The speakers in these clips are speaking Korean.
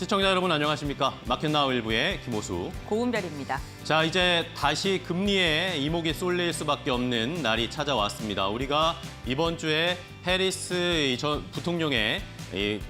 시청자 여러분 안녕하십니까? 마켓나우 일부의 김호수. 고은별입니다. 자, 이제 다시 금리에 이목이 쏠릴 수밖에 없는 날이 찾아왔습니다. 우리가 이번 주에 해리스 전 부통령의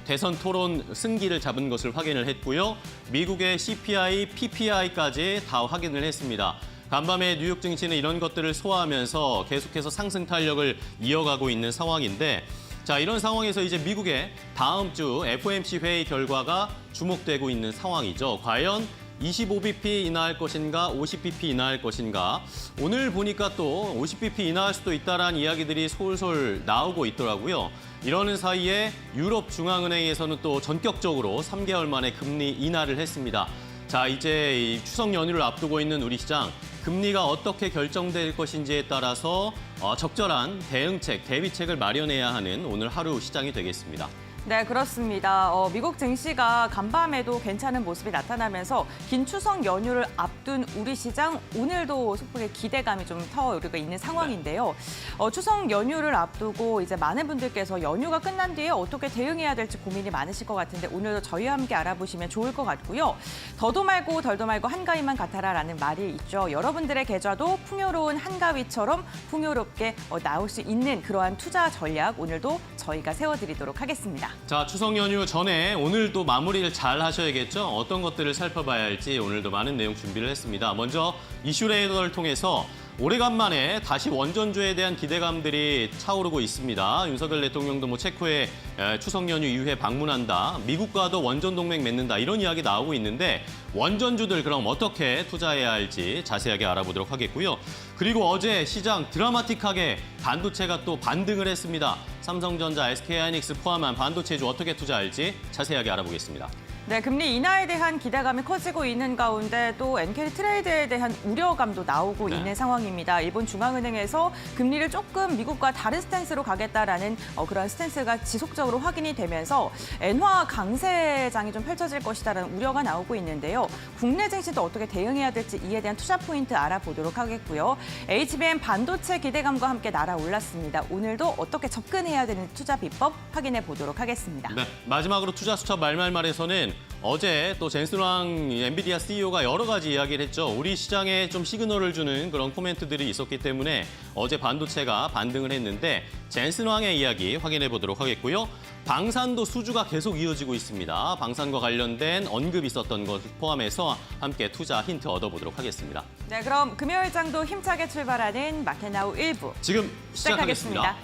대선 토론 승기를 잡은 것을 확인을 했고요. 미국의 CPI, PPI까지 다 확인을 했습니다. 간밤에 뉴욕 증시는 이런 것들을 소화하면서 계속해서 상승 탄력을 이어가고 있는 상황인데, 자, 이런 상황에서 이제 미국의 다음 주 FOMC 회의 결과가 주목되고 있는 상황이죠. 과연 25bp 인하할 것인가, 50bp 인하할 것인가. 오늘 보니까 또 50bp 인하할 수도 있다라는 이야기들이 솔솔 나오고 있더라고요. 이러는 사이에 유럽 중앙은행에서는 또 전격적으로 3개월 만에 금리 인하를 했습니다. 자, 이제 이 추석 연휴를 앞두고 있는 우리 시장, 금리가 어떻게 결정될 것인지에 따라서 적절한 대응책, 대비책을 마련해야 하는 오늘 하루 시장이 되겠습니다. 네, 그렇습니다. 미국 증시가 간밤에도 괜찮은 모습이 나타나면서 긴 추석 연휴를 앞둔 우리 시장, 오늘도 소폭의 기대감이 좀 터오르고 있는 상황인데요. 추석 연휴를 앞두고 이제 많은 분들께서 연휴가 끝난 뒤에 어떻게 대응해야 될지 고민이 많으실 것 같은데 오늘도 저희와 함께 알아보시면 좋을 것 같고요. 더도 말고 덜도 말고 한가위만 같아라라는 말이 있죠. 여러분들의 계좌도 풍요로운 한가위처럼 풍요롭게 나올 수 있는 그러한 투자 전략 오늘도 저희가 세워드리도록 하겠습니다. 자, 추석 연휴 전에 오늘도 마무리를 잘 하셔야겠죠. 어떤 것들을 살펴봐야 할지 오늘도 많은 내용 준비를 했습니다. 먼저 이슈레이더를 통해서 오래간만에 다시 원전주에 대한 기대감들이 차오르고 있습니다. 윤석열 대통령도 체코에 추석 연휴 이후에 방문한다. 미국과도 원전 동맹 맺는다. 이런 이야기 나오고 있는데 원전주들 그럼 어떻게 투자해야 할지 자세하게 알아보도록 하겠고요. 그리고 어제 시장 드라마틱하게 반도체가 또 반등을 했습니다. 삼성전자, SK하이닉스 포함한 반도체주 어떻게 투자할지 자세하게 알아보겠습니다. 네, 금리 인하에 대한 기대감이 커지고 있는 가운데 또 NK 트레이드에 대한 우려감도 나오고 있는 상황입니다. 일본 중앙은행에서 금리를 조금 미국과 다른 스탠스로 가겠다라는 그런 스탠스가 지속적으로 확인이 되면서 엔화 강세장이 좀 펼쳐질 것이다라는 우려가 나오고 있는데요. 국내 증시도 어떻게 대응해야 될지 이에 대한 투자 포인트 알아보도록 하겠고요. HBM 반도체 기대감과 함께 날아올랐습니다. 오늘도 어떻게 접근해야 되는 투자 비법 확인해 보도록 하겠습니다. 네, 마지막으로 투자 수첩 말말말에서는 어제 또 젠슨왕 엔비디아 CEO가 여러 가지 이야기를 했죠. 우리 시장에 좀 시그널을 주는 그런 코멘트들이 있었기 때문에 어제 반도체가 반등을 했는데 젠슨왕의 이야기 확인해 보도록 하겠고요. 방산도 수주가 계속 이어지고 있습니다. 방산과 관련된 언급이 있었던 것 포함해서 함께 투자 힌트 얻어보도록 하겠습니다. 네, 그럼 금요일장도 힘차게 출발하는 마켓나우 1부 지금 시작하겠습니다.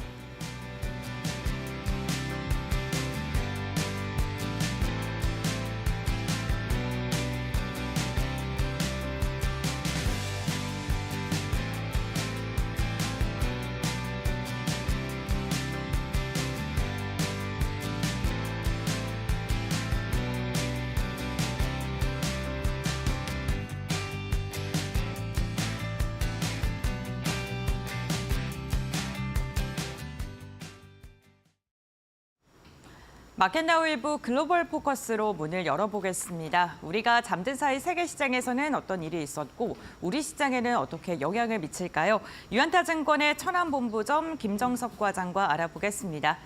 마켓나우 1부 글로벌 포커스로 문을 열어보겠습니다. 우리가 잠든 사이 세계 시장에서는 어떤 일이 있었고 우리 시장에는 어떻게 영향을 미칠까요? 유한타증권의 천안본부점 김정석 과장과 알아보겠습니다.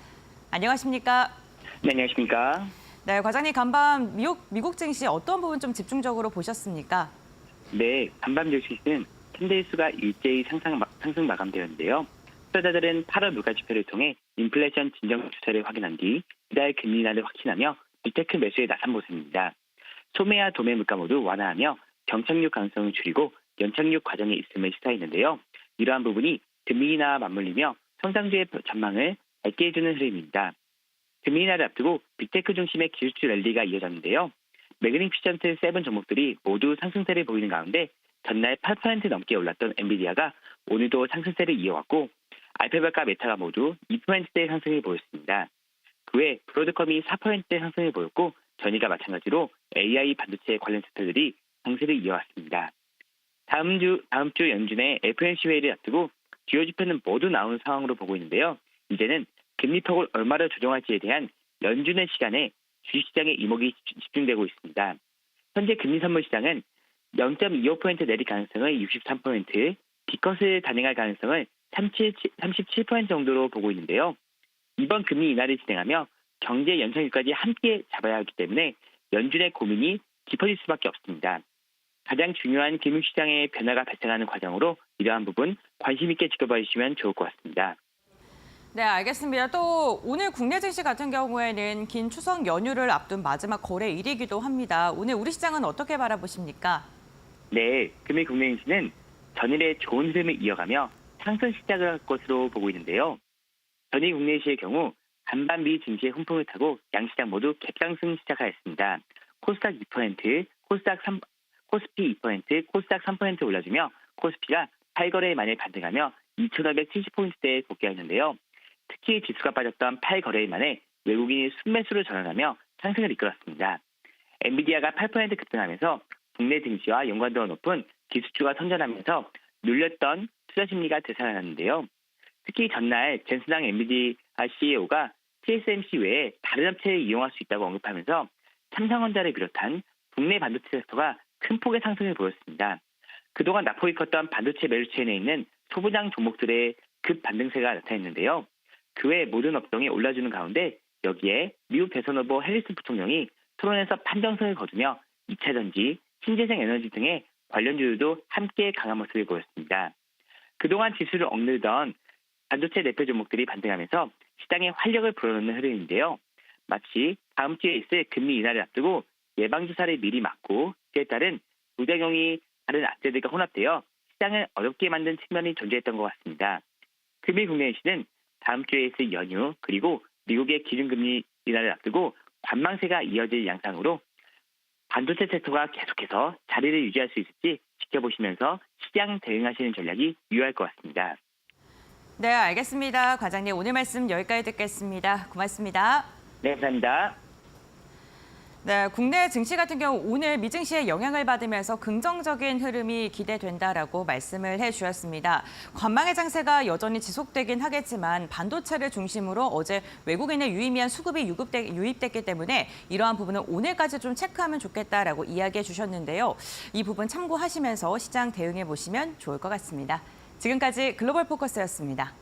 안녕하십니까? 네, 안녕하십니까? 네, 과장님 간밤 미국 증시 어떤 부분 좀 집중적으로 보셨습니까? 네, 간밤 증시는 캔들수가 일제히 상승 마감되었는데요. 투자자들은 8월 물가지표를 통해 인플레이션 진정 추세를 확인한 뒤 이달 금리 인하를 확신하며 빅테크 매수에 나선 모습입니다. 소매와 도매 물가 모두 완화하며 경착륙 가능성을 줄이고 연착륙 과정에 있음을 시사했는데요. 이러한 부분이 금리 인하와 맞물리며 성장주의 전망을 밝게 해주는 흐름입니다. 금리 인하를 앞두고 빅테크 중심의 기술주 랠리가 이어졌는데요. 매그니피션트 7 종목들이 모두 상승세를 보이는 가운데 전날 8% 넘게 올랐던 엔비디아가 오늘도 상승세를 이어왔고 알파벳과 메타가 모두 2%대 상승을 보였습니다. 그 외 브로드컴이 4%대 상승을 보였고 전일과 마찬가지로 AI 반도체 관련 섹터들이 상승을 이어왔습니다. 다음 주 연준의 FOMC 회의를 앞두고 주요 지표는 모두 나온 상황으로 보고 있는데요. 이제는 금리폭을 얼마나 조정할지에 대한 연준의 시간에 주식시장의 이목이 집중되고 있습니다. 현재 금리 선물 시장은 0.25% 내릴 가능성을 63%, 기컷을 단행할 가능성을 37% 정도로 보고 있는데요. 이번 금리 인하를 진행하며 경제 연착륙까지 함께 잡아야 하기 때문에 연준의 고민이 깊어질 수밖에 없습니다. 가장 중요한 금융시장의 변화가 발생하는 과정으로 이러한 부분 관심 있게 지켜봐 주시면 좋을 것 같습니다. 네, 알겠습니다. 또 오늘 국내 증시 같은 경우에는 긴 추석 연휴를 앞둔 마지막 거래일이기도 합니다. 오늘 우리 시장은 어떻게 바라보십니까? 네, 금일 국내 증시는 전일의 좋은 흐름을 이어가며 상승 시작을 할 것으로 보고 있는데요. 전일 국내 증시의 경우 간밤 미 증시의 훈풍을 타고 양시장 모두 갭상승 시작하였습니다. 코스닥 2%, 코스피 2%, 코스닥 3% 올라주며 코스피가 8거래 만에 반등하며 2,570포인트대에 복귀하였는데요. 특히 지수가 빠졌던 8거래일 만에 외국인이 순매수를 전환하며 상승을 이끌었습니다. 엔비디아가 8% 급등하면서 국내 증시와 연관도가 높은 기술주가 선전하면서 눌렸던 투자 심리가 되살아났는데요. 특히 전날 젠슨항 엔비디아 CEO가 TSMC 외에 다른 업체를 이용할 수 있다고 언급하면서 삼성전자를 비롯한 국내 반도체 섹터가 큰 폭의 상승을 보였습니다. 그동안 낙폭이 컸던 반도체 매출체인에 있는 소부장 종목들의 급 반등세가 나타났는데요. 그 외 모든 업종이 올라주는 가운데 여기에 미국 대선 후보 해리스 부통령이 토론에서 판정성을 거두며 2차전지, 신재생 에너지 등의 관련주들도 함께 강한 모습을 보였습니다. 그동안 지수를 억누르던 반도체 대표 종목들이 반등하면서 시장에 활력을 불어넣는 흐름인데요. 마치 다음 주에 있을 금리 인하를 앞두고 예방주사를 미리 맞고 그에 따른 부작용이 다른 악재들과 혼합되어 시장을 어렵게 만든 측면이 존재했던 것 같습니다. 금일 국내 증시는 다음 주에 있을 연휴 그리고 미국의 기준금리 인하를 앞두고 관망세가 이어질 양상으로 반도체 섹터가 계속해서 자리를 유지할 수 있을지 지켜보시면서 시장 대응하시는 전략이 유효할 것 같습니다. 네, 알겠습니다. 과장님, 오늘 말씀 여기까지 듣겠습니다. 고맙습니다. 네, 감사합니다. 네, 국내 증시 같은 경우 오늘 미증시의 영향을 받으면서 긍정적인 흐름이 기대된다라고 말씀을 해주셨습니다. 관망의 장세가 여전히 지속되긴 하겠지만 반도체를 중심으로 어제 외국인의 유의미한 수급이 유입됐기 때문에 이러한 부분은 오늘까지 좀 체크하면 좋겠다라고 이야기해 주셨는데요. 이 부분 참고하시면서 시장 대응해 보시면 좋을 것 같습니다. 지금까지 글로벌 포커스였습니다.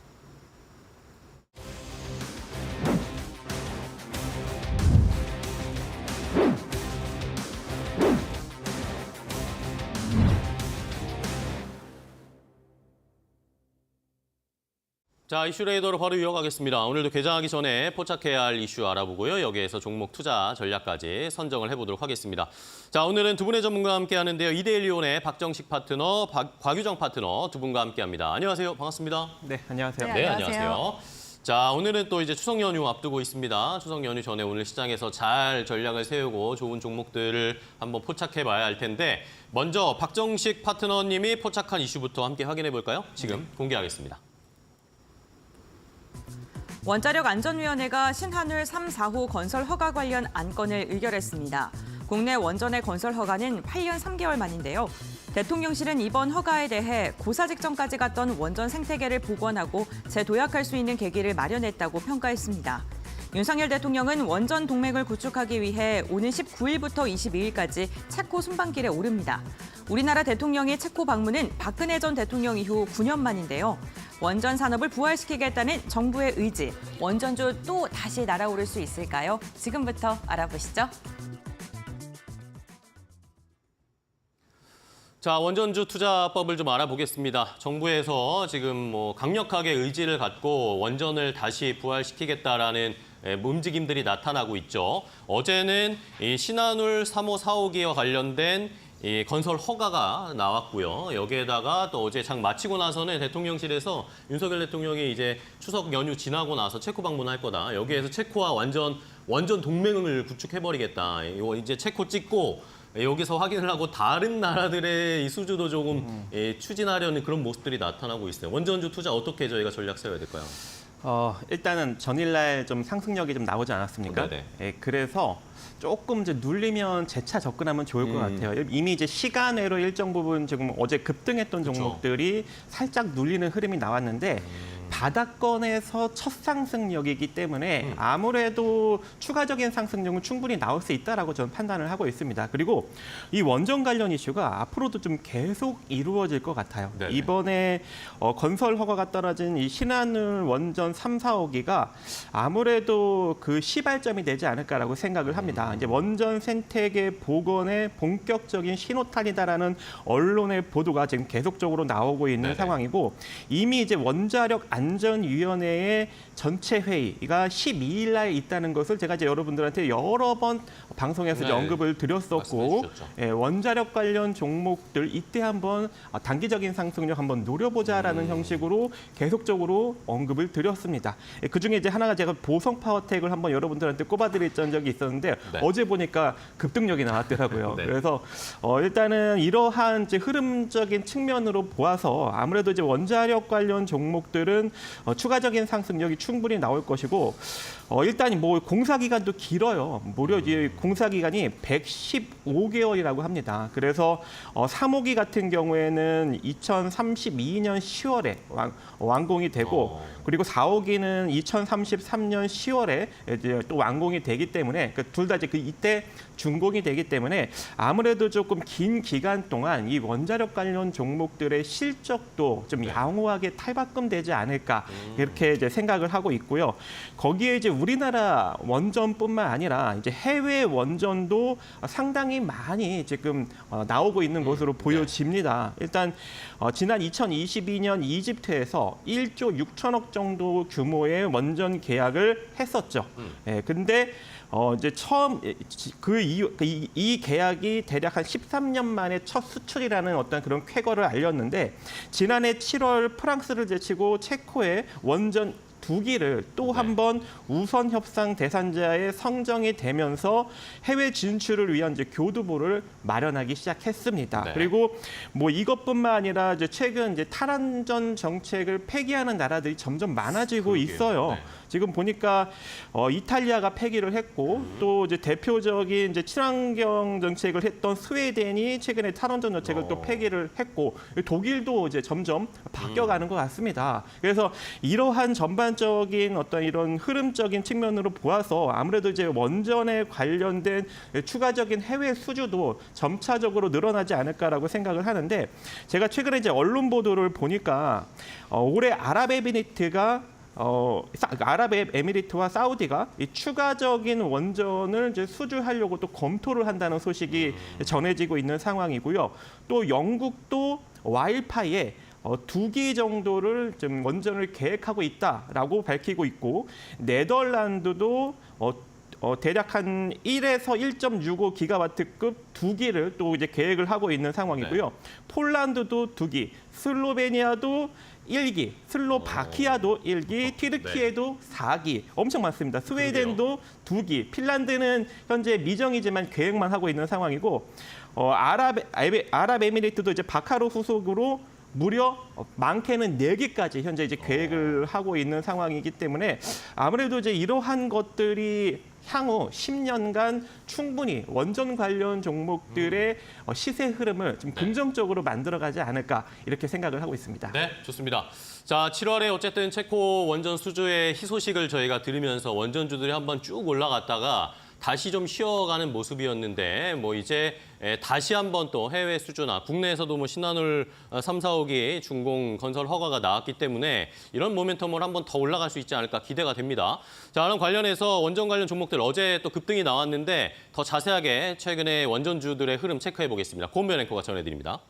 자, 이슈 레이더로 바로 이어가겠습니다. 오늘도 개장하기 전에 포착해야 할 이슈 알아보고요. 여기에서 종목 투자 전략까지 선정을 해보도록 하겠습니다. 자, 오늘은 두 분의 전문가와 함께 하는데요. 이데일리온의 박정식 파트너, 곽유정 파트너 두 분과 함께합니다. 안녕하세요. 반갑습니다. 네, 안녕하세요. 네, 안녕하세요. 자, 오늘은 또 이제 추석 연휴 앞두고 있습니다. 추석 연휴 전에 오늘 시장에서 잘 전략을 세우고 좋은 종목들을 한번 포착해봐야 할 텐데 먼저 박정식 파트너님이 포착한 이슈부터 함께 확인해 볼까요? 지금 공개하겠습니다. 원자력안전위원회가 신한울 3, 4호 건설 허가 관련 안건을 의결했습니다. 국내 원전의 건설 허가는 8년 3개월 만인데요. 대통령실은 이번 허가에 대해 고사 직전까지 갔던 원전 생태계를 복원하고 재도약할 수 있는 계기를 마련했다고 평가했습니다. 윤석열 대통령은 원전 동맹을 구축하기 위해 오는 19일부터 22일까지 체코 순방길에 오릅니다. 우리나라 대통령의 체코 방문은 박근혜 전 대통령 이후 9년 만인데요. 원전 산업을 부활시키겠다는 정부의 의지, 원전주 또 다시 날아오를 수 있을까요? 지금부터 알아보시죠. 자, 원전주 투자법을 좀 알아보겠습니다. 정부에서 지금 강력하게 의지를 갖고 원전을 다시 부활시키겠다라는 움직임들이 나타나고 있죠. 어제는 이 신한울 3호, 4호기와 관련된 이 건설 허가가 나왔고요. 여기에다가 또 어제 장 마치고 나서는 대통령실에서 윤석열 대통령이 이제 추석 연휴 지나고 나서 체코 방문할 거다. 여기에서 체코와 원전 동맹을 구축해버리겠다. 이거 이제 체코 찍고 여기서 확인을 하고 다른 나라들의 이 수주도 조금 추진하려는 그런 모습들이 나타나고 있어요. 원전주 투자 어떻게 저희가 전략 세워야 될까요? 일단은 전일날 좀 상승력이 좀 나오지 않았습니까? 네네. 예, 그래서 조금 이제 눌리면 재차 접근하면 좋을 것 같아요. 이미 이제 시간외로 일정 부분 지금 어제 급등했던 종목들이 살짝 눌리는 흐름이 나왔는데 바닥권에서 첫 상승력이기 때문에 아무래도 추가적인 상승력은 충분히 나올 수 있다라고 저는 판단을 하고 있습니다. 그리고 이 원전 관련 이슈가 앞으로도 좀 계속 이루어질 것 같아요. 네네. 이번에 건설 허가가 떨어진 이 신한울 원전 3, 4호기가 아무래도 그 시발점이 되지 않을까라고 생각을 합니다. 이제 원전 생태계 복원의 본격적인 신호탄이다라는 언론의 보도가 지금 계속적으로 나오고 있는 네네. 상황이고 이미 이제 원자력 안전위원회의 전체 회의가 12일 날 있다는 것을 제가 이제 여러분들한테 여러 번 방송에서 이제 네. 언급을 드렸었고 말씀해 주셨죠. 예, 원자력 관련 종목들 이때 한번 단기적인 상승력 한번 노려보자라는 형식으로 계속적으로 언급을 드렸습니다. 예, 그중에 이제 하나가 제가 보성 파워텍을 한번 여러분들한테 꼽아드렸던 적이 있었는데 네. 어제 보니까 급등력이 나왔더라고요. 네. 그래서 일단은 이러한 이제 흐름적인 측면으로 보아서 아무래도 이제 원자력 관련 종목들은 추가적인 상승력이 충분히 나올 것이고 일단 뭐 공사 기간도 길어요. 무려 이제 공사 기간이 115개월이라고 합니다. 그래서 3호기 같은 경우에는 2032년 10월에 완공이 되고 그리고 4호기는 2033년 10월에 이제 또 완공이 되기 때문에 둘 다 이제 이때 준공이 되기 때문에 아무래도 조금 긴 기간 동안 이 원자력 관련 종목들의 실적도 좀 양호하게 탈바꿈되지 않을까 이렇게 이제 생각을 하고 있고요. 거기에 이제 우리나라 원전뿐만 아니라 이제 해외 원전도 상당히 많이 지금 나오고 있는 것으로 보여집니다. 일단 지난 2022년 이집트에서 1조 6천억 정도 규모의 원전 계약을 했었죠. 근데 이제 처음 이 계약이 대략 한 13년 만에 첫 수출이라는 어떤 그런 쾌거를 알렸는데 지난해 7월 프랑스를 제치고 체코에 원전 2기를 또 한 번 우선 협상 대상자에 선정이 되면서 해외 진출을 위한 이제 교두보를 마련하기 시작했습니다. 네. 그리고 뭐 이것뿐만 아니라 이제 최근 이제 탈원전 정책을 폐기하는 나라들이 점점 많아지고 그러게요. 있어요. 네. 지금 보니까 이탈리아가 폐기를 했고 또 이제 대표적인 이제 친환경 정책을 했던 스웨덴이 최근에 탈원전 정책을 또 폐기를 했고 독일도 이제 점점 바뀌어가는 것 같습니다. 그래서 이러한 전반적인 어떤 이런 흐름적인 측면으로 보아서 아무래도 이제 원전에 관련된 추가적인 해외 수주도 점차적으로 늘어나지 않을까라고 생각을 하는데 제가 최근에 이제 언론 보도를 보니까 올해 아랍에미리트와 사우디가 이 추가적인 원전을 이제 수주하려고 또 검토를 한다는 소식이 전해지고 있는 상황이고요. 또 영국도 와일파이에 2기 정도를 좀 원전을 계획하고 있다라고 밝히고 있고 네덜란드도 대략 한 1에서 1.65 기가와트급 2기를 또 이제 계획을 하고 있는 상황이고요. 네. 폴란드도 2기, 슬로베니아도 1기, 슬로바키아도 1기, 튀르키예도 4기. 엄청 많습니다. 스웨덴도 2기, 핀란드는 현재 미정이지만 계획만 하고 있는 상황이고 아랍에미리트도 이제 바카로 후속으로 무려 많게는 4개까지 현재 이제 계획을 하고 있는 상황이기 때문에 아무래도 이제 이러한 것들이 향후 10년간 충분히 원전 관련 종목들의 시세 흐름을 좀 긍정적으로 만들어가지 않을까 이렇게 생각을 하고 있습니다. 네, 좋습니다. 자, 7월에 어쨌든 체코 원전 수주의 희소식을 저희가 들으면서 원전주들이 한번 쭉 올라갔다가 다시 좀 쉬어가는 모습이었는데 뭐 이제 다시 한번 또 해외 수주나 국내에서도 뭐 신한울 3, 4호기 준공 건설 허가가 나왔기 때문에 이런 모멘텀을 한번 더 올라갈 수 있지 않을까 기대가 됩니다. 자, 그럼 관련해서 원전 관련 종목들 어제 또 급등이 나왔는데 더 자세하게 최근에 원전주들의 흐름 체크해 보겠습니다. 고은변 앵커가 전해드립니다.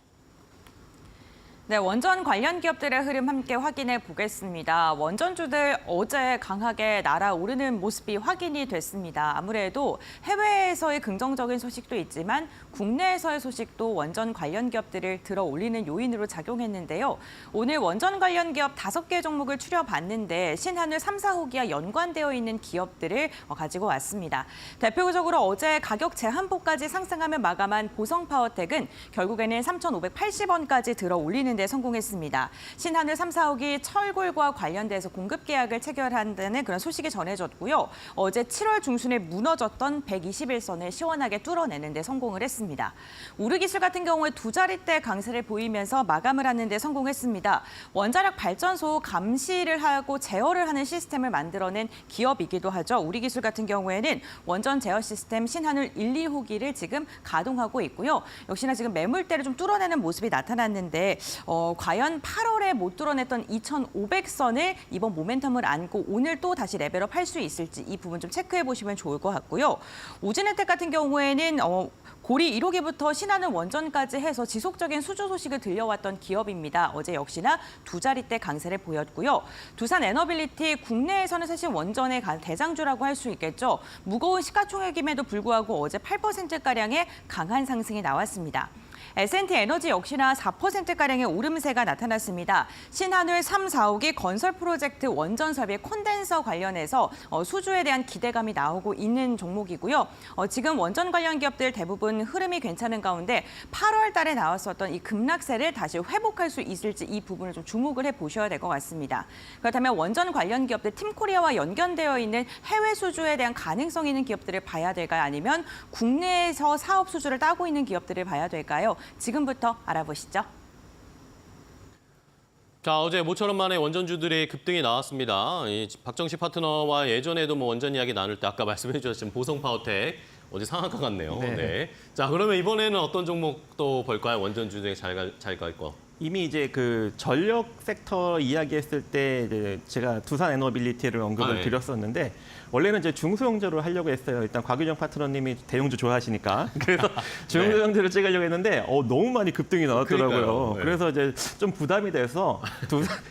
네, 원전 관련 기업들의 흐름 함께 확인해 보겠습니다. 원전주들 어제 강하게 날아오르는 모습이 확인이 됐습니다. 아무래도 해외에서의 긍정적인 소식도 있지만 국내에서의 소식도 원전 관련 기업들을 들어 올리는 요인으로 작용했는데요. 오늘 원전 관련 기업 5개 종목을 추려봤는데 신한울 3, 4호기와 연관되어 있는 기업들을 가지고 왔습니다. 대표적으로 어제 가격 제한폭까지 상승하며 마감한 보성파워텍은 결국에는 3,580원까지 들어 올리는 데 성공했습니다. 신한울 3, 4호기 철골과 관련돼서 공급 계약을 체결한다는 그런 소식이 전해졌고요. 어제 7월 중순에 무너졌던 121선을 시원하게 뚫어내는 데 성공을 했습니다. 우르기술 같은 경우에 두 자릿대 강세를 보이면서 마감을 하는 데 성공했습니다. 원자력 발전소 감시를 하고 제어를 하는 시스템을 만들어낸 기업이기도 하죠. 우리기술 같은 경우에는 원전 제어 시스템 신한울 1, 2호기를 지금 가동하고 있고요. 역시나 지금 매물대를 좀 뚫어내는 모습이 나타났는데 과연 8월에 못 뚫어냈던 2,500선을 이번 모멘텀을 안고 오늘 또 다시 레벨업 할 수 있을지 이 부분 좀 체크해 보시면 좋을 것 같고요. 우진혜택 같은 경우에는 고리 1호기부터 신한울 원전까지 해서 지속적인 수주 소식을 들려왔던 기업입니다. 어제 역시나 두 자릿대 강세를 보였고요. 두산 에너빌리티 국내에서는 사실 원전의 대장주라고 할 수 있겠죠. 무거운 시가총액임에도 불구하고 어제 8%가량의 강한 상승이 나왔습니다. S&T 에너지 역시나 4%가량의 오름세가 나타났습니다. 신한울 3, 4호기 건설 프로젝트 원전 설비 콘덴서 관련해서 수주에 대한 기대감이 나오고 있는 종목이고요. 지금 원전 관련 기업들 대부분 흐름이 괜찮은 가운데 8월 달에 나왔었던 이 급락세를 다시 회복할 수 있을지 이 부분을 좀 주목을 해보셔야 될 것 같습니다. 그렇다면 원전 관련 기업들 팀코리아와 연결되어 있는 해외 수주에 대한 가능성 있는 기업들을 봐야 될까요? 아니면 국내에서 사업 수주를 따고 있는 기업들을 봐야 될까요? 지금부터 알아보시죠. 자, 어제 모처럼 만에 원전주들의 급등이 나왔습니다. 이 박정식 파트너와 예전에도 뭐 원전 이야기 나눌 때 아까 말씀해 주셨던 보성파워텍 어제 상한가 같네요. 네. 네. 자, 그러면 이번에는 어떤 종목 또 볼까요? 원전주 중에 잘 갈 거. 이미 이제 그 전력 섹터 이야기했을 때 이제 제가 두산 에너빌리티를 언급을 네. 드렸었는데 원래는 이제 중소형주를 하려고 했어요. 일단 곽유정 파트너님이 대형주 좋아하시니까 그래서 중소형주를 찍으려고 했는데 너무 많이 급등이 나왔더라고요. 그러니까요. 네. 그래서 이제 좀 부담이 돼서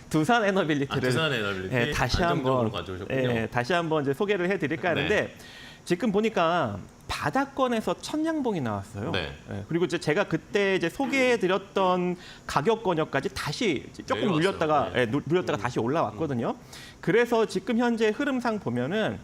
두산 에너빌리티를 두산 에너빌리티 다시 안정적으로 한번 가져오셨군요. 다시 한번 이제 소개를 해드릴까 하는데 지금 보니까 바닥권에서 천냥봉이 나왔어요. 네. 그리고 이제 제가 그때 이제 소개해드렸던 가격권역까지 다시 이제 조금 내려왔어요. 눌렸다가 네. 눌렸다가 다시 올라왔거든요. 그래서 지금 현재 흐름상 보면은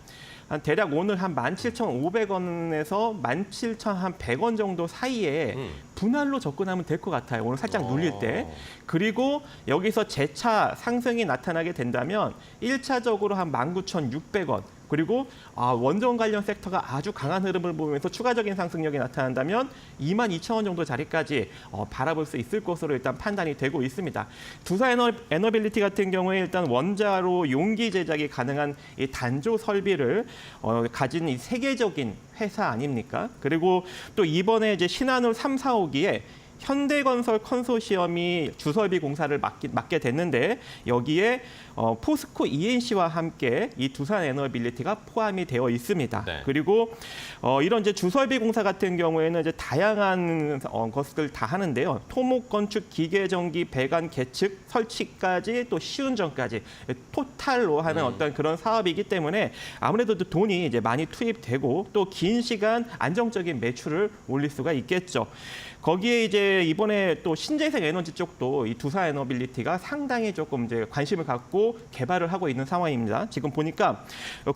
한 대략 오늘 한 17,500원에서 17,100원 정도 사이에 분할로 접근하면 될 것 같아요. 오늘 살짝 눌릴 때. 그리고 여기서 재차 상승이 나타나게 된다면 1차적으로 한 19,600원. 그리고 원전 관련 섹터가 아주 강한 흐름을 보이면서 추가적인 상승력이 나타난다면 22,000원 정도 자리까지 바라볼 수 있을 것으로 일단 판단이 되고 있습니다. 두산 에너빌리티 같은 경우에 일단 원자로 용기 제작이 가능한 이 단조 설비를 가진 이 세계적인 회사 아닙니까? 그리고 또 이번에 이제 신한울 3, 4호기에 현대건설 컨소시엄이 주설비 공사를 맡게 됐는데 여기에 포스코 ENC와 함께 이 두산 에너빌리티가 포함이 되어 있습니다. 네. 그리고 이런 이제 주설비 공사 같은 경우에는 이제 다양한 것들 다 하는데요. 토목 건축, 기계 전기, 배관 개측, 설치까지 또 시운전까지 토탈로 하는 어떤 그런 사업이기 때문에 아무래도 돈이 이제 많이 투입되고 또 긴 시간 안정적인 매출을 올릴 수가 있겠죠. 거기에 이제 이번에 또 신재생 에너지 쪽도 이 두산 에너빌리티가 상당히 조금 이제 관심을 갖고 개발을 하고 있는 상황입니다. 지금 보니까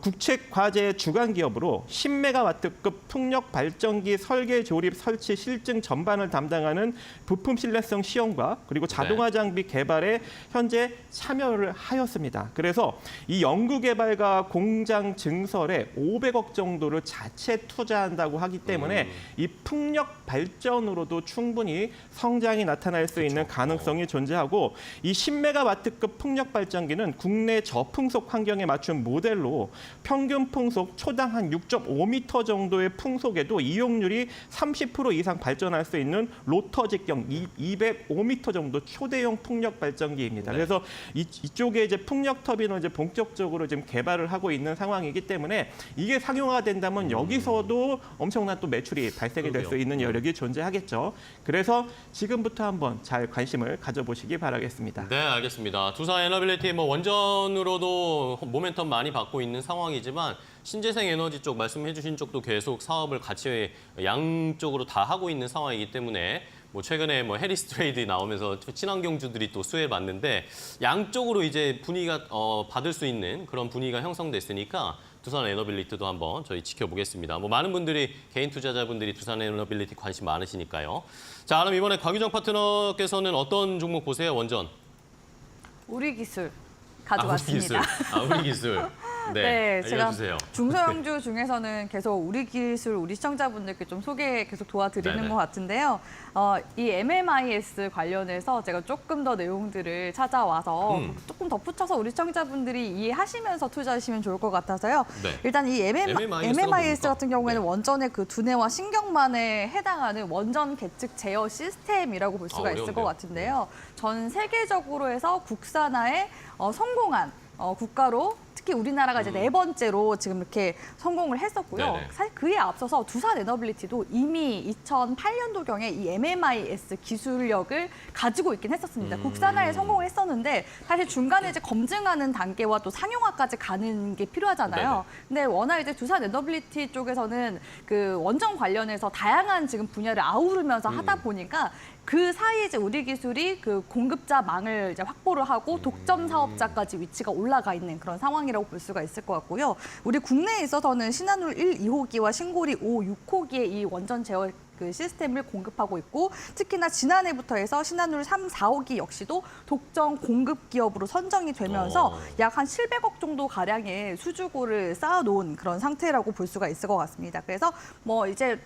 국책 과제 주간 기업으로 10메가와트급 풍력 발전기 설계 조립 설치 실증 전반을 담당하는 부품 신뢰성 시험과 그리고 자동화 장비 개발에 현재 참여를 하였습니다. 그래서 이 연구 개발과 공장 증설에 500억 정도를 자체 투자한다고 하기 때문에 이 풍력 발전으로도 충분히 성장이 나타날 수 있는 가능성이 존재하고 이 10메가와트급 풍력 발전기는 국내 저풍속 환경에 맞춘 모델로 평균 풍속 초당 한 6.5m 정도의 풍속에도 이용률이 30% 이상 발전할 수 있는 로터 직경 205m 정도 초대형 풍력 발전기입니다. 네. 그래서 이쪽에 이제 풍력 터빈을 이제 본격적으로 지금 개발을 하고 있는 상황이기 때문에 이게 상용화가 된다면 여기서도 엄청난 또 매출이 발생이 될 수 있는 여력이 존재하겠죠. 그래서 지금부터 한번 잘 관심을 가져보시기 바라겠습니다. 네, 알겠습니다. 두산 에너빌리티 뭐 원전으로도 모멘텀 많이 받고 있는 상황이지만 신재생 에너지 쪽 말씀해 주신 쪽도 계속 사업을 같이 양쪽으로 다 하고 있는 상황이기 때문에 뭐 최근에 뭐 해리스 트레이드 나오면서 친환경주들이 또 수혜를 받는데 양쪽으로 이제 분위기가 받을 수 있는 그런 분위기가 형성됐으니까 두산 에너빌리티도 한번 저희 지켜보겠습니다. 뭐 많은 분들이 개인 투자자분들이 두산 에너빌리티 관심 많으시니까요. 자, 그럼 이번에 곽유정 파트너께서는 어떤 종목 보세요? 원전. 우리 기술 가져왔습니다. 우리 기술. 네, 제가 알려주세요. 중소형주 중에서는 계속 우리 기술, 우리 시청자분들께 좀 소개 계속 도와드리는 네네. 것 같은데요. 이 MMIS 관련해서 제가 조금 더 내용들을 찾아와서 조금 덧붙여서 우리 시청자분들이 이해하시면서 투자하시면 좋을 것 같아서요. 네. 일단 이 MMIS 뭡니까? 같은 경우에는 네. 원전의 그 두뇌와 신경만에 해당하는 원전 계측 제어 시스템이라고 볼 수가 있을 것 어려운데요. 같은데요. 전 세계적으로 해서 국산화에 성공한 국가로 특히 우리나라가 이제 네 번째로 지금 이렇게 성공을 했었고요. 네네. 사실 그에 앞서서 두산 에너빌리티도 이미 2008년도경에 이 MMIS 기술력을 가지고 있긴 했었습니다. 국산화에 성공을 했었는데 사실 중간에 이제 검증하는 단계와 또 상용화까지 가는 게 필요하잖아요. 네네. 근데 워낙 이제 두산 에너빌리티 쪽에서는 그 원전 관련해서 다양한 지금 분야를 아우르면서 하다 보니까 그 사이에 이제 우리 기술이 그 공급자망을 이제 확보를 하고 독점 사업자까지 위치가 올라가 있는 그런 상황이라고 볼 수가 있을 것 같고요. 우리 국내에 있어서는 신한울 1, 2호기와 신고리 5, 6호기의 이 원전 제어 그 시스템을 공급하고 있고 특히나 지난해부터 해서 신한울 3, 4호기 역시도 독점 공급 기업으로 선정이 되면서 약 한 700억 정도 가량의 수주고를 쌓아놓은 그런 상태라고 볼 수가 있을 것 같습니다. 그래서 뭐 이제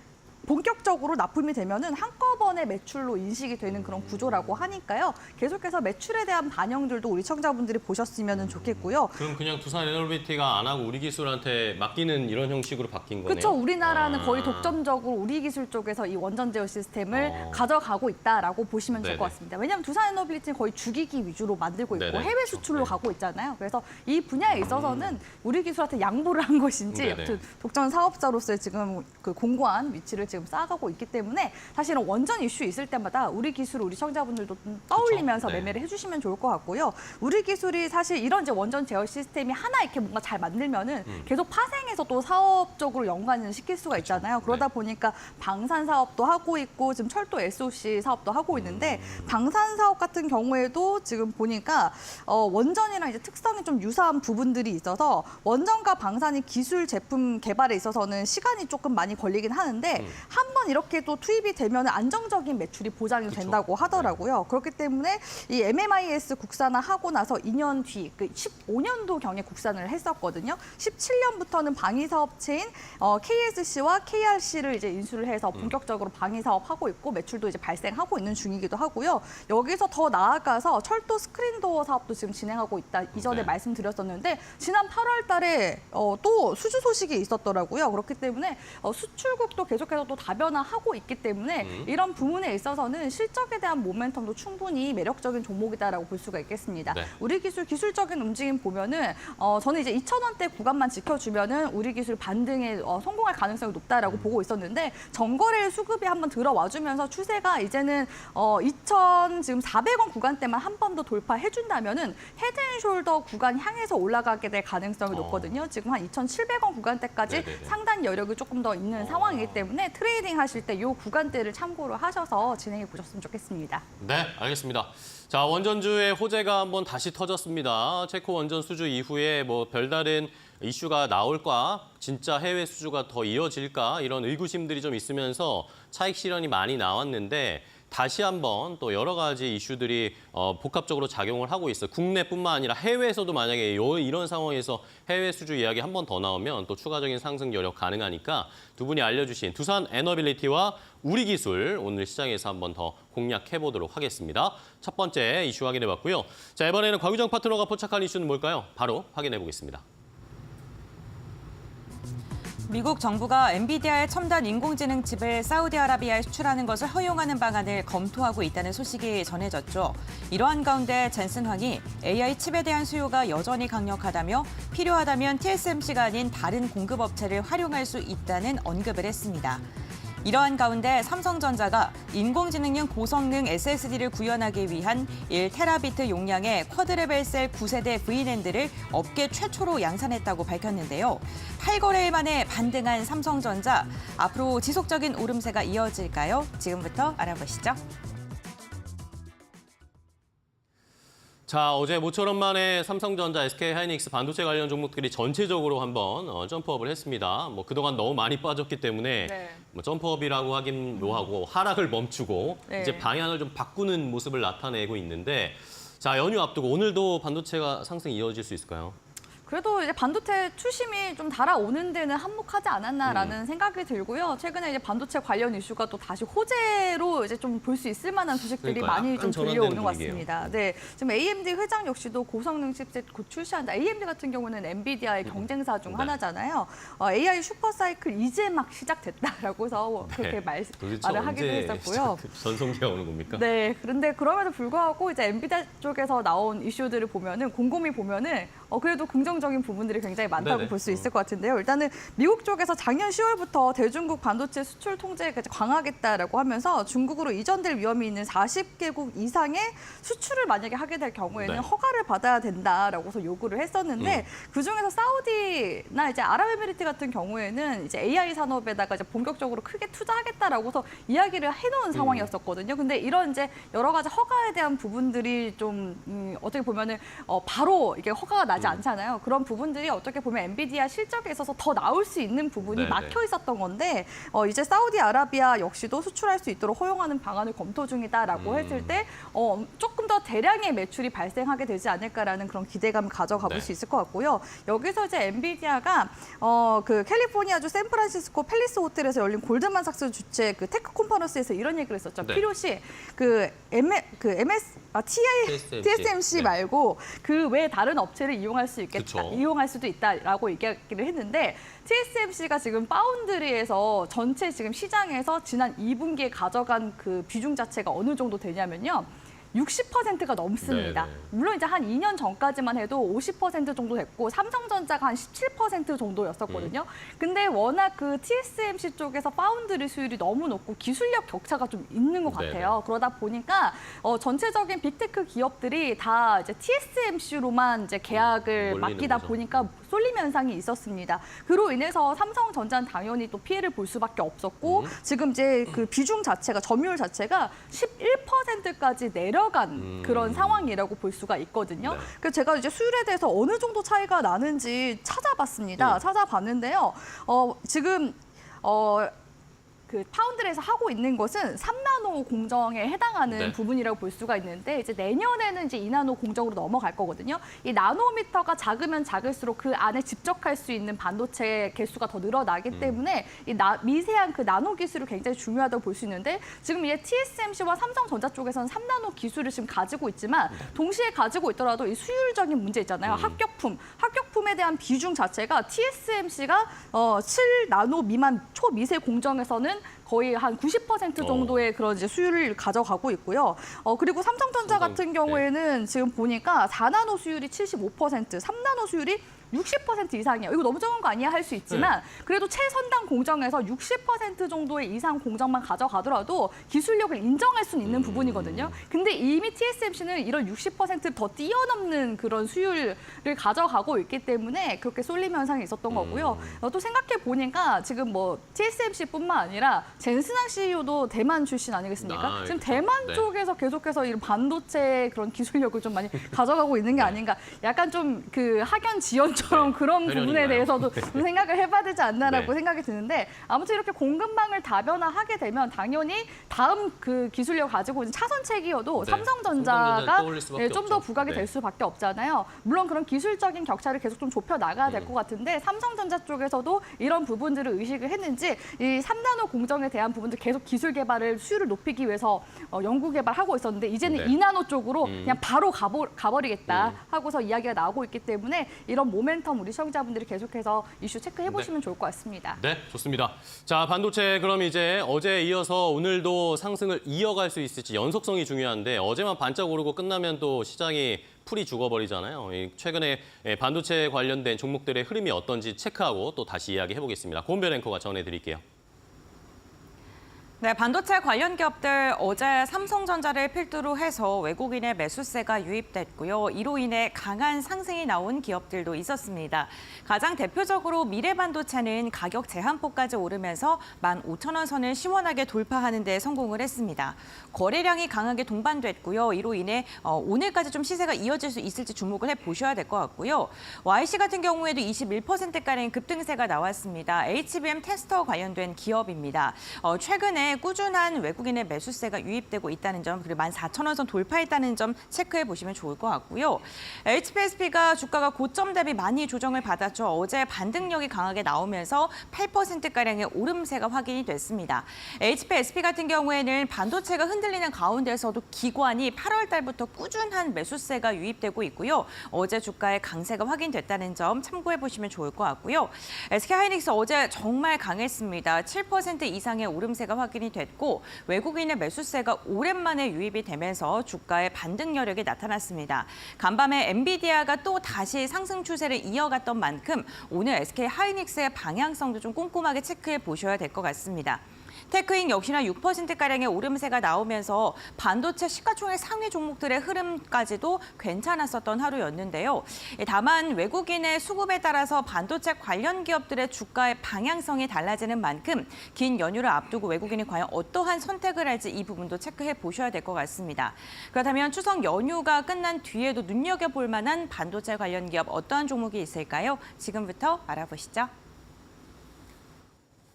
본격적으로 납품이 되면은 한꺼번에 매출로 인식이 되는 그런 구조라고 하니까요. 계속해서 매출에 대한 반영들도 우리 시청자분들이 보셨으면 좋겠고요. 그럼 그냥 두산 에너빌리티가 안 하고 우리 기술한테 맡기는 이런 형식으로 바뀐 거네요. 그렇죠. 우리나라는 거의 독점적으로 우리 기술 쪽에서 이 원전 제어 시스템을 가져가고 있다라고 보시면 될 것 네네. 같습니다. 왜냐하면 두산 에너빌리티는 거의 주기기 위주로 만들고 있고 네네. 해외 그렇죠. 수출로 네. 가고 있잖아요. 그래서 이 분야에 있어서는 우리 기술한테 양보를 한 것인지 네네. 여튼 독점 사업자로서의 지금 그 공고한 위치를 지금 쌓아가고 있기 때문에 사실은 원전 이슈 있을 때마다 우리 기술, 우리 시청자분들도 좀 떠올리면서 네. 매매를 해주시면 좋을 것 같고요. 우리 기술이 사실 이런 이제 원전 제어 시스템이 하나 이렇게 뭔가 잘 만들면은 계속 파생해서 또 사업적으로 연관을 시킬 수가 있잖아요. 그러다 보니까 방산 사업도 하고 있고 지금 철도 SOC 사업도 하고 있는데 방산 사업 같은 경우에도 지금 보니까 원전이랑 이제 특성이 좀 유사한 부분들이 있어서 원전과 방산이 기술 제품 개발에 있어서는 시간이 조금 많이 걸리긴 하는데 한번 이렇게 또 투입이 되면 안정적인 매출이 보장이 된다고 하더라고요. 그렇기 때문에 이 MMIS 국산화하고 나서 2년 뒤, 그 15년도경에 국산을 했었거든요. 17년부터는 방위 사업체인 KSC와 KRC를 이제 인수를 해서 본격적으로 방위 사업 하고 있고 매출도 이제 발생하고 있는 중이기도 하고요. 여기서 더 나아가서 철도 스크린도어 사업도 지금 진행하고 있다. 이전에 네. 말씀드렸었는데 지난 8월달에 또 수주 소식이 있었더라고요. 그렇기 때문에 수출국도 계속해서 또 다변화하고 있기 때문에 이런 부분에 있어서는 실적에 대한 모멘텀도 충분히 매력적인 종목이다라고 볼 수가 있겠습니다. 네. 우리 기술 기술적인 움직임 보면은 저는 이제 2,000원대 구간만 지켜주면은 우리 기술 반등에 성공할 가능성이 높다라고 보고 있었는데 정거래 수급이 한번 들어와주면서 추세가 이제는 2,400원 구간대만 한 번 더 돌파해준다면은 헤드앤숄더 구간 향해서 올라가게 될 가능성이 높거든요. 지금 한 2,700원 구간대까지 네네네. 상단 여력이 조금 더 있는 상황이기 때문에 트레이딩 하실 때 이 구간대를 참고로 하셔서 진행해 보셨으면 좋겠습니다. 네, 알겠습니다. 자, 원전주의 호재가 한번 다시 터졌습니다. 체코 원전 수주 이후에 뭐 별다른 이슈가 나올까, 진짜 해외 수주가 더 이어질까 이런 의구심들이 좀 있으면서 차익 실현이 많이 나왔는데 다시 한번 또 여러 가지 이슈들이 복합적으로 작용을 하고 있어요. 국내뿐만 아니라 해외에서도 만약에 이런 상황에서 해외 수주 이야기 한 번 더 나오면 또 추가적인 상승 여력 가능하니까 두 분이 알려주신 두산 에너빌리티와 우리 기술 오늘 시장에서 한 번 더 공략해 보도록 하겠습니다. 첫 번째 이슈 확인해 봤고요. 자, 이번에는 곽유정 파트너가 포착한 이슈는 뭘까요? 바로 확인해 보겠습니다. 미국 정부가 엔비디아의 첨단 인공지능 칩을 사우디아라비아에 수출하는 것을 허용하는 방안을 검토하고 있다는 소식이 전해졌죠. 이러한 가운데 젠슨 황이 AI 칩에 대한 수요가 여전히 강력하다며 필요하다면 TSMC가 아닌 다른 공급업체를 활용할 수 있다는 언급을 했습니다. 이러한 가운데 삼성전자가 인공지능용 고성능 SSD를 구현하기 위한 1테라비트 용량의 쿼드레벨 셀 9세대 V낸드를 업계 최초로 양산했다고 밝혔는데요. 8거래일 만에 반등한 삼성전자, 앞으로 지속적인 오름세가 이어질까요? 지금부터 알아보시죠. 자, 어제 모처럼 만에 삼성전자, SK하이닉스 반도체 관련 종목들이 전체적으로 한번 점프업을 했습니다. 뭐 그동안 너무 많이 빠졌기 때문에 네. 뭐 점프업이라고 하긴 묘하고 하락을 멈추고 네. 이제 방향을 좀 바꾸는 모습을 나타내고 있는데 자, 연휴 앞두고 오늘도 반도체가 상승이 이어질 수 있을까요? 그래도 이제 반도체 추심이 좀 달아오는 데는 한몫하지 않았나라는 생각이 들고요. 최근에 이제 반도체 관련 이슈가 또 다시 호재로 이제 좀 볼 수 있을 만한 소식들이 그러니까요. 많이 약간 좀 들려오는 전환되는 것 분위기예요. 같습니다. 네, 지금 AMD 회장 역시도 고성능 칩셋 곧 출시한다. AMD 같은 경우는 엔비디아의 경쟁사 중 네. 하나잖아요. AI 슈퍼사이클 이제 막 시작됐다라고 해서 그렇게 도대체 말을 하기도 언제 했었고요. 전성기가 오는 겁니까? 네, 그런데 그럼에도 불구하고 이제 엔비디아 쪽에서 나온 이슈들을 보면은 곰곰이 보면은 그래도 긍정적인 부분들이 굉장히 많다고 네네. 볼 수 있을 것 같은데요. 일단은 미국 쪽에서 작년 10월부터 대중국 반도체 수출 통제가 강화하겠다라고 하면서 중국으로 이전될 위험이 있는 40개국 이상의 수출을 만약에 하게 될 경우에는 네. 허가를 받아야 된다라고서 요구를 했었는데 그중에서 사우디나 이제 아랍에미리트 같은 경우에는 이제 AI 산업에다가 이제 본격적으로 크게 투자하겠다라고서 이야기를 해놓은 상황이었었거든요. 근데 이런 이제 여러 가지 허가에 대한 부분들이 좀 어떻게 보면은 바로 이게 허가가 나지 않잖아요. 그런 부분들이 어떻게 보면 엔비디아 실적에 있어서 더 나올 수 있는 부분이 네네. 막혀 있었던 건데 이제 사우디아라비아 역시도 수출할 수 있도록 허용하는 방안을 검토 중이다라고 했을 때 조금 더 대량의 매출이 발생하게 되지 않을까라는 그런 기대감을 가져가 볼 네. 수 있을 것 같고요. 여기서 이제 엔비디아가 그 캘리포니아주 샌프란시스코 팰리스 호텔에서 열린 골드만삭스 주최 그 테크 컨퍼런스에서 이런 얘기를 했었죠. 네. 필요시 TSMC 네. 말고 그 외 다른 업체를 이용할 수 있겠다, 그쵸. 이용할 수도 있다라고 얘기를 했는데 TSMC가 지금 파운드리에서 전체 지금 시장에서 지난 2분기에 가져간 그 비중 자체가 어느 정도 되냐면요. 60%가 넘습니다. 네네. 물론 이제 한 2년 전까지만 해도 50% 정도 됐고 삼성전자가 한 17% 정도였었거든요. 근데 워낙 그 TSMC 쪽에서 파운드리 수율이 너무 높고 기술력 격차가 좀 있는 것 같아요. 네네. 그러다 보니까 전체적인 빅테크 기업들이 다 이제 TSMC로만 이제 계약을 몰리는 맡기다 거죠. 보니까 쏠림 현상이 있었습니다. 그로 인해서 삼성전자는 당연히 또 피해를 볼 수밖에 없었고 지금 이제 그 비중 자체가 점유율 자체가 11%까지 내려간 그런 상황이라고 볼 수가 있거든요. 네. 그래서 제가 이제 수율에 대해서 어느 정도 차이가 나는지 찾아봤습니다. 찾아봤는데요. 지금 그 파운드리에서 하고 있는 것은 3나노 공정에 해당하는 네. 부분이라고 볼 수가 있는데 이제 내년에는 이제 2나노 공정으로 넘어갈 거거든요. 이 나노미터가 작으면 작을수록 그 안에 집적할 수 있는 반도체 개수가 더 늘어나기 때문에 이 미세한 그 나노 기술이 굉장히 중요하다고 볼 수 있는데 지금 이제 TSMC와 삼성전자 쪽에서는 3나노 기술을 지금 가지고 있지만 동시에 가지고 있더라도 이 수율적인 문제 있잖아요. 합격품에 대한 비중 자체가 TSMC가 7나노 미만 초미세 공정에서는 거의 한 90% 정도의 그런 이제 수율을 가져가고 있고요. 그리고 삼성전자 같은 경우에는 지금 보니까 4나노 수율이 75%, 3나노 수율이 60% 이상이에요. 이거 너무 적은 거 아니야 할 수 있지만 그래도 최선당 공정에서 60% 정도의 이상 공정만 가져가더라도 기술력을 인정할 수는 있는 부분이거든요. 근데 이미 TSMC는 이런 60%더 뛰어넘는 그런 수율을 가져가고 있기 때문에 그렇게 쏠림 현상이 있었던 거고요. 또 생각해 보니까 지금 뭐 TSMC뿐만 아니라 젠스낭 CEO도 대만 출신 아니겠습니까? 지금 그렇죠. 대만 네. 쪽에서 계속해서 이런 반도체 그런 기술력을 좀 많이 가져가고 있는 게 아닌가. 약간 좀 그 학연 지연처럼 그런 부분에 회련인가요? 대해서도 좀 생각을 해봐야 되지 않나라고 네. 생각이 드는데 아무튼 이렇게 공급망을 다변화하게 되면 당연히 다음 그 기술력 가지고 있는 차선책이어도 네. 삼성전자가 삼성전자는 떠올릴 수밖에 좀 더 없죠. 부각이 네. 될 수밖에 없잖아요. 물론 그런 기술적인 격차를 계속 좀 좁혀 나가야 될 것 같은데 삼성전자 쪽에서도 이런 부분들을 의식을 했는지 이 3나노 공정에 대한 부분들 계속 기술 개발을 수율을 높이기 위해서 연구 개발하고 있었는데 이제는 네. 2나노 쪽으로 그냥 바로 가버리겠다 하고서 이야기가 나오고 있기 때문에 이런 모멘텀 우리 시청자분들이 계속해서 이슈 체크해 보시면 좋을 것 같습니다. 네, 좋습니다. 자, 반도체 그럼 이제 어제에 이어서 오늘도 상승을 이어갈 수 있을지 연속성이 중요한데 어제만 반짝 오르고 끝나면 또 시장이 풀이 죽어버리잖아요. 최근에 반도체 관련된 종목들의 흐름이 어떤지 체크하고 또 다시 이야기해 보겠습니다. 고은별 앵커가 전해드릴게요. 네, 반도체 관련 기업들 어제 삼성전자를 필두로 해서 외국인의 매수세가 유입됐고요. 이로 인해 강한 상승이 나온 기업들도 있었습니다. 가장 대표적으로 미래반도체는 가격 제한폭까지 오르면서 15,000원 선을 시원하게 돌파하는 데 성공을 했습니다. 거래량이 강하게 동반됐고요. 이로 인해 오늘까지 좀 시세가 이어질 수 있을지 주목을 해보셔야 될 것 같고요. YC 같은 경우에도 21%가량 급등세가 나왔습니다. HBM 테스터 관련된 기업입니다. 최근에 꾸준한 외국인의 매수세가 유입되고 있다는 점, 그리고 14,000원 선 돌파했다는 점 체크해 보시면 좋을 것 같고요. HPSP가 주가가 고점 대비 많이 조정을 받았죠. 어제 반등력이 강하게 나오면서 8%가량의 오름세가 확인이 됐습니다. HPSP 같은 경우에는 반도체가 흔들리는 가운데서도 기관이 8월 달부터 꾸준한 매수세가 유입되고 있고요. 어제 주가의 강세가 확인됐다는 점 참고해 보시면 좋을 것 같고요. SK하이닉스 어제 정말 강했습니다. 7% 이상의 오름세가 확인이 됐고 외국인의 매수세가 오랜만에 유입이 되면서 주가의 반등 여력이 나타났습니다. 간밤에 엔비디아가 또 다시 상승 추세를 이어갔던 만큼 오늘 SK하이닉스의 방향성도 좀 꼼꼼하게 체크해 보셔야 될 것 같습니다. 테크인 역시나 6%가량의 오름세가 나오면서 반도체 시가총액 상위 종목들의 흐름까지도 괜찮았었던 하루였는데요. 다만 외국인의 수급에 따라서 반도체 관련 기업들의 주가의 방향성이 달라지는 만큼 긴 연휴를 앞두고 외국인이 과연 어떠한 선택을 할지 이 부분도 체크해 보셔야 될 것 같습니다. 그렇다면 추석 연휴가 끝난 뒤에도 눈여겨볼 만한 반도체 관련 기업 어떠한 종목이 있을까요? 지금부터 알아보시죠.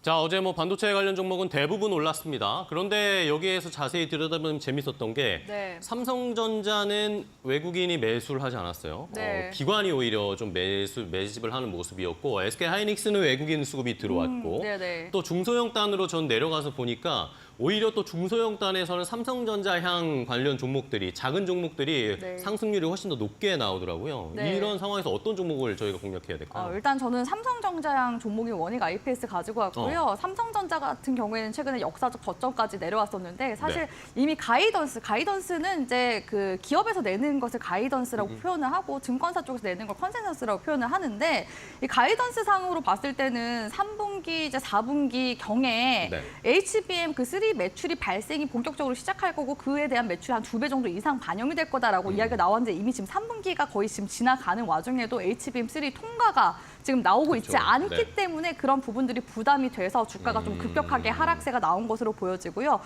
자, 어제 반도체 관련 종목은 대부분 올랐습니다. 그런데 여기에서 자세히 들여다보면 재밌었던 게 네. 삼성전자는 외국인이 매수를 하지 않았어요. 네. 기관이 오히려 좀 매집을 하는 모습이었고 SK하이닉스는 외국인 수급이 들어왔고 네네. 또 중소형 단으로 전 내려가서 보니까 오히려 또 중소형 단에서는 삼성전자향 관련 종목들이 작은 종목들이 네. 상승률이 훨씬 더 높게 나오더라고요. 네. 이런 상황에서 어떤 종목을 저희가 공략해야 될까요? 일단 저는 삼성전자향 종목인 원익 IPS 가지고 왔고요. 삼성전자 같은 경우에는 최근에 역사적 저점까지 내려왔었는데 사실 네. 이미 가이던스는 이제 그 기업에서 내는 것을 가이던스라고 표현을 하고 증권사 쪽에서 내는 걸 컨센서스라고 표현을 하는데 이 가이던스 상으로 봤을 때는 3분기 이제 4분기 경에 네. HBM 그 3 매출이 발생이 본격적으로 시작할 거고 그에 대한 매출이 한 2배 정도 이상 반영이 될 거다라고 이야기가 나왔는데 이미 지금 3분기가 거의 지금 지나가는 와중에도 HBM3 통과가 지금 나오고 있지 그렇죠. 않기 네. 때문에 그런 부분들이 부담이 돼서 주가가 좀 급격하게 하락세가 나온 것으로 보여지고요.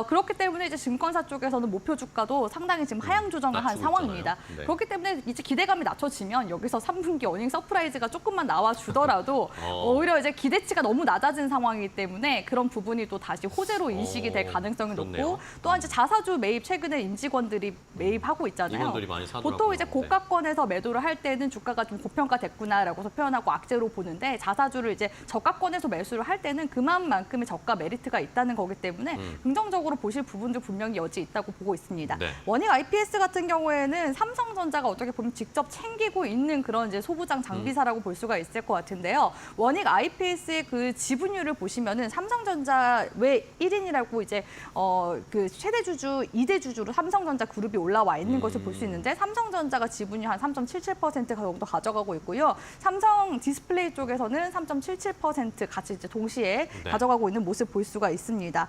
그렇기 때문에 이제 증권사 쪽에서는 목표 주가도 상당히 지금 하향 조정을 한 낮추고 상황입니다. 있잖아요. 네. 그렇기 때문에 이제 기대감이 낮춰지면 여기서 3분기 어닝 서프라이즈가 조금만 나와주더라도 오히려 이제 기대치가 너무 낮아진 상황이기 때문에 그런 부분이 또 다시 호재로 인식이 될 가능성이 그렇네요. 높고 또한 이제 자사주 매입 최근에 임직원들이 매입하고 있잖아요. 임원들이 많이 사더라고요. 보통 이제 네. 고가권에서 매도를 할 때는 주가가 좀 고평가됐구나라고서 표현하고 악재로 보는데 자사주를 이제 저가권에서 매수를 할 때는 그만큼의 저가 메리트가 있다는 거기 때문에 긍정적으로 보실 부분도 분명히 여지 있다고 보고 있습니다. 네. 원익 IPS 같은 경우에는 삼성전자가 어떻게 보면 직접 챙기고 있는 그런 이제 소부장 장비사라고 볼 수가 있을 것 같은데요. 원익 IPS의 그 지분율을 보시면은 삼성전자 왜 1인이라고 이제 그 최대 주주, 2대 주주로 삼성전자 그룹이 올라와 있는 것을 볼 수 있는데 삼성전자가 지분율 한 3.77% 정도 가져가고 있고요. 삼성 디스플레이 쪽에서는 3.77% 같이 이제 동시에 네. 가져가고 있는 모습 볼 수가 있습니다.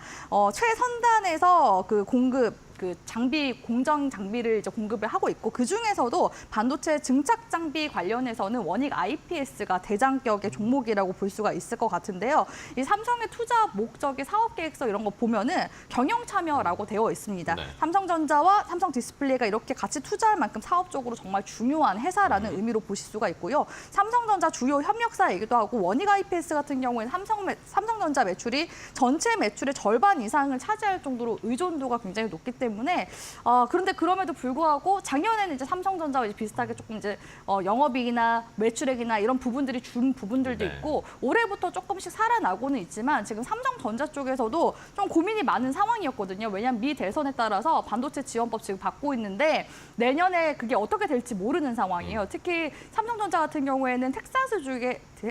최선단에서 그 공급 그 장비 공정 장비를 이제 공급을 하고 있고 그 중에서도 반도체 증착 장비 관련해서는 원익 IPS가 대장격의 종목이라고 볼 수가 있을 것 같은데요. 이 삼성의 투자 목적이 사업 계획서 이런 거 보면은 경영 참여라고 되어 있습니다. 네. 삼성전자와 삼성 디스플레이가 이렇게 같이 투자할 만큼 사업적으로 정말 중요한 회사라는 의미로 보실 수가 있고요. 삼성전자 주요 협력사이기도 하고 원익 IPS 같은 경우에는 삼성전자 매출이 전체 매출의 절반 이상을 차지할 정도로 의존도가 굉장히 높기 때문에 그런데 그럼에도 불구하고 작년에는 이제 삼성전자와 이제 비슷하게 조금 이제 영업이익이나 매출액이나 이런 부분들이 준 부분들도 네. 있고 올해부터 조금씩 살아나고는 있지만 지금 삼성전자 쪽에서도 좀 고민이 많은 상황이었거든요. 왜냐하면 미 대선에 따라서 반도체 지원법 지금 받고 있는데 내년에 그게 어떻게 될지 모르는 상황이에요. 특히 삼성전자 같은 경우에는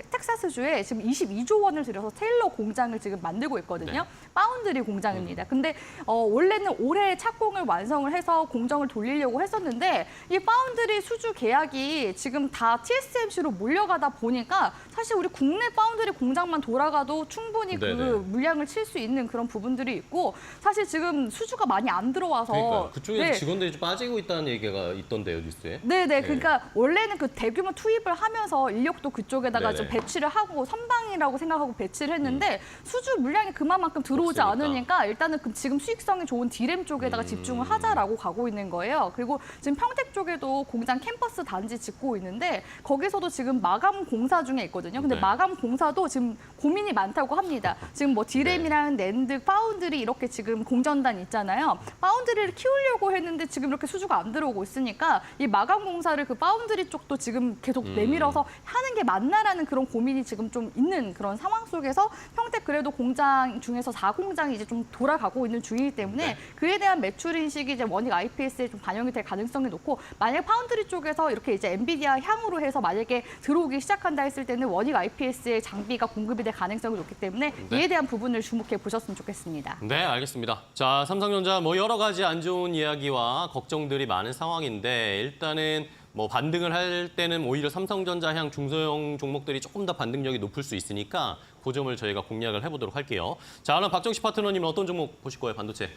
텍사스주에 지금 22조 원을 들여서 테일러 공장을 지금 만들고 있거든요. 네. 파운드리 공장입니다. 근데 원래는 올해 착공을 완성을 해서 공정을 돌리려고 했었는데 이 파운드리 수주 계약이 지금 다 TSMC로 몰려가다 보니까 사실 우리 국내 파운드리 공장만 돌아가도 충분히 그 네네. 물량을 칠 수 있는 그런 부분들이 있고 사실 지금 수주가 많이 안 들어와서 그러니까 그쪽에서 네. 직원들이 좀 빠지고 있다는 얘기가 있던데요, 뉴스에. 네네. 그러니까 원래는 그 대규모 투입을 하면서 인력도 그쪽에다가 네네. 좀 배치를 하고 선방이라고 생각하고 배치를 했는데 수주 물량이 그만큼 들어오지 없으니까. 않으니까 일단은 지금 수익성이 좋은 디램 쪽에다가 집중을 하자라고 가고 있는 거예요. 그리고 지금 평택 쪽에도 공장 캠퍼스 단지 짓고 있는데 거기서도 지금 마감 공사 중에 있거든요. 근데 네. 마감 공사도 지금 고민이 많다고 합니다. 지금 뭐 디램이랑 낸드, 파운드리 이렇게 지금 공전단 있잖아요. 파운드리를 키우려고 했는데 지금 이렇게 수주가 안 들어오고 있으니까 이 마감 공사를 그 파운드리 쪽도 지금 계속 내밀어서 하는 게 맞나라는 그런 고민이 지금 좀 있는 그런 상황 속에서 평택 그래도 공장 중에서 4공장이 이제 좀 돌아가고 있는 중이기 때문에 네. 그에 대한 매출 인식이 이제 원익 IPS에 좀 반영이 될 가능성이 높고 만약 파운드리 쪽에서 이렇게 이제 엔비디아 향으로 해서 만약에 들어오기 시작한다 했을 때는 원익 IPS의 장비가 공급이 될 가능성이 높기 때문에 네. 이에 대한 부분을 주목해 보셨으면 좋겠습니다. 네, 알겠습니다. 자, 삼성전자 뭐 여러 가지 안 좋은 이야기와 걱정들이 많은 상황인데 일단은 뭐 반등을 할 때는 오히려 삼성전자 향 중소형 종목들이 조금 더 반등력이 높을 수 있으니까 그 점을 저희가 공략을 해보도록 할게요. 자, 그럼 박정식 파트너님은 어떤 종목 보실 거예요, 반도체?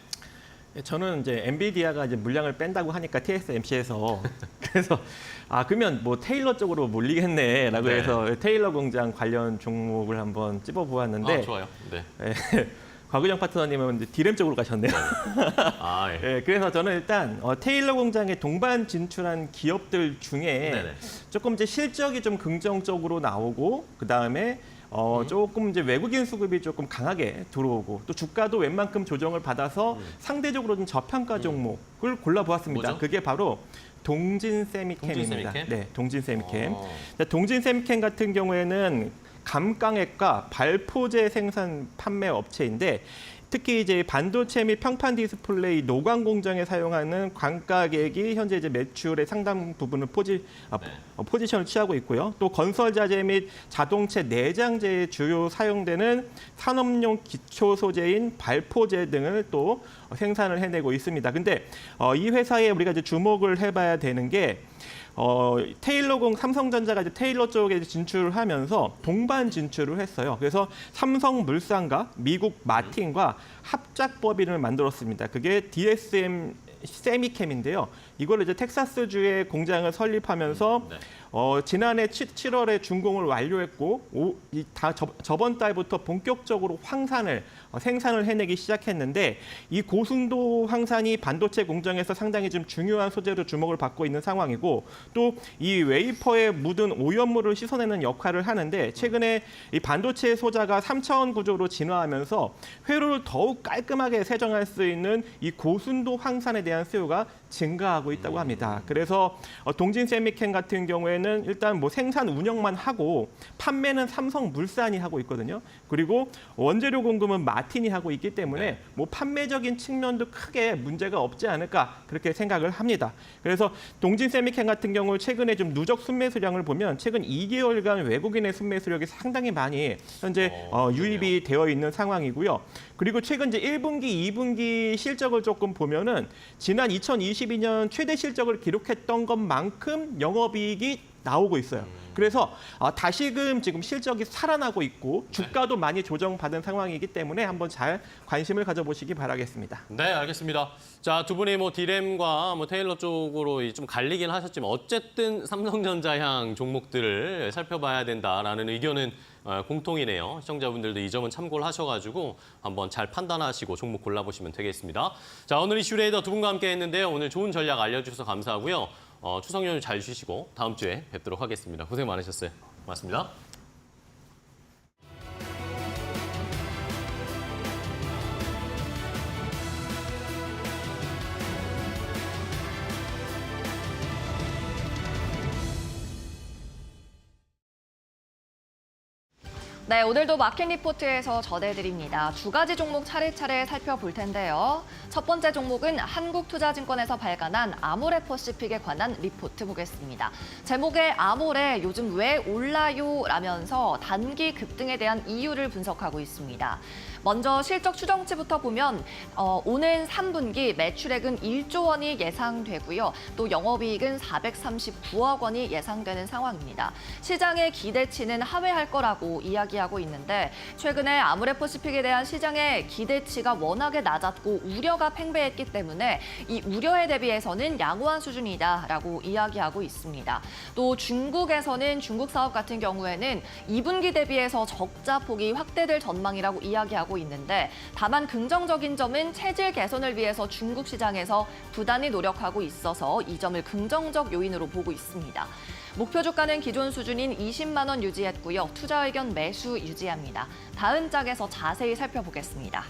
저는 이제 엔비디아가 이제 물량을 뺀다고 하니까 TSMC에서 그래서 그러면 뭐 테일러 쪽으로 몰리겠네라고 네. 해서 테일러 공장 관련 종목을 한번 찝어보았는데 좋아요. 네. 곽은영 파트너님은 이제 디램 쪽으로 가셨네요. 예. 예, 그래서 저는 일단 테일러 공장에 동반 진출한 기업들 중에 네네. 조금 이제 실적이 좀 긍정적으로 나오고 그 다음에 조금 이제 외국인 수급이 조금 강하게 들어오고 또 주가도 웬만큼 조정을 받아서 상대적으로 좀 저평가 종목을 골라보았습니다. 뭐죠? 그게 바로 동진 세미캠입니다. 동진 세미캠? 네, 동진 세미캠. 어. 자, 동진 세미캠 같은 경우에는 감강액과 발포제 생산 판매 업체인데 특히 이제 반도체 및 평판 디스플레이 노광 공정에 사용하는 광가객이 현재 이제 매출의 상당 부분을 포지션을 취하고 있고요. 또 건설 자재 및 자동차 내장재에 주요 사용되는 산업용 기초 소재인 발포제 등을 또 생산을 해내고 있습니다. 근데 이 회사에 우리가 이제 주목을 해봐야 되는 게 삼성전자가 이제 테일러 쪽에 진출을 하면서 동반 진출을 했어요. 그래서 삼성물산과 미국 마틴과 합작 법인을 만들었습니다. 그게 DSM 세미캠인데요. 이걸 이제 텍사스주에 공장을 설립하면서 네. 지난해 7월에 준공을 완료했고 저번 달부터 본격적으로 황산을 생산을 해내기 시작했는데 이 고순도 황산이 반도체 공정에서 상당히 좀 중요한 소재로 주목을 받고 있는 상황이고 또 이 웨이퍼에 묻은 오염물을 씻어내는 역할을 하는데 최근에 이 반도체 소자가 3차원 구조로 진화하면서 회로를 더욱 깔끔하게 세정할 수 있는 이 고순도 황산에 대한 수요가 증가하고 있다고 합니다. 그래서 동진 세미캠 같은 경우에는 일단 뭐 생산 운영만 하고 판매는 삼성물산이 하고 있거든요. 그리고 원재료 공급은 마틴이 하고 있기 때문에 뭐 판매적인 측면도 크게 문제가 없지 않을까 그렇게 생각을 합니다. 그래서 동진 세미캠 같은 경우 최근에 좀 누적 순매수량을 보면 최근 2개월간 외국인의 순매수력이 상당히 많이 현재 유입이 되어 있는 상황이고요. 그리고 최근 이제 1분기, 2분기 실적을 조금 보면은 지난 2022년 최대 실적을 기록했던 것만큼 영업이익이 나오고 있어요. 그래서 다시금 지금 실적이 살아나고 있고 주가도 많이 조정받은 상황이기 때문에 한번 잘 관심을 가져보시기 바라겠습니다. 네, 알겠습니다. 자, 두 분이 뭐 디램과 뭐 테일러 쪽으로 좀 갈리긴 하셨지만 어쨌든 삼성전자향 종목들을 살펴봐야 된다라는 의견은 공통이네요. 시청자분들도 이 점은 참고를 하셔가지고 한번 잘 판단하시고 종목 골라보시면 되겠습니다. 자, 오늘 이슈레이더 두 분과 함께 했는데요. 오늘 좋은 전략 알려주셔서 감사하고요. 추석 연휴 잘 쉬시고 다음 주에 뵙도록 하겠습니다. 고생 많으셨어요. 고맙습니다. 네, 오늘도 마켓 리포트에서 전해드립니다. 두 가지 종목 차례차례 살펴볼 텐데요. 첫 번째 종목은 한국투자증권에서 발간한 아모레퍼시픽에 관한 리포트 보겠습니다. 제목에 아모레 요즘 왜 올라요? 라면서 단기 급등에 대한 이유를 분석하고 있습니다. 먼저 실적 추정치부터 보면 오는 3분기 매출액은 1조 원이 예상되고요. 또 영업이익은 439억 원이 예상되는 상황입니다. 시장의 기대치는 하회할 거라고 이야기하고 있는데 최근에 아모레퍼시픽에 대한 시장의 기대치가 워낙에 낮았고 우려가 팽배했기 때문에 이 우려에 대비해서는 양호한 수준이다라고 이야기하고 있습니다. 또 중국에서는 중국 사업 같은 경우에는 2분기 대비해서 적자 폭이 확대될 전망이라고 이야기하고 있는데 다만 긍정적인 점은 체질 개선을 위해서 중국 시장에서 부단히 노력하고 있어서 이 점을 긍정적 요인으로 보고 있습니다. 목표 주가는 기존 수준인 20만 원 유지했고요. 투자 의견 매수 유지합니다. 다음 짝에서 자세히 살펴보겠습니다.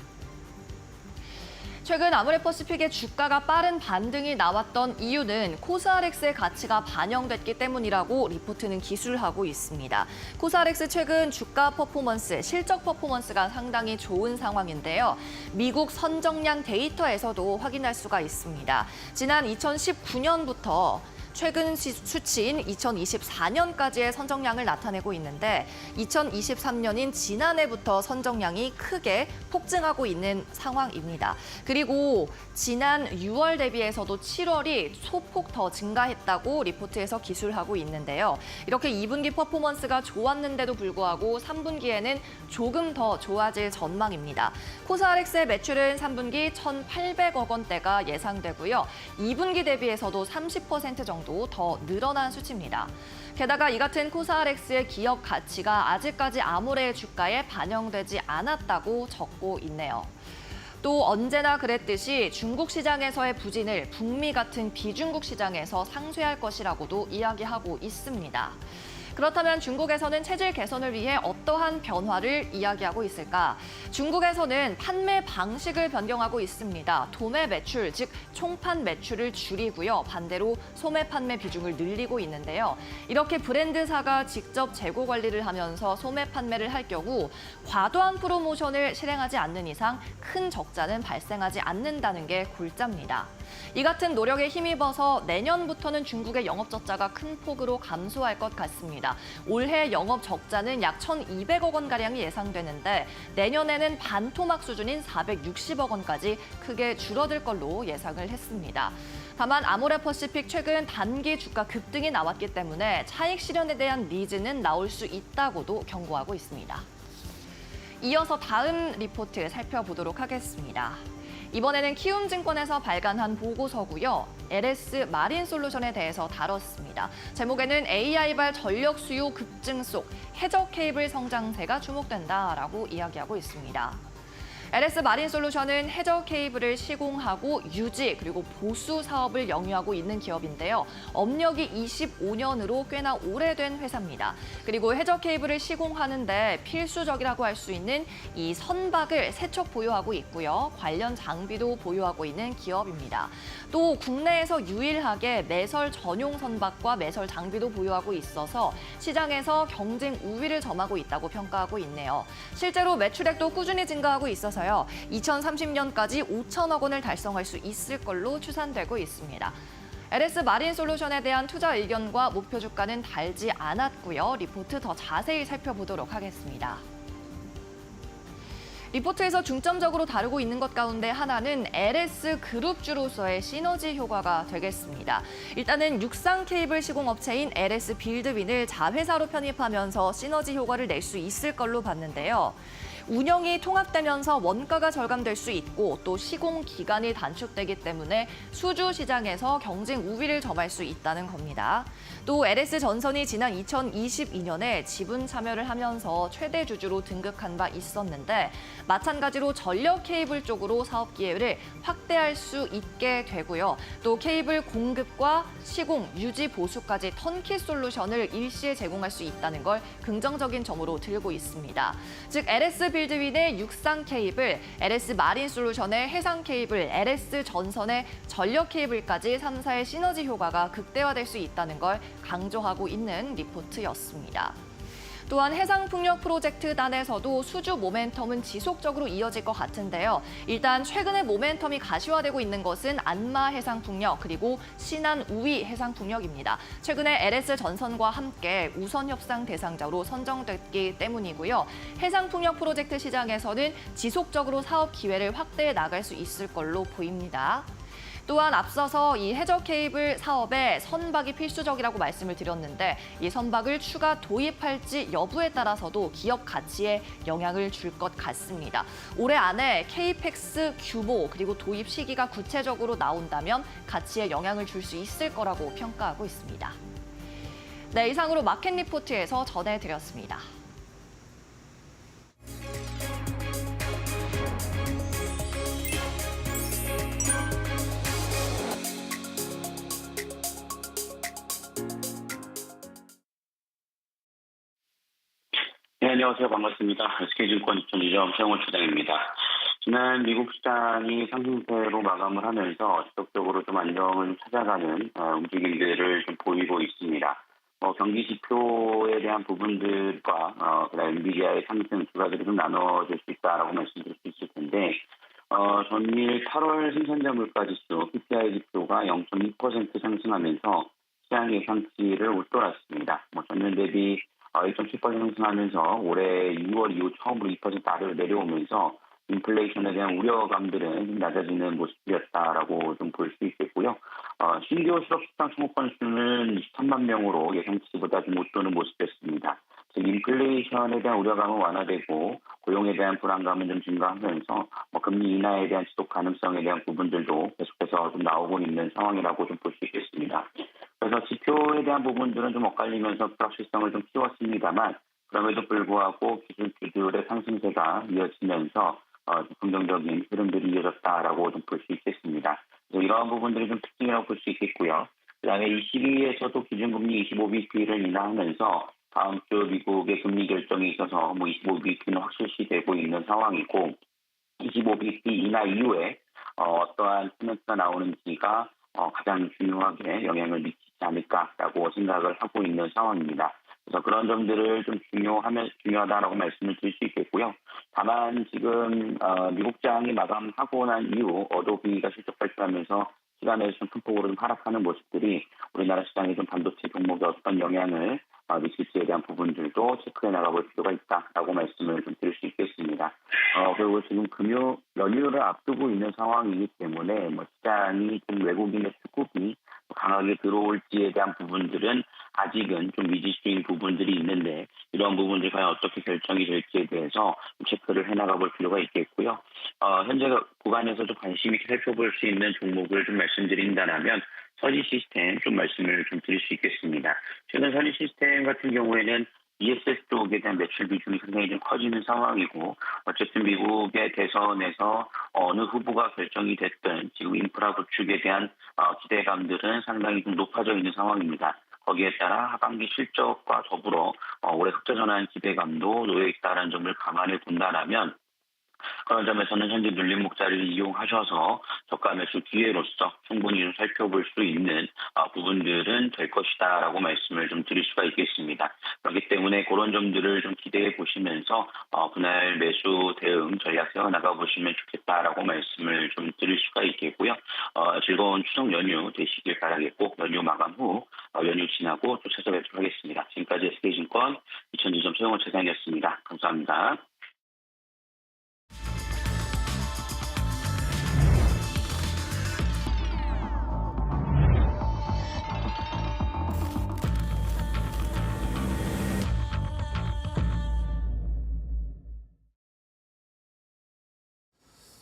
최근 아모레퍼시픽의 주가가 빠른 반등이 나왔던 이유는 코스알엑스의 가치가 반영됐기 때문이라고 리포트는 기술하고 있습니다. 코스알엑스 최근 주가 퍼포먼스, 실적 퍼포먼스가 상당히 좋은 상황인데요. 미국 선정량 데이터에서도 확인할 수가 있습니다. 지난 2019년부터 최근 수치인 2024년까지의 선정량을 나타내고 있는데 2023년인 지난해부터 선정량이 크게 폭증하고 있는 상황입니다. 그리고 지난 6월 대비해서도 7월이 소폭 더 증가했다고 리포트에서 기술하고 있는데요. 이렇게 2분기 퍼포먼스가 좋았는데도 불구하고 3분기에는 조금 더 좋아질 전망입니다. 코스알엑스의 매출은 3분기 1,800억 원대가 예상되고요. 2분기 대비해서도 30% 정도 더 늘어난 수치입니다. 게다가 이 같은 코스알엑스의 기업 가치가 아직까지 아모레의 주가에 반영되지 않았다고 적고 있네요. 또 언제나 그랬듯이 중국 시장에서의 부진을 북미 같은 비중국 시장에서 상쇄할 것이라고도 이야기하고 있습니다. 그렇다면 중국에서는 체질 개선을 위해 어떠한 변화를 이야기하고 있을까? 중국에서는 판매 방식을 변경하고 있습니다. 도매 매출, 즉 총판 매출을 줄이고요. 반대로 소매 판매 비중을 늘리고 있는데요. 이렇게 브랜드사가 직접 재고 관리를 하면서 소매 판매를 할 경우 과도한 프로모션을 실행하지 않는 이상 큰 적자는 발생하지 않는다는 게 골자입니다. 이 같은 노력에 힘입어서 내년부터는 중국의 영업 적자가 큰 폭으로 감소할 것 같습니다. 올해 영업 적자는 약 1,200억 원가량이 예상되는데 내년에는 반토막 수준인 460억 원까지 크게 줄어들 걸로 예상을 했습니다. 다만 아모레퍼시픽 최근 단기 주가 급등이 나왔기 때문에 차익 실현에 대한 니즈는 나올 수 있다고도 경고하고 있습니다. 이어서 다음 리포트 살펴보도록 하겠습니다. 이번에는 키움증권에서 발간한 보고서고요. LS 마린솔루션에 대해서 다뤘습니다. 제목에는 AI발 전력 수요 급증 속 해저 케이블 성장세가 주목된다라고 이야기하고 있습니다. LS 마린솔루션은 해저 케이블을 시공하고 유지 그리고 보수 사업을 영위하고 있는 기업인데요. 업력이 25년으로 꽤나 오래된 회사입니다. 그리고 해저 케이블을 시공하는데 필수적이라고 할 수 있는 이 선박을 세척 보유하고 있고요. 관련 장비도 보유하고 있는 기업입니다. 또 국내에서 유일하게 매설 전용 선박과 매설 장비도 보유하고 있어서 시장에서 경쟁 우위를 점하고 있다고 평가하고 있네요. 실제로 매출액도 꾸준히 증가하고 있어서 2030년까지 5천억 원을 달성할 수 있을 걸로 추산되고 있습니다. LS 마린솔루션에 대한 투자 의견과 목표 주가는 달지 않았고요. 리포트 더 자세히 살펴보도록 하겠습니다. 리포트에서 중점적으로 다루고 있는 것 가운데 하나는 LS 그룹주로서의 시너지 효과가 되겠습니다. 일단은 육상 케이블 시공업체인 LS 빌드윈을 자회사로 편입하면서 시너지 효과를 낼 수 있을 걸로 봤는데요. 운영이 통합되면서 원가가 절감될 수 있고 또 시공 기간이 단축되기 때문에 수주 시장에서 경쟁 우위를 점할 수 있다는 겁니다. 또 LS전선이 지난 2022년에 지분 참여를 하면서 최대 주주로 등극한 바 있었는데 마찬가지로 전력 케이블 쪽으로 사업 기회를 확대할 수 있게 되고요. 또 케이블 공급과 시공, 유지, 보수까지 턴키 솔루션을 일시에 제공할 수 있다는 걸 긍정적인 점으로 들고 있습니다. 즉 LS 빌드윈의 육상 케이블, LS 마린솔루션의 해상 케이블, LS전선의 전력 케이블까지 3사의 시너지 효과가 극대화될 수 있다는 걸 강조하고 있는 리포트였습니다. 또한 해상풍력 프로젝트단에서도 수주 모멘텀은 지속적으로 이어질 것 같은데요. 일단 최근에 모멘텀이 가시화되고 있는 것은 안마 해상풍력 그리고 신안 우위 해상풍력입니다. 최근에 LS 전선과 함께 우선 협상 대상자로 선정됐기 때문이고요. 해상풍력 프로젝트 시장에서는 지속적으로 사업 기회를 확대해 나갈 수 있을 걸로 보입니다. 또한 앞서서 이 해저 케이블 사업에 선박이 필수적이라고 말씀을 드렸는데 이 선박을 추가 도입할지 여부에 따라서도 기업 가치에 영향을 줄 것 같습니다. 올해 안에 케이펙스 규모 그리고 도입 시기가 구체적으로 나온다면 가치에 영향을 줄 수 있을 거라고 평가하고 있습니다. 네, 이상으로 마켓 리포트에서 전해드렸습니다. 네, 안녕하세요. 반갑습니다. SK증권 이천지점 최영원 차장입니다. 지난 미국 시장이 상승세로 마감을 하면서 지속적으로 좀 안정을 찾아가는 움직임들을 좀 보이고 있습니다. 경기 지표에 대한 부분들과 그다음 엔비디아의 상승 두 가지로 좀 나눠질 수 있다라고 말씀드릴 수 있을 텐데 전일 8월 생산자 물가 지수 PPI 지표가 0.2% 상승하면서 시장 예상치를 웃돌았습니다. 전년 대비 1.7% 상승하면서 올해 6월 이후 처음으로 2% 아래로 내려오면서 인플레이션에 대한 우려감들은 좀 낮아지는 모습이었다라고 좀 볼 수 있겠고요. 신규 실업수당 청구 건수는 23만 명으로 예상치보다 좀 웃도는 모습이었습니다. 즉 인플레이션에 대한 우려감은 완화되고 고용에 대한 불안감은 좀 증가하면서 금리 인하에 대한 지속 가능성에 대한 부분들도 계속해서 좀 나오고 있는 상황이라고 좀 볼 수 있겠습니다. 그래서 지표에 대한 부분들은 좀 엇갈리면서 불확실성을 좀 키웠습니다만 그럼에도 불구하고 기술주들의 상승세가 이어지면서 긍정적인 흐름들이 이어졌다라고 좀 볼 수 있겠습니다. 그래서 이러한 부분들이 좀 특징이라고 볼 수 있겠고요. 그다음에 22에서도 기준금리 25bp를 인하하면서 다음 주 미국의 금리 결정이 있어서 25bp는 확실시되고 있는 상황이고 25bp 인하 이후에 어떠한 코멘트가 나오는지가 가장 중요하게 영향을 미치지 않을까라고 생각을 하고 있는 상황입니다. 그래서 그런 점들을 좀 중요하다라고 말씀을 드릴 수 있겠고요. 다만 지금 미국장이 마감하고 난 이후 어도비가 실적 발표하면서 시간에서 좀 큰 폭으로 좀 하락하는 모습들이 우리나라 시장의 좀 반도체 종목에 어떤 영향을 미칠지에 대한 부분들도 체크해 나가볼 필요가 있다라고 말씀을 좀 드릴 수 있겠습니다. 그리고 지금 금요 연휴를 앞두고 있는 상황이기 때문에 시장이 좀 외국인의 수급이 강하게 들어올지에 대한 부분들은 아직은 좀 미지수인 부분들이 있는데 이런 부분들이 과연 어떻게 결정이 될지에 대해서 좀 체크를 해나가볼 필요가 있겠고요. 현재 구간에서 좀 관심 있게 살펴볼 수 있는 종목을 좀 말씀드린다면 선희 시스템 좀 말씀을 좀 드릴 수 있겠습니다. 최근 선희 시스템 같은 경우에는 ESS 쪽에 대한 매출 비중이 상당히 좀 커지는 상황이고 어쨌든 미국의 대선에서 어느 후보가 결정이 됐든 지금 인프라 구축에 대한 기대감들은 상당히 좀 높아져 있는 상황입니다. 거기에 따라 하반기 실적과 더불어 올해 흑자 전환 기대감도 놓여 있다는 점을 감안해 본다면 그런 점에서는 현재 눌림 목자를 이용하셔서 저가 매수 기회로서 충분히 좀 살펴볼 수 있는 부분들은 될 것이다라고 말씀을 좀 드릴 수가 있겠습니다. 그렇기 때문에 그런 점들을 좀 기대해 보시면서 분할 매수 대응 전략 세워 나가 보시면 좋겠다라고 말씀을 좀 드릴 수가 있겠고요. 즐거운 추석 연휴 되시길 바라겠고 연휴 마감 후 연휴 지나고 또 찾아뵙도록 하겠습니다. 지금까지 SK증권 이천지점 최영원 차장이었습니다. 감사합니다.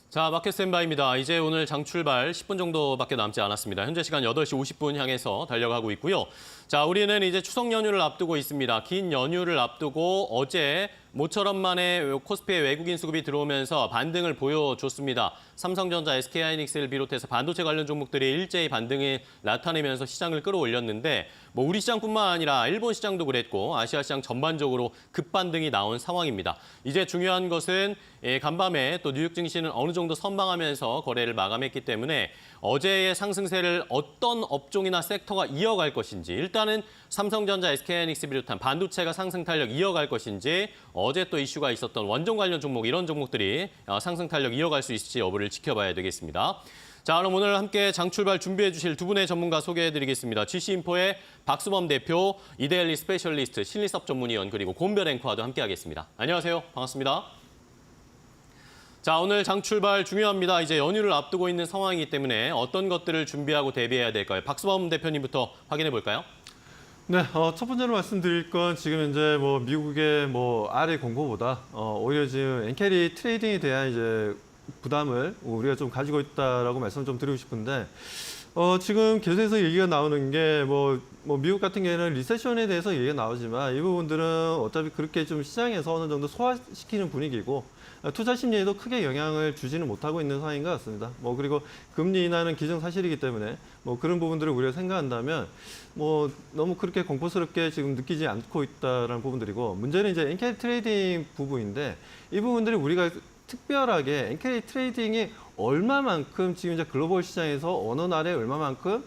자, 마켓 스탠바이입니다. 이제 오늘 장 출발 10분 정도밖에 남지 않았습니다. 현재 시간 8시 50분 향해서 달려가고 있고요. 자, 우리는 이제 추석 연휴를 앞두고 있습니다. 긴 연휴를 앞두고 어제 모처럼 만에 코스피의 외국인 수급이 들어오면서 반등을 보여줬습니다. 삼성전자, SK하이닉스를 비롯해서 반도체 관련 종목들이 일제히 반등을 나타내면서 시장을 끌어올렸는데 우리 시장뿐만 아니라 일본 시장도 그랬고 아시아 시장 전반적으로 급반등이 나온 상황입니다. 이제 중요한 것은 간밤에 또 뉴욕 증시는 어느 정도 선방하면서 거래를 마감했기 때문에 어제의 상승세를 어떤 업종이나 섹터가 이어갈 것인지, 일단은 삼성전자, SK하이닉스 비롯한 반도체가 상승 탄력 이어갈 것인지, 어제 또 이슈가 있었던 원전 관련 종목, 이런 종목들이 상승 탄력 이어갈 수 있을지 여부를 지켜봐야 되겠습니다. 자, 그럼 오늘 함께 장출발 준비해 주실 두 분의 전문가 소개해드리겠습니다. GC인포의 박수범 대표, 이데일리 스페셜리스트, 신리섭 전문위원, 그리고 곰별 앵커와도 함께하겠습니다. 안녕하세요. 반갑습니다. 자, 오늘 장출발 중요합니다. 이제 연휴를 앞두고 있는 상황이기 때문에 어떤 것들을 준비하고 대비해야 될까요? 박수범 대표님부터 확인해 볼까요? 네, 첫 번째로 말씀드릴 건 지금 현재 미국의 RA 공고보다 오히려 지금 엔캐리 트레이딩에 대한 이제 부담을 우리가 좀 가지고 있다라고 말씀을 좀 드리고 싶은데, 지금 계속해서 얘기가 나오는 게 미국 같은 경우에는 리세션에 대해서 얘기가 나오지만 이 부분들은 어차피 그렇게 좀 시장에서 어느 정도 소화시키는 분위기고 투자 심리에도 크게 영향을 주지는 못하고 있는 상황인 것 같습니다. 그리고 금리 인하는 기정사실이기 때문에 그런 부분들을 우리가 생각한다면 너무 그렇게 공포스럽게 지금 느끼지 않고 있다라는 부분들이고, 문제는 이제 엔캐리 트레이딩 부분인데 이 부분들이 우리가 특별하게 엔캐리 트레이딩이 얼마만큼 지금 이제 글로벌 시장에서 어느 날에 얼마만큼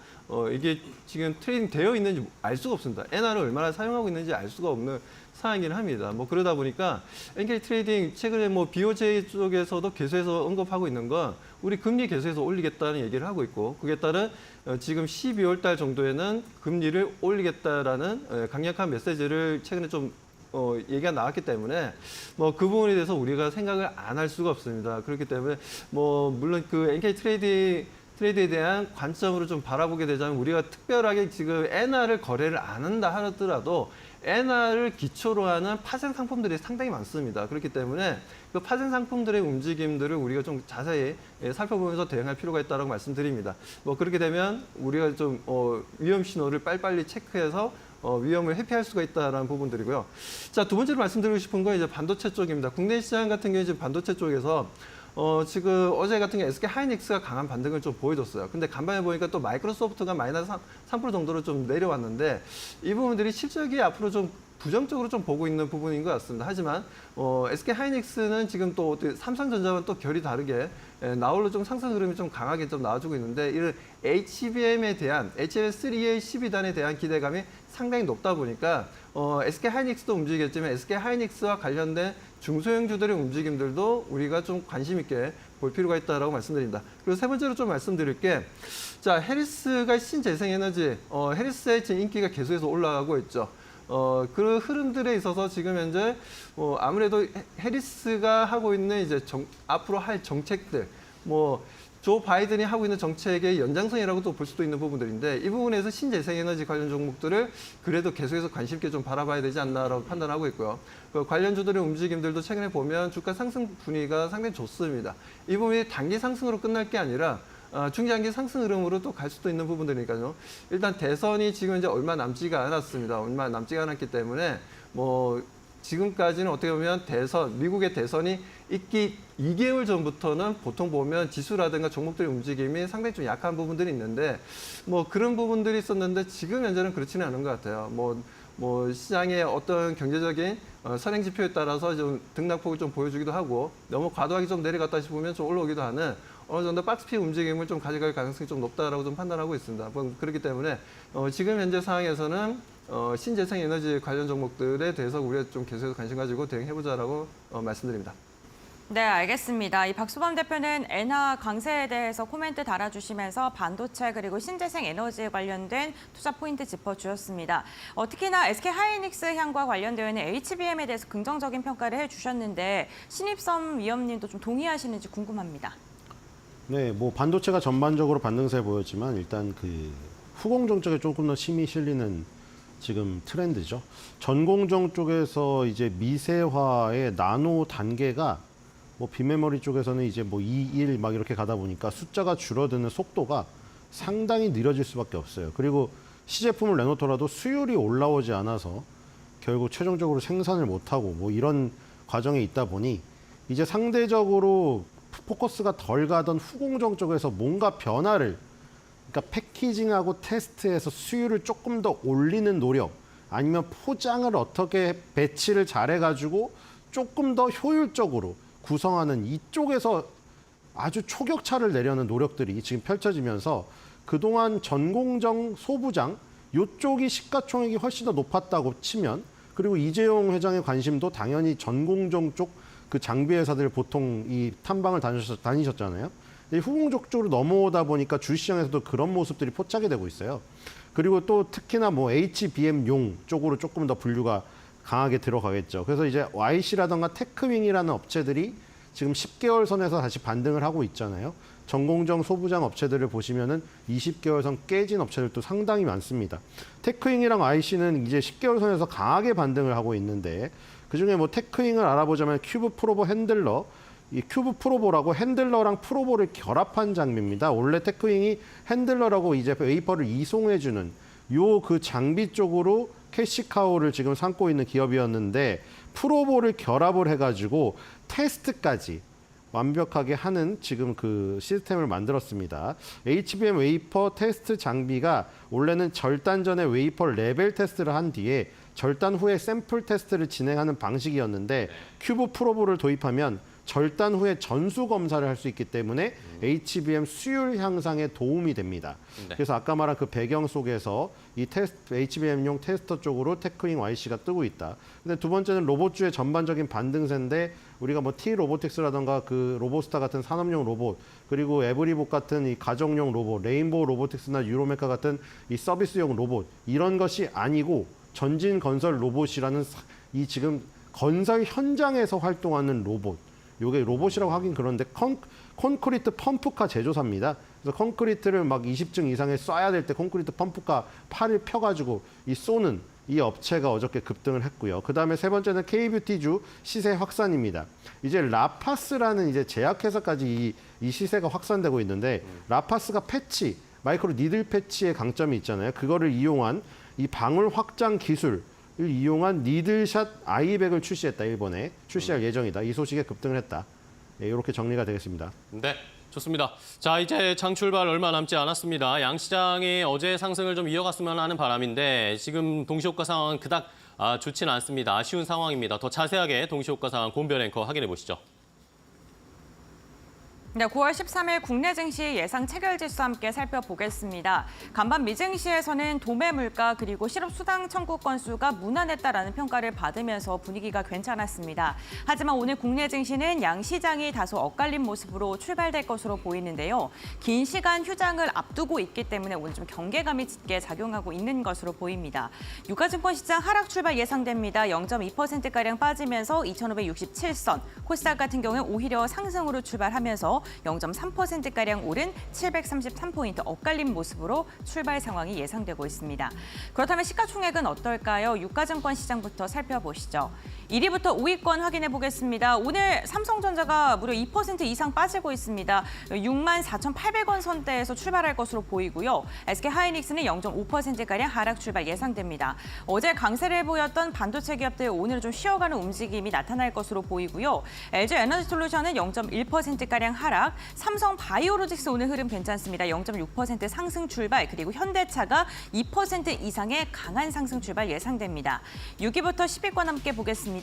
이게 지금 트레이딩 되어 있는지 알 수가 없습니다. 엔화를 얼마나 사용하고 있는지 알 수가 없는 상황이긴 합니다. 그러다 보니까 엔캐리 트레이딩 최근에 BOJ 쪽에서도 계속해서 언급하고 있는 건 우리 금리 계속해서 올리겠다는 얘기를 하고 있고, 그에 따른 지금 12월 달 정도에는 금리를 올리겠다라는 강력한 메시지를 최근에 좀 얘기가 나왔기 때문에 그 부분에 대해서 우리가 생각을 안 할 수가 없습니다. 그렇기 때문에 물론 그 엔캐리 트레이드에 대한 관점으로 좀 바라보게 되자면, 우리가 특별하게 지금 엔화를 거래를 안 한다 하더라도 엔화를 기초로 하는 파생 상품들이 상당히 많습니다. 그렇기 때문에 그 파생 상품들의 움직임들을 우리가 좀 자세히 살펴보면서 대응할 필요가 있다고 말씀드립니다. 그렇게 되면 우리가 좀 위험 신호를 빨리빨리 체크해서 위험을 회피할 수가 있다는 부분들이고요. 자, 두 번째로 말씀드리고 싶은 건 이제 반도체 쪽입니다. 국내 시장 같은 경우에 지금 반도체 쪽에서 지금 어제 같은 경우 SK하이닉스가 강한 반등을 좀 보여줬어요. 근데 간밤에 보니까 또 마이크로소프트가 마이너스 3% 정도로 좀 내려왔는데, 이 부분들이 실적이 앞으로 좀 부정적으로 좀 보고 있는 부분인 것 같습니다. 하지만 SK하이닉스는 지금 또 삼성전자와 또 결이 다르게 나홀로 좀 상승 흐름이 좀 강하게 좀 나와주고 있는데, 이런 HBM에 대한 HBM3A 12단에 대한 기대감이 상당히 높다 보니까 SK하이닉스도 움직이겠지만 SK하이닉스와 관련된 중소형주들의 움직임들도 우리가 좀 관심 있게 볼 필요가 있다고 말씀드립니다. 그리고 세 번째로 좀 말씀드릴 게, 자, 해리스가 신재생에너지, 해리스의 인기가 계속해서 올라가고 있죠. 그 흐름들에 있어서 지금 현재 아무래도 해리스가 하고 있는 이제 앞으로 할 정책들, 조 바이든이 하고 있는 정책의 연장선이라고도 볼 수도 있는 부분들인데, 이 부분에서 신재생에너지 관련 종목들을 그래도 계속해서 관심 있게 좀 바라봐야 되지 않나라고 판단하고 있고요. 그 관련주들의 움직임들도 최근에 보면 주가 상승 분위기가 상당히 좋습니다. 이 부분이 단기 상승으로 끝날 게 아니라 중장기 상승 흐름으로 또 갈 수도 있는 부분들이니까요. 일단 대선이 지금 이제 얼마 남지가 않았습니다. 얼마 남지가 않았기 때문에 지금까지는 어떻게 보면 미국의 대선이 있기 2개월 전부터는 보통 보면 지수라든가 종목들의 움직임이 상당히 좀 약한 부분들이 있는데, 그런 부분들이 있었는데 지금 현재는 그렇지는 않은 것 같아요. 시장의 어떤 경제적인 선행 지표에 따라서 좀 등락폭을 좀 보여주기도 하고, 너무 과도하게 좀 내려갔다 싶으면 좀 올라오기도 하는 어느 정도 박스피 움직임을 좀 가져갈 가능성이 좀 높다라고 좀 판단하고 있습니다. 그렇기 때문에 지금 현재 상황에서는 신재생 에너지 관련 종목들에 대해서 우리가 좀 계속해서 관심 가지고 대응해보자라고 말씀드립니다. 네, 알겠습니다. 이 박수범 대표는 엔화 강세에 대해서 코멘트 달아주시면서 반도체 그리고 신재생 에너지에 관련된 투자 포인트 짚어주셨습니다. 특히나 SK하이닉스 향과 관련되어 있는 HBM에 대해서 긍정적인 평가를 해주셨는데, 신입섬 위원님도 좀 동의하시는지 궁금합니다. 네, 반도체가 전반적으로 반등세 보였지만 일단 그 후공정 쪽에 조금 더 힘이 실리는 지금 트렌드죠. 전공정 쪽에서 이제 미세화의 나노 단계가 빈메모리 쪽에서는 이제 2, 1 막 이렇게 가다 보니까 숫자가 줄어드는 속도가 상당히 느려질 수밖에 없어요. 그리고 시제품을 내놓더라도 수율이 올라오지 않아서 결국 최종적으로 생산을 못하고 이런 과정에 있다 보니 이제 상대적으로 포커스가 덜 가던 후공정 쪽에서 뭔가 변화를, 그러니까 패키징하고 테스트에서 수율을 조금 더 올리는 노력, 아니면 포장을 어떻게 배치를 잘해가지고 조금 더 효율적으로 구성하는 이쪽에서 아주 초격차를 내려는 노력들이 지금 펼쳐지면서 그동안 전공정 소부장 이쪽이 시가총액이 훨씬 더 높았다고 치면, 그리고 이재용 회장의 관심도 당연히 전공정 쪽 그 장비 회사들 보통 이 탐방을 다니셨잖아요. 후공정 쪽으로 넘어오다 보니까 주시장에서도 그런 모습들이 포착이 되고 있어요. 그리고 또 특히나 뭐 HBM용 쪽으로 조금 더 분류가 강하게 들어가겠죠. 그래서 이제 YC라던가 테크윙이라는 업체들이 지금 10개월 선에서 다시 반등을 하고 있잖아요. 전공정 소부장 업체들을 보시면은 20개월 선 깨진 업체들도 상당히 많습니다. 테크윙이랑 YC는 이제 10개월 선에서 강하게 반등을 하고 있는데, 그중에 뭐 테크윙을 알아보자면 큐브 프로보 핸들러, 이 큐브 프로보라고 핸들러랑 프로보를 결합한 장비입니다. 원래 테크윙이 핸들러라고 이제 웨이퍼를 이송해주는 요 그 장비 쪽으로 캐시카우를 지금 삼고 있는 기업이었는데, 프로보를 결합을 해가지고 테스트까지 완벽하게 하는 지금 그 시스템을 만들었습니다. HBM 웨이퍼 테스트 장비가 원래는 절단 전에 웨이퍼 레벨 테스트를 한 뒤에 절단 후에 샘플 테스트를 진행하는 방식이었는데, 큐브 프로보를 도입하면 절단 후에 전수 검사를 할 수 있기 때문에 HBM 수율 향상에 도움이 됩니다. 네. 그래서 아까 말한 그 배경 속에서 이 HBM용 테스터 쪽으로 테크윙 YC가 뜨고 있다. 근데 두 번째는 로봇주의 전반적인 반등세인데, 우리가 뭐 T 로보틱스라던가 그 로보스타 같은 산업용 로봇, 그리고 에브리봇 같은 이 가정용 로봇, 레인보우 로보틱스나 유로메카 같은 이 서비스용 로봇, 이런 것이 아니고 전진 건설 로봇이라는 이 지금 건설 현장에서 활동하는 로봇, 요게 로봇이라고 하긴 그런데 콘크리트 펌프카 제조사입니다. 그래서 콘크리트를 막 20층 이상에 쏴야 될 때 콘크리트 펌프카 팔을 펴가지고 이 쏘는 이 업체가 어저께 급등을 했고요. 그 다음에 세 번째는 K뷰티주 시세 확산입니다. 이제 라파스라는 이제 제약회사까지 이 시세가 확산되고 있는데, 라파스가 패치, 마이크로 니들 패치의 강점이 있잖아요. 그거를 이용한 이 방울 확장 기술 을 이용한 니들샷 아이백을 출시했다. 일본에 출시할 예정이다. 이 소식에 급등을 했다. 네, 이렇게 정리가 되겠습니다. 네, 좋습니다. 자, 이제 장 출발 얼마 남지 않았습니다. 양시장이 어제 상승을 좀 이어갔으면 하는 바람인데, 지금 동시효과 상황은 그닥 좋지는 않습니다. 아쉬운 상황입니다. 더 자세하게 동시효과 상황 곤변 앵커 확인해 보시죠. 네, 9월 13일 국내 증시 예상 체결지수 함께 살펴보겠습니다. 간밤 미증시에서는 도매 물가 그리고 실업 수당 청구 건수가 무난했다라는 평가를 받으면서 분위기가 괜찮았습니다. 하지만 오늘 국내 증시는 양시장이 다소 엇갈린 모습으로 출발될 것으로 보이는데요. 긴 시간 휴장을 앞두고 있기 때문에 오늘 좀 경계감이 짙게 작용하고 있는 것으로 보입니다. 유가증권 시장 하락 출발 예상됩니다. 0.2%가량 빠지면서 2,567선, 코스닥 같은 경우에 오히려 상승으로 출발하면서 0.3%가량 오른 733포인트 엇갈린 모습으로 출발 상황이 예상되고 있습니다. 그렇다면 시가총액은 어떨까요? 유가증권 시장부터 살펴보시죠. 1위부터 5위권 확인해 보겠습니다. 오늘 삼성전자가 무려 2% 이상 빠지고 있습니다. 64,800원 선대에서 출발할 것으로 보이고요. SK하이닉스는 0.5%가량 하락 출발 예상됩니다. 어제 강세를 보였던 반도체 기업들 오늘 좀 쉬어가는 움직임이 나타날 것으로 보이고요. LG에너지솔루션은 0.1%가량 하락, 삼성바이오로직스 오늘 흐름 괜찮습니다. 0.6% 상승 출발, 그리고 현대차가 2% 이상의 강한 상승 출발 예상됩니다. 6위부터 10위권 함께 보겠습니다.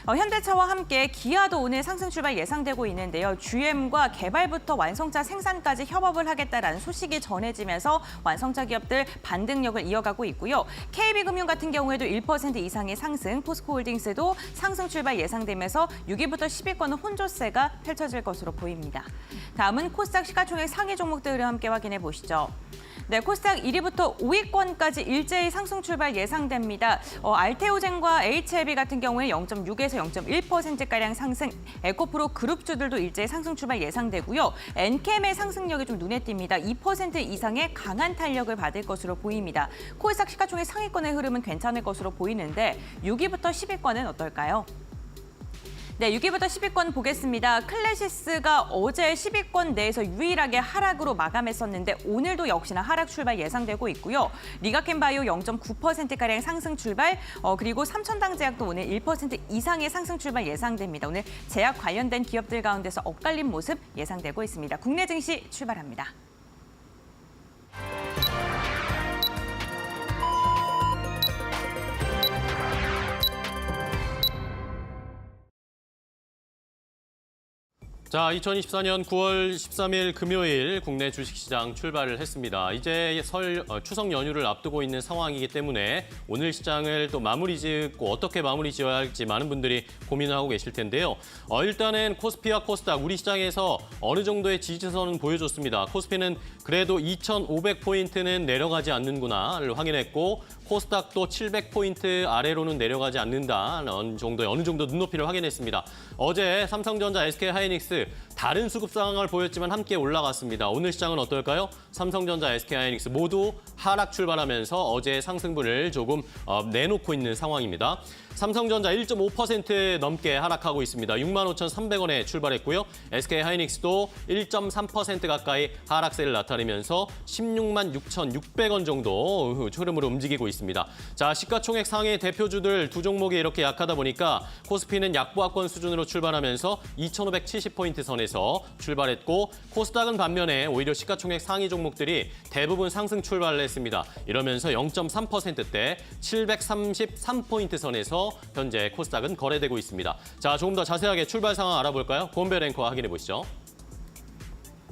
현대차와 함께 기아도 오늘 상승 출발 예상되고 있는데요. GM과 개발부터 완성차 생산까지 협업을 하겠다라는 소식이 전해지면서 완성차 기업들 반등력을 이어가고 있고요. KB금융 같은 경우에도 1% 이상의 상승, 포스코홀딩스도 상승 출발 예상되면서 6위부터 10위권은 혼조세가 펼쳐질 것으로 보입니다. 다음은 코스닥 시가총액 상위 종목들을 함께 확인해 보시죠. 네, 코스닥 1위부터 5위권까지 일제히 상승 출발 예상됩니다. 알테오젠과 HLB 같은 경우에 0.6에서 0.1%가량 상승, 에코프로 그룹주들도 일제히 상승 출발 예상되고요. 엔캠의 상승력이 좀 눈에 띕니다. 2% 이상의 강한 탄력을 받을 것으로 보입니다. 코스닥 시가총액 상위권의 흐름은 괜찮을 것으로 보이는데 6위부터 10위권은 어떨까요? 네, 6위부터 10위권 보겠습니다. 클래시스가 어제 10위권 내에서 유일하게 하락으로 마감했었는데 오늘도 역시나 하락 출발 예상되고 있고요. 리가켄바이오 0.9%가량 상승 출발, 그리고 삼천당제약도 오늘 1% 이상의 상승 출발 예상됩니다. 오늘 제약 관련된 기업들 가운데서 엇갈린 모습 예상되고 있습니다. 국내 증시 출발합니다. 자, 2024년 9월 13일 금요일 국내 주식시장 출발을 했습니다. 이제 추석 연휴를 앞두고 있는 상황이기 때문에 오늘 시장을 또 마무리 짓고 어떻게 마무리 지어야 할지 많은 분들이 고민을 하고 계실 텐데요. 일단은 코스피와 코스닥 우리 시장에서 어느 정도의 지지선은 보여줬습니다. 코스피는 그래도 2,500포인트는 내려가지 않는구나를 확인했고 코스닥도 700포인트 아래로는 내려가지 않는다. 어느 정도 눈높이를 확인했습니다. 어제 삼성전자, SK하이닉스 다른 수급 상황을 보였지만 함께 올라갔습니다. 오늘 시장은 어떨까요? 삼성전자, SK하이닉스 모두 하락 출발하면서 어제의 상승분을 조금 내놓고 있는 상황입니다. 삼성전자 1.5% 넘게 하락하고 있습니다. 65,300원에 출발했고요. SK하이닉스도 1.3% 가까이 하락세를 나타내면서 166,600원 정도 흐름으로 움직이고 있습니다. 자, 시가총액 상위 대표주들 두 종목이 이렇게 약하다 보니까 코스피는 약보합권 수준으로 출발하면서 2,570포인트 선에서 출발했고 코스닥은 반면에 오히려 시가총액 상위 종목들이 대부분 상승 출발을 했습니다. 이러면서 0.3%대 733포인트 선에서 현재 코스닥은 거래되고 있습니다. 자, 조금 더 자세하게 출발 상황 알아볼까요? 고은별 앵커 확인해 보시죠.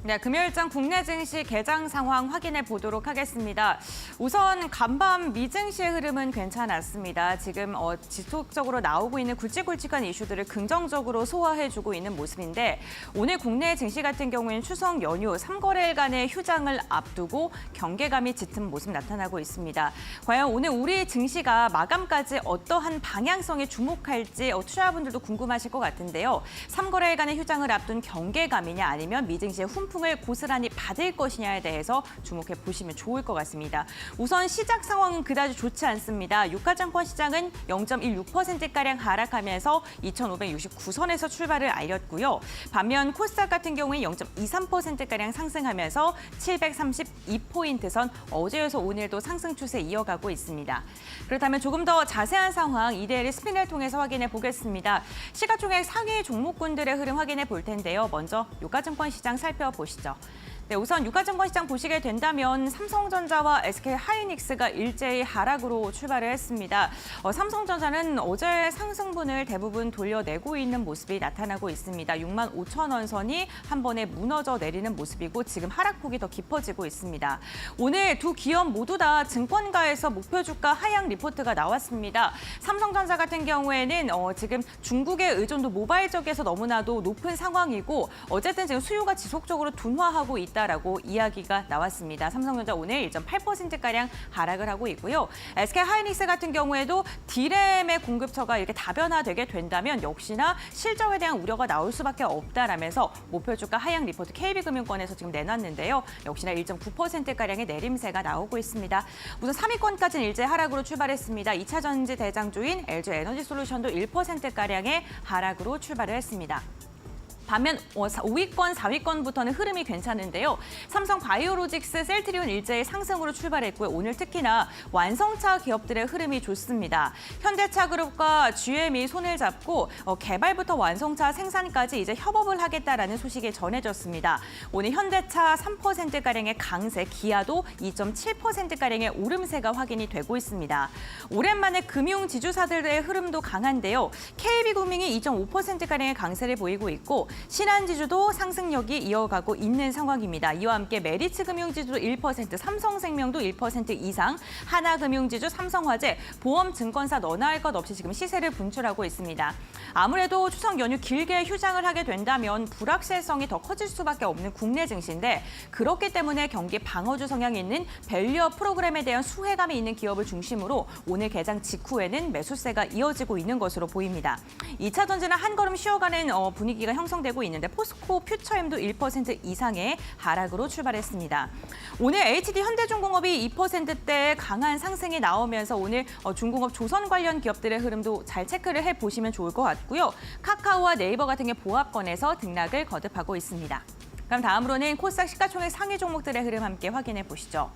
네, 금요일장 국내 증시 개장 상황 확인해 보도록 하겠습니다. 우선 간밤 미증시의 흐름은 괜찮았습니다. 지금 지속적으로 나오고 있는 굵직굵직한 이슈들을 긍정적으로 소화해주고 있는 모습인데 오늘 국내 증시 같은 경우에는 추석 연휴 3거래일간의 휴장을 앞두고 경계감이 짙은 모습 나타나고 있습니다. 과연 오늘 우리 증시가 마감까지 어떠한 방향성에 주목할지 투자분들도 궁금하실 것 같은데요. 3거래일간의 휴장을 앞둔 경계감이냐 아니면 미증시의 훈풍을 고스란히 받을 것이냐에 대해서 주목해 보시면 좋을 것 같습니다. 우선 시작 상황은 그다지 좋지 않습니다. 유가증권 시장은 0.16%가량 하락하면서 2,569선에서 출발을 알렸고요. 반면 코스닥 같은 경우에 0.23%가량 상승하면서 732포인트 선 어제에서 오늘도 상승 추세 이어가고 있습니다. 그렇다면 조금 더 자세한 상황 이데일리 스핀을 통해서 확인해 보겠습니다. 시가총액 상위 종목군들의 흐름 확인해 볼 텐데요. 먼저 유가증권 시장 살펴보시죠. 네, 우선 유가증권 시장 보시게 된다면 삼성전자와 SK하이닉스가 일제히 하락으로 출발을 했습니다. 삼성전자는 어제 상승분을 대부분 돌려내고 있는 모습이 나타나고 있습니다. 65,000원 선이 한 번에 무너져 내리는 모습이고 지금 하락폭이 더 깊어지고 있습니다. 오늘 두 기업 모두 다 증권가에서 목표 주가 하향 리포트가 나왔습니다. 삼성전자 같은 경우에는 지금 중국의 의존도 모바일 쪽에서 너무나도 높은 상황이고 어쨌든 지금 수요가 지속적으로 둔화하고 있다라고 이야기가 나왔습니다. 삼성전자 오늘 1.8%가량 하락을 하고 있고요. SK하이닉스 같은 경우에도 D램의 공급처가 이렇게 다변화되게 된다면 역시나 실적에 대한 우려가 나올 수밖에 없다라면서 목표 주가 하향 리포트 KB금융권에서 지금 내놨는데요. 역시나 1.9%가량의 내림세가 나오고 있습니다. 우선 3위권까지는 일제 하락으로 출발했습니다. 2차 전지 대장주인 LG에너지솔루션도 1%가량의 하락으로 출발을 했습니다. 반면 5위권, 4위권부터는 흐름이 괜찮은데요. 삼성 바이오로직스, 셀트리온 일제히 상승으로 출발했고요. 오늘 특히나 완성차 기업들의 흐름이 좋습니다. 현대차 그룹과 GM이 손을 잡고 개발부터 완성차 생산까지 이제 협업을 하겠다라는 소식이 전해졌습니다. 오늘 현대차 3%가량의 강세, 기아도 2.7%가량의 오름세가 확인이 되고 있습니다. 오랜만에 금융 지주사들의 흐름도 강한데요. KB금융이 2.5%가량의 강세를 보이고 있고 신한지주도 상승력이 이어가고 있는 상황입니다. 이와 함께 메리츠금융지주도 1%, 삼성생명도 1% 이상, 하나금융지주, 삼성화재, 보험증권사 너나 할 것 없이 지금 시세를 분출하고 있습니다. 아무래도 추석 연휴 길게 휴장을 하게 된다면 불확실성이 더 커질 수밖에 없는 국내 증시인데 그렇기 때문에 경기 방어주 성향이 있는 밸류업 프로그램에 대한 수혜감이 있는 기업을 중심으로 오늘 개장 직후에는 매수세가 이어지고 있는 것으로 보입니다. 2차 전지는 한 걸음 쉬어가는 분위기가 형성되고 있는데 포스코 퓨처엠도 1% 이상의 하락으로 출발했습니다. 오늘 HD 현대중공업이 2%대의 강한 상승이 나오면서 오늘 중공업 조선 관련 기업들의 흐름도 잘 체크를 해보시면 좋을 것 같고요. 카카오와 네이버 같은 게 보합권에서 등락을 거듭하고 있습니다. 그럼 다음으로는 코스닥 시가총액 상위 종목들의 흐름 함께 확인해 보시죠.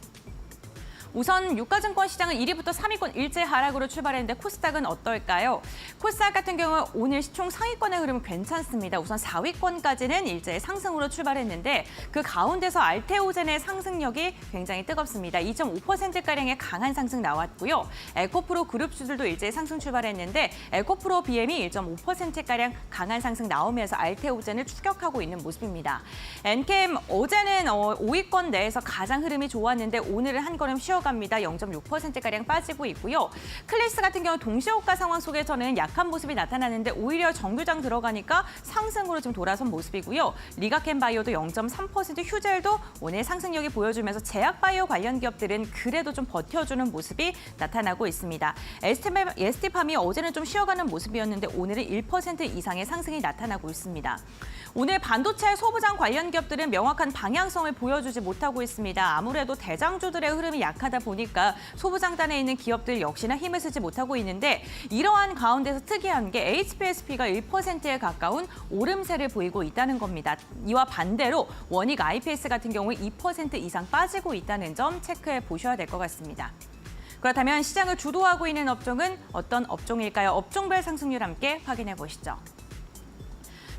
우선 유가증권 시장은 1위부터 3위권 일제 하락으로 출발했는데 코스닥은 어떨까요? 코스닥 같은 경우 오늘 시총 상위권의 흐름은 괜찮습니다. 우선 4위권까지는 일제의 상승으로 출발했는데 그 가운데서 알테오젠의 상승력이 굉장히 뜨겁습니다. 2.5%가량의 강한 상승 나왔고요. 에코프로 그룹주들도 일제의 상승 출발했는데 에코프로 BM이 1.5%가량 강한 상승 나오면서 알테오젠을 추격하고 있는 모습입니다. 엔캠 어제는 5위권 내에서 가장 흐름이 좋았는데 오늘은 한 걸음 쉬어갑니다. 0.6%가량 빠지고 있고요. 클래스 같은 경우 동시호가 상황 속에서는 약한 모습이 나타나는데 오히려 정규장 들어가니까 상승으로 좀 돌아선 모습이고요. 리가켄바이오도 0.3%, 휴젤도 오늘 상승력이 보여주면서 제약바이오 관련 기업들은 그래도 좀 버텨주는 모습이 나타나고 있습니다. ST팜이 어제는 좀 쉬어가는 모습이었는데 오늘은 1% 이상의 상승이 나타나고 있습니다. 오늘 반도체 소부장 관련 기업들은 명확한 방향성을 보여주지 못하고 있습니다. 아무래도 대장주들의 흐름이 약하다 보니까 소부장단에 있는 기업들 역시나 힘을 쓰지 못하고 있는데 이러한 가운데서 특이한 게 HPSP가 1%에 가까운 오름세를 보이고 있다는 겁니다. 이와 반대로 원익 IPS 같은 경우 2% 이상 빠지고 있다는 점 체크해 보셔야 될 것 같습니다. 그렇다면 시장을 주도하고 있는 업종은 어떤 업종일까요? 업종별 상승률 함께 확인해 보시죠.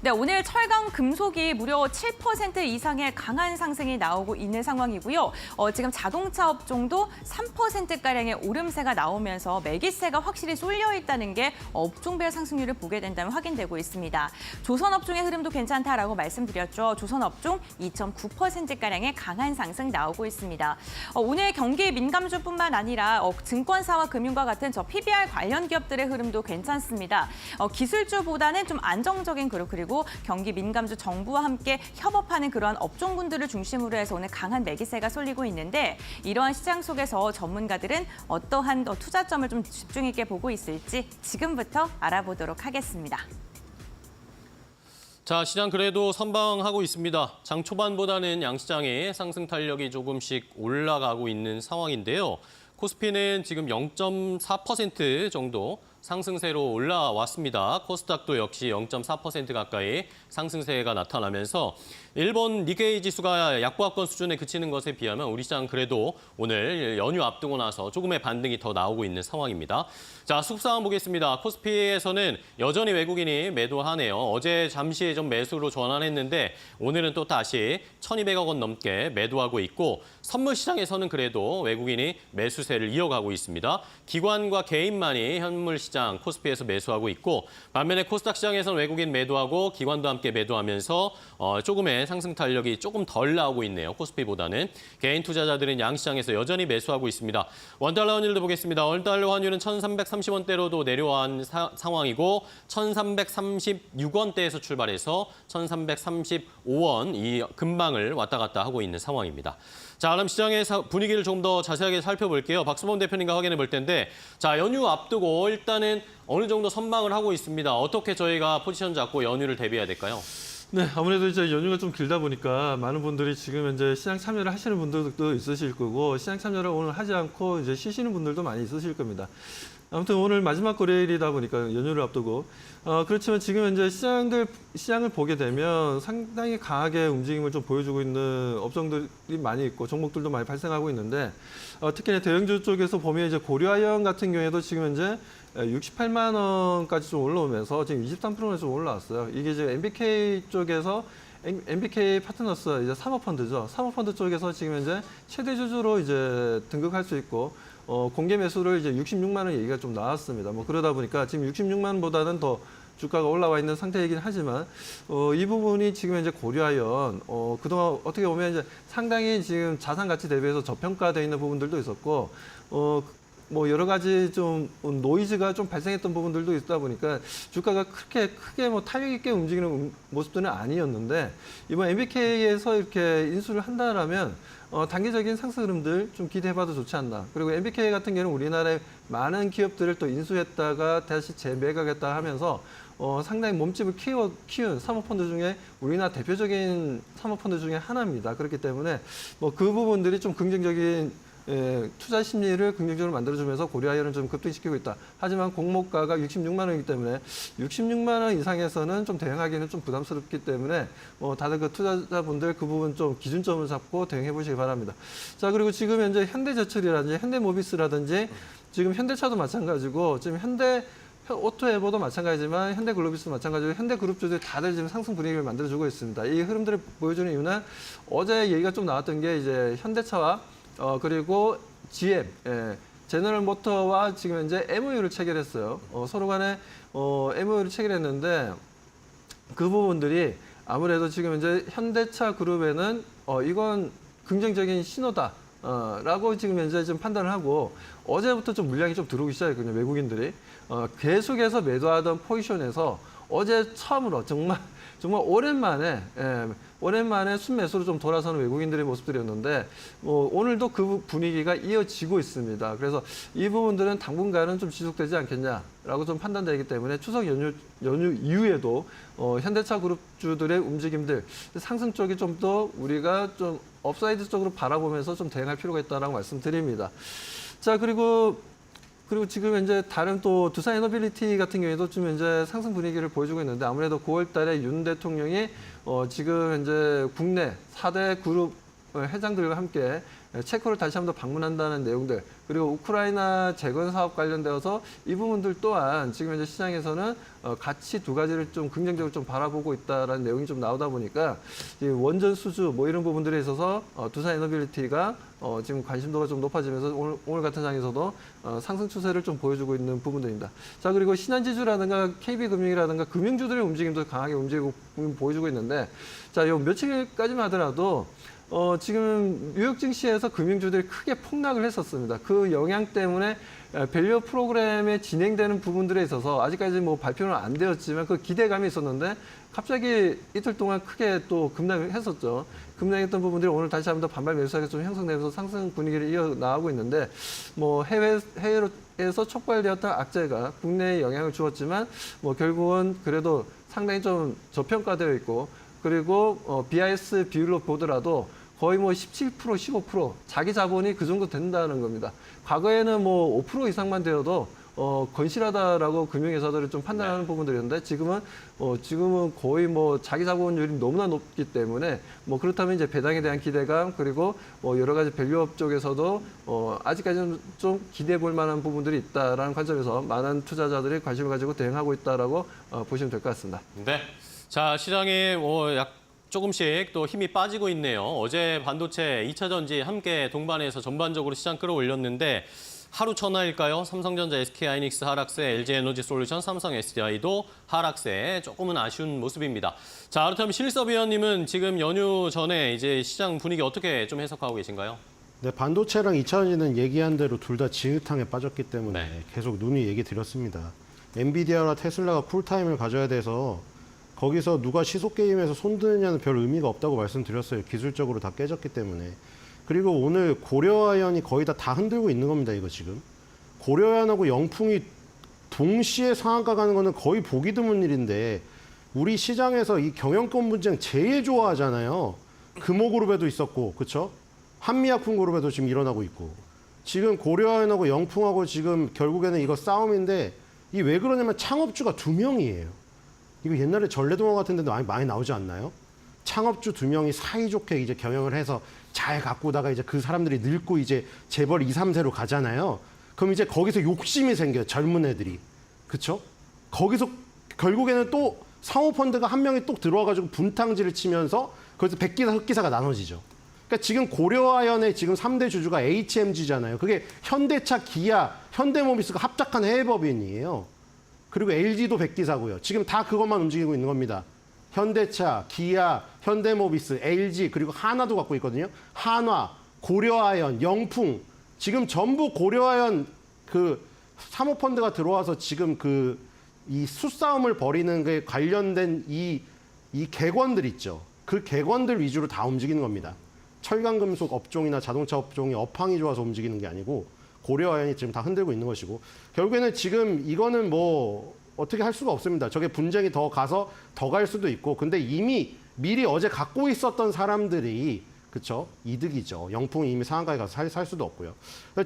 네, 오늘 철강 금속이 무려 7% 이상의 강한 상승이 나오고 있는 상황이고요. 지금 자동차 업종도 3%가량의 오름세가 나오면서 매기세가 확실히 쏠려 있다는 게 업종별 상승률을 보게 된다면 확인되고 있습니다. 조선업종의 흐름도 괜찮다라고 말씀드렸죠. 조선업종 2.9%가량의 강한 상승 나오고 있습니다. 오늘 경기 민감주뿐만 아니라 증권사와 금융과 같은 PBR 관련 기업들의 흐름도 괜찮습니다. 기술주보다는 좀 안정적인 그리고 경기 민감주 정부와 함께 협업하는 그러한 업종군들을 중심으로 해서 오늘 강한 매기세가 쏠리고 있는데 이러한 시장 속에서 전문가들은 어떠한 투자점을 좀 집중 있게 보고 있을지 지금부터 알아보도록 하겠습니다. 자, 시장 그래도 선방하고 있습니다. 장 초반보다는 양시장의 상승 탄력이 조금씩 올라가고 있는 상황인데요. 코스피는 지금 0.4% 정도 상승세로 올라왔습니다. 코스닥도 역시 0.4% 가까이 상승세가 나타나면서 일본 니케이 지수가 약보합권 수준에 그치는 것에 비하면 우리 시장 그래도 오늘 연휴 앞두고 나서 조금의 반등이 더 나오고 있는 상황입니다. 자, 수급 상황 보겠습니다. 코스피에서는 여전히 외국인이 매도하네요. 어제 잠시 좀 매수로 전환했는데 오늘은 또 다시 1,200억 원 넘게 매도하고 있고 선물 시장에서는 그래도 외국인이 매수세를 이어가고 있습니다. 기관과 개인만이 현물 시장 코스피에서 매수하고 있고 반면에 코스닥 시장에서는 외국인 매도하고 기관도 함께 매도하면서 조금의 상승 탄력이 조금 덜 나오고 있네요. 코스피보다는. 개인 투자자들은 양시장에서 여전히 매수하고 있습니다. 원달러 환율도 보겠습니다. 원달러 환율은 1,330원대로도 내려온 상황이고 1,336원대에서 출발해서 1,335원 이 근방을 왔다 갔다 하고 있는 상황입니다. 자, 그럼 시장의 분위기를 좀 더 자세하게 살펴볼게요. 박수범 대표님과 확인해 볼 텐데, 자, 연휴 앞두고 일단은 어느 정도 선방을 하고 있습니다. 어떻게 저희가 포지션 잡고 연휴를 대비해야 될까요? 네, 아무래도 이제 연휴가 좀 길다 보니까 많은 분들이 지금 이제 시장 참여를 하시는 분들도 있으실 거고 시장 참여를 오늘 하지 않고 이제 쉬시는 분들도 많이 있으실 겁니다. 아무튼 오늘 마지막 거래일이다 보니까 연휴를 앞두고 그렇지만 지금 이제 시장을 보게 되면 상당히 강하게 움직임을 좀 보여주고 있는 업종들이 많이 있고 종목들도 많이 발생하고 있는데 특히나 대형주 쪽에서 보면 이제 고려아연 같은 경우에도 지금 이제 68만 원까지 좀 올라오면서 지금 23%나 좀 올라왔어요. 이게 이제 MBK 쪽에서 MBK 파트너스 이제 사모펀드죠. 사모펀드 쪽에서 지금 이제 최대 주주로 이제 등극할 수 있고 공개 매수를 이제 66만 원 얘기가 좀 나왔습니다. 뭐 그러다 보니까 지금 66만 원보다는 더 주가가 올라와 있는 상태이긴 하지만 이 부분이 지금 이제 고려아연 그동안 어떻게 보면 이제 상당히 지금 자산 가치 대비해서 저평가되어 있는 부분들도 있었고 뭐 여러 가지 좀 노이즈가 좀 발생했던 부분들도 있다 보니까 주가가 그렇게 크게 뭐 탄력 있게 움직이는 모습들은 아니었는데 이번 MBK에서 이렇게 인수를 한다라면 단기적인 상승 흐름들 좀 기대해봐도 좋지 않나. 그리고 MBK 같은 경우는 우리나라의 많은 기업들을 또 인수했다가 다시 재매각했다 하면서 상당히 몸집을 키운 사모펀드 중에 우리나라 대표적인 사모펀드 중에 하나입니다. 그렇기 때문에 뭐 그 부분들이 좀 긍정적인 투자 심리를 긍정적으로 만들어주면서 고려아연을 좀 급등시키고 있다. 하지만 공모가가 66만 원이기 때문에 66만 원 이상에서는 좀 대응하기는 좀 부담스럽기 때문에 다들 그 투자자분들 그 부분 좀 기준점을 잡고 대응해 보시기 바랍니다. 자, 그리고 지금 현재 현대제철이라든지 현대모비스라든지 지금 현대차도 마찬가지고 지금 오토에버도 마찬가지지만 현대글로비스도 마찬가지고 현대그룹주들이 다들 지금 상승 분위기를 만들어주고 있습니다. 이 흐름들을 보여주는 이유는 어제 얘기가 좀 나왔던 게 이제 현대차와 그리고 GM, 제너럴 모터와 지금 현재 MOU를 체결했어요. 서로 간에 MOU를 체결했는데 그 부분들이 아무래도 지금 현재 현대차 그룹에는 이건 긍정적인 신호다. 라고 지금 현재 좀 판단을 하고 어제부터 좀 물량이 좀 들어오기 시작했거든요. 외국인들이 계속해서 매도하던 포지션에서 어제 처음으로 정말 오랜만에 순매수로 좀 돌아서는 외국인들의 모습들이었는데 오늘도 그 분위기가 이어지고 있습니다. 그래서 이 부분들은 당분간은 좀 지속되지 않겠냐라고 좀 판단되기 때문에 추석 연휴 이후에도 현대차 그룹주들의 움직임들 상승 쪽이 좀 더 우리가 좀 업사이드 쪽으로 바라보면서 좀 대응할 필요가 있다라고 말씀드립니다. 자, 그리고 지금 현재 다른 또 두산 에너빌리티 같은 경우에도 좀 현재 상승 분위기를 보여주고 있는데 아무래도 9월 달에 윤 대통령이 지금 현재 국내 4대 그룹 회장들과 함께 체코를 다시 한번 방문한다는 내용들 그리고 우크라이나 재건 사업 관련되어서 이 부분들 또한 지금 현재 시장에서는 같이 두 가지를 좀 긍정적으로 좀 바라보고 있다라는 내용이 좀 나오다 보니까 원전 수주 뭐 이런 부분들에 있어서 두산 에너빌리티가 지금 관심도가 좀 높아지면서 오늘 같은 장에서도 상승 추세를 좀 보여주고 있는 부분들입니다. 자, 그리고 신한지주라든가 KB금융이라든가 금융주들의 움직임도 강하게 움직이고 보여주고 있는데 자, 요 며칠까지만 하더라도 지금 뉴욕 증시에서 금융주들이 크게 폭락을 했었습니다. 그 영향 때문에 밸류 프로그램에 진행되는 부분들에 있어서 아직까지 뭐 발표는 안 되었지만 그 기대감이 있었는데 갑자기 이틀 동안 크게 또 급락을 했었죠. 급락했던 부분들이 오늘 다시 한번 더 반발 매수세가 좀 형성되면서 상승 분위기를 이어나가고 있는데 뭐 해외에서 촉발되었던 악재가 국내에 영향을 주었지만 뭐 결국은 그래도 상당히 좀 저평가되어 있고 그리고 BIS 비율로 보더라도 거의 뭐 17%, 15% 자기 자본이 그 정도 된다는 겁니다. 과거에는 뭐 5% 이상만 되어도 건실하다라고 금융회사들을 좀 판단하는 부분들이었는데 지금은 거의 뭐 자기 자본율이 너무나 높기 때문에 뭐 그렇다면 이제 배당에 대한 기대감 그리고 여러 가지 밸류업 쪽에서도 아직까지는 좀 기대해 볼 만한 부분들이 있다라는 관점에서 많은 투자자들이 관심을 가지고 대응하고 있다라고 보시면 될 것 같습니다. 네. 자, 시장에 조금씩 또 힘이 빠지고 있네요. 어제 반도체, 2차 전지 함께 동반해서 전반적으로 시장 끌어올렸는데 하루 천하일까요? 삼성전자, SK하이닉스 하락세, LG에너지솔루션, 삼성 SDI도 하락세, 조금은 아쉬운 모습입니다. 자, 그렇다면 신일섭 위원님은 지금 연휴 전에 이제 시장 분위기 어떻게 좀 해석하고 계신가요? 네, 반도체랑 2차 전지는 얘기한 대로 둘 다 지읒탕에 빠졌기 때문에 네. 계속 눈이 얘기 드렸습니다. 엔비디아와 테슬라가 쿨타임을 가져야 돼서 거기서 누가 시속 게임에서 손드느냐는 별 의미가 없다고 말씀드렸어요. 기술적으로 다 깨졌기 때문에. 그리고 오늘 고려아연이 거의 다 흔들고 있는 겁니다. 이거 지금. 고려아연하고 영풍이 동시에 상한가 가는 거는 거의 보기 드문 일인데 우리 시장에서 이 경영권 분쟁 제일 좋아하잖아요. 금호그룹에도 있었고, 그렇죠? 한미약품그룹에도 지금 일어나고 있고. 지금 고려아연하고 영풍하고 지금 결국에는 이거 싸움인데 이 왜 그러냐면 창업주가 2명이에요. 이거 옛날에 전래동화 같은 데도 많이 나오지 않나요? 창업주 2명이 사이좋게 이제 경영을 해서 잘 가꾸다가 이제 그 사람들이 늙고 이제 재벌 2, 3세로 가잖아요. 그럼 이제 거기서 욕심이 생겨요. 젊은 애들이. 그쵸? 거기서 결국에는 또 사모펀드가 한 명이 또 들어와가지고 분탕질을 치면서 거기서 백기사, 흑기사가 나눠지죠. 그러니까 지금 고려아연의 지금 3대 주주가 HMG잖아요. 그게 현대차, 기아, 현대모비스가 합작한 해외법인이에요. 그리고 LG도 백기사고요. 지금 다 그것만 움직이고 있는 겁니다. 현대차, 기아, 현대모비스, LG 그리고 한화도 갖고 있거든요. 한화, 고려아연, 영풍 지금 전부 고려아연 그 사모펀드가 들어와서 지금 이 수싸움을 벌이는 게 관련된 이 객원들 있죠. 그 객원들 위주로 다 움직이는 겁니다. 철강금속 업종이나 자동차 업종이 업황이 좋아서 움직이는 게 아니고 고려아연이 지금 다 흔들고 있는 것이고 결국에는 지금 이거는 뭐 어떻게 할 수가 없습니다. 저게 분쟁이 더 가서 더 갈 수도 있고 근데 이미 미리 어제 갖고 있었던 사람들이 그렇죠? 이득이죠. 영풍이 이미 상한가에 가서 살 수도 없고요.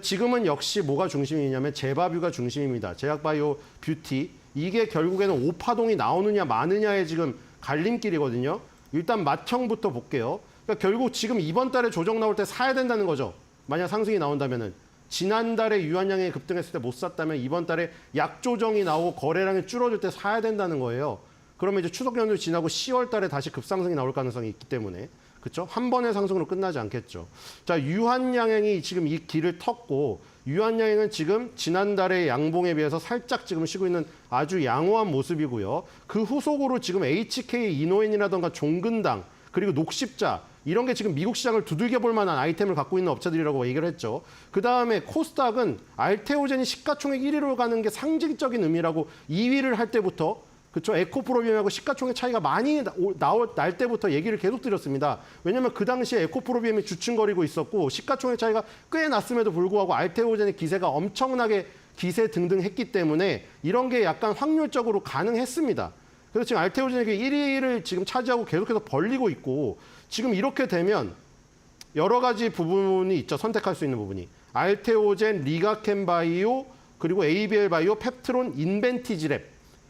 지금은 역시 뭐가 중심이냐면 제바뷰가 중심입니다. 제약바이오 뷰티. 이게 결국에는 오파동이 나오느냐 마느냐의 지금 갈림길이거든요. 일단 맏형부터 볼게요. 그러니까 결국 지금 이번 달에 조정 나올 때 사야 된다는 거죠. 만약 상승이 나온다면은. 지난달에 유한량이 급등했을 때 못 샀다면 이번 달에 약조정이 나오고 거래량이 줄어들 때 사야 된다는 거예요. 그러면 이제 추석 연휴 지나고 10월 달에 다시 급상승이 나올 가능성이 있기 때문에 그렇죠? 한 번의 상승으로 끝나지 않겠죠. 자, 유한양행이 지금 이 길을 텄고 유한양행은 지금 지난달의 양봉에 비해서 살짝 지금 쉬고 있는 아주 양호한 모습이고요. 그 후속으로 지금 HK 이노엔이라던가 종근당 그리고 녹십자 이런 게 지금 미국 시장을 두들겨 볼 만한 아이템을 갖고 있는 업체들이라고 얘기를 했죠. 그다음에 코스닥은 알테오젠이 시가총액 1위로 가는 게 상징적인 의미라고 2위를 할 때부터 그렇죠. 에코프로비움하고 시가총액 차이가 많이 날 때부터 얘기를 계속 드렸습니다. 왜냐하면 그 당시에 에코프로비움이 주춤거리고 있었고 시가총액 차이가 꽤 났음에도 불구하고 알테오젠의 기세가 엄청나게 기세 등등했기 때문에 이런 게 약간 확률적으로 가능했습니다. 그래서 지금 알테오젠이 1위를 지금 차지하고 계속해서 벌리고 있고 지금 이렇게 되면 여러 가지 부분이 있죠. 선택할 수 있는 부분이. 알테오젠, 리가켄바이오, 그리고 ABL바이오, 펩트론, 인벤티지랩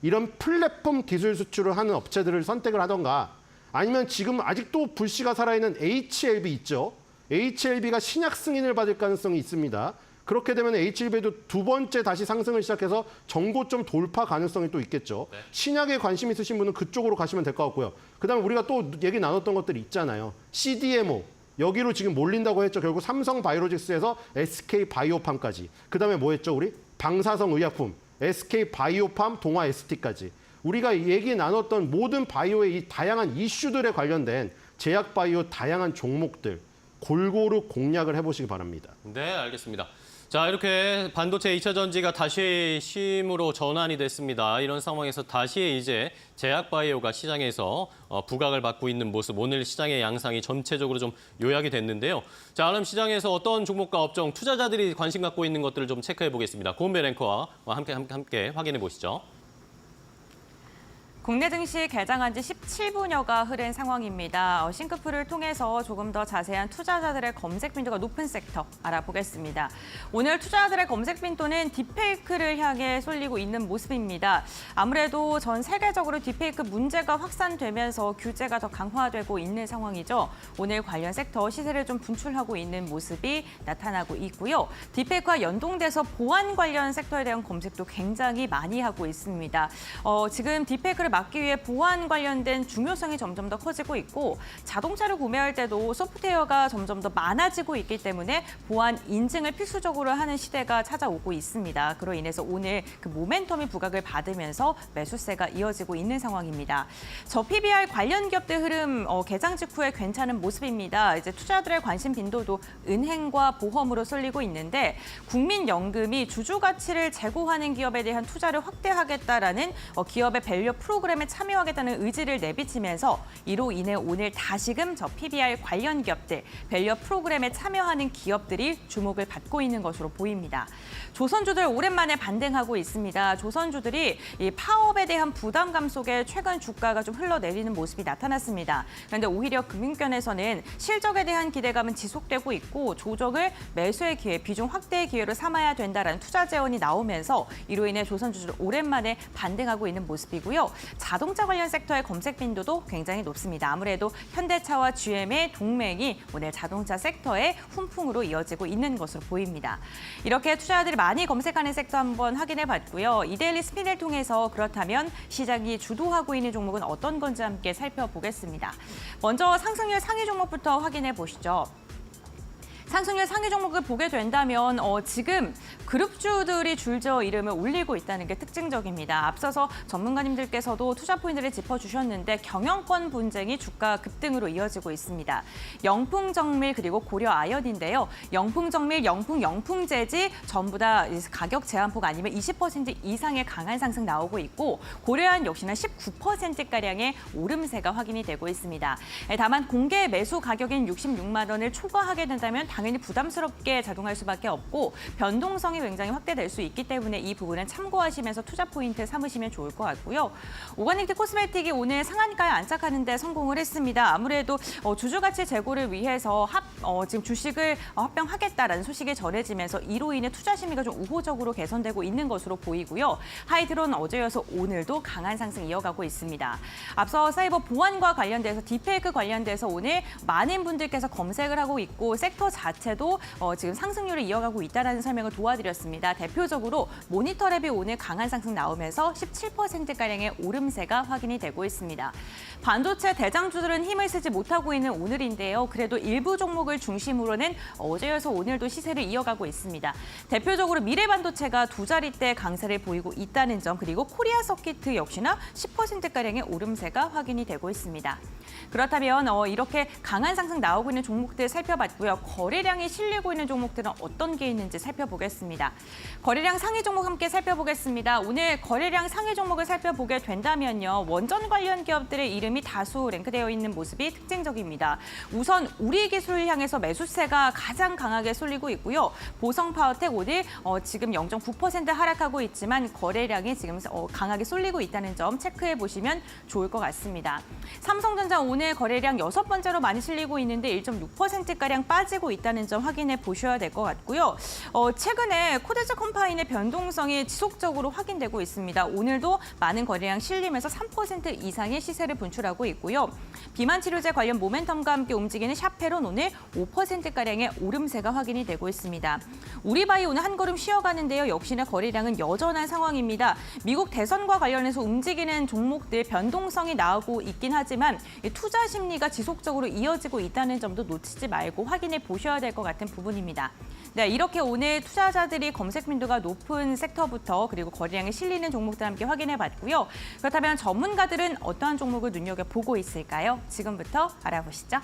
이런 플랫폼 기술 수출을 하는 업체들을 선택을 하던가 아니면 지금 아직도 불씨가 살아있는 HLB 있죠. HLB가 신약 승인을 받을 가능성이 있습니다. 그렇게 되면 HLB도 두 번째 다시 상승을 시작해서 정고점 돌파 가능성이 또 있겠죠. 네. 신약에 관심 있으신 분은 그쪽으로 가시면 될 것 같고요. 그다음에 우리가 또 얘기 나눴던 것들이 있잖아요. CDMO. 여기로 지금 몰린다고 했죠. 결국 삼성바이오로직스에서 SK바이오팜까지. 그다음에 뭐 했죠? 우리 방사성 의약품. SK바이오팜, 동아 ST까지. 우리가 얘기 나눴던 모든 바이오의 이 다양한 이슈들에 관련된 제약바이오 다양한 종목들 골고루 공략을 해보시기 바랍니다. 네, 알겠습니다. 자, 이렇게 반도체 2차 전지가 다시 쉼으로 전환이 됐습니다. 이런 상황에서 다시 이제 제약바이오가 시장에서 부각을 받고 있는 모습, 오늘 시장의 양상이 전체적으로 좀 요약이 됐는데요. 자, 그럼 시장에서 어떤 종목과 업종, 투자자들이 관심 갖고 있는 것들을 좀 체크해 보겠습니다. 고은배 앵커와 함께 확인해 보시죠. 국내 증시 개장한 지 17분여가 흐른 상황입니다. 싱크풀을 통해서 조금 더 자세한 투자자들의 검색 빈도가 높은 섹터 알아보겠습니다. 오늘 투자자들의 검색 빈도는 딥페이크를 향해 쏠리고 있는 모습입니다. 아무래도 전 세계적으로 딥페이크 문제가 확산되면서 규제가 더 강화되고 있는 상황이죠. 오늘 관련 섹터 시세를 좀 분출하고 있는 모습이 나타나고 있고요. 딥페이크와 연동돼서 보안 관련 섹터에 대한 검색도 굉장히 많이 하고 있습니다. 지금 딥페이크를 막기 위해 보안 관련된 중요성이 점점 더 커지고 있고 자동차를 구매할 때도 소프트웨어가 점점 더 많아지고 있기 때문에 보안 인증을 필수적으로 하는 시대가 찾아오고 있습니다. 그로 인해서 오늘 그 모멘텀이 부각을 받으면서 매수세가 이어지고 있는 상황입니다. 저 PBR 관련 기업들 흐름 개장 직후에 괜찮은 모습입니다. 이제 투자들의 관심 빈도도 은행과 보험으로 쏠리고 있는데 국민연금이 주주 가치를 제고하는 기업에 대한 투자를 확대하겠다라는 기업의 밸류 프로그램에 참여하겠다는 의지를 내비치면서 이로 인해 오늘 다시금 저 PBR 관련 기업들, 밸류 프로그램에 참여하는 기업들이 주목을 받고 있는 것으로 보입니다. 조선주들 오랜만에 반등하고 있습니다. 조선주들이 이 파업에 대한 부담감 속에 최근 주가가 좀 흘러내리는 모습이 나타났습니다. 그런데 오히려 금융권에서는 실적에 대한 기대감은 지속되고 있고 조정을 매수의 기회, 비중 확대의 기회로 삼아야 된다라는 투자 제언이 나오면서 이로 인해 조선주들 오랜만에 반등하고 있는 모습이고요. 자동차 관련 섹터의 검색 빈도도 굉장히 높습니다. 아무래도 현대차와 GM의 동맹이 오늘 자동차 섹터의 훈풍으로 이어지고 있는 것으로 보입니다. 이렇게 투자자들이 많이 검색하는 섹터 한번 확인해 봤고요. 이데일리 스핀을 통해서 그렇다면 시장이 주도하고 있는 종목은 어떤 건지 함께 살펴보겠습니다. 먼저 상승률 상위 종목부터 확인해 보시죠. 상승률 상위 종목을 보게 된다면 지금 그룹주들이 줄지어 이름을 올리고 있다는 게 특징적입니다. 앞서서 전문가님들께서도 투자 포인트를 짚어주셨는데 경영권 분쟁이 주가 급등으로 이어지고 있습니다. 영풍정밀 그리고 고려아연인데요. 영풍정밀, 영풍재지 전부 다 가격 제한폭 아니면 20% 이상의 강한 상승 나오고 있고 고려아연 역시나 19%가량의 오름세가 확인이 되고 있습니다. 다만 공개 매수 가격인 66만 원을 초과하게 된다면 당연히 부담스럽게 작용할 수밖에 없고 변동성이 굉장히 확대될 수 있기 때문에 이 부분은 참고하시면서 투자 포인트 삼으시면 좋을 것 같고요. 오가닉트 코스메틱이 오늘 상한가에 안착하는 데 성공을 했습니다. 아무래도 주주 가치 제고를 위해서 지금 주식을 합병하겠다라는 소식이 전해지면서 이로 인해 투자 심리가 좀 우호적으로 개선되고 있는 것으로 보이고요. 하이드로는 어제여서 오늘도 강한 상승 이어가고 있습니다. 앞서 사이버 보안과 관련돼서 딥페이크 관련돼서 오늘 많은 분들께서 검색을 하고 있고 섹터 자체도 지금 상승률을 이어가고 있다는 설명을 도와드렸습니다. 대표적으로 모니터랩이 오늘 강한 상승 나오면서 17%가량의 오름세가 확인이 되고 있습니다. 반도체 대장주들은 힘을 쓰지 못하고 있는 오늘인데요. 그래도 일부 종목을 중심으로는 어제여서 오늘도 시세를 이어가고 있습니다. 대표적으로 미래반도체가 두 자릿대 강세를 보이고 있다는 점, 그리고 코리아 서키트 역시나 10%가량의 오름세가 확인이 되고 있습니다. 그렇다면 이렇게 강한 상승 나오고 있는 종목들 살펴봤고요. 거래량이 실리고 있는 종목들은 어떤 게 있는지 살펴보겠습니다. 거래량 상위 종목 함께 살펴보겠습니다. 오늘 거래량 상위 종목을 살펴보게 된다면요. 원전 관련 기업들의 이름이 다수 랭크되어 있는 모습이 특징적입니다. 우선 우리기술 향해서 매수세가 가장 강하게 쏠리고 있고요. 보성파워텍 오늘 지금 0.9% 하락하고 있지만 거래량이 지금 강하게 쏠리고 있다는 점 체크해 보시면 좋을 것 같습니다. 삼성전자 오늘 거래량 6번째로 많이 실리고 있는데 1.6%가량 빠지고 있다는 점 확인해 보셔야 될 것 같고요. 최근에 코데즈 컴파인의 변동성이 지속적으로 확인되고 있습니다. 오늘도 많은 거래량 실리면서 3% 이상의 시세를 분출하고 있고요. 비만 치료제 관련 모멘텀과 함께 움직이는 샤페론 오늘 5%가량의 오름세가 확인이 되고 있습니다. 우리바이 오늘 한 걸음 쉬어가는데요. 역시나 거래량은 여전한 상황입니다. 미국 대선과 관련해서 움직이는 종목들 변동성이 나오고 있긴 하지만 투자 심리가 지속적으로 이어지고 있다는 점도 놓치지 말고 확인해 보셔야 될 것 같은 부분입니다. 네, 이렇게 오늘 투자자들이 검색 빈도가 높은 섹터부터 그리고 거래량이 실리는 종목들 함께 확인해 봤고요. 그렇다면 전문가들은 어떠한 종목을 눈여겨보고 있을까요? 지금부터 알아보시죠.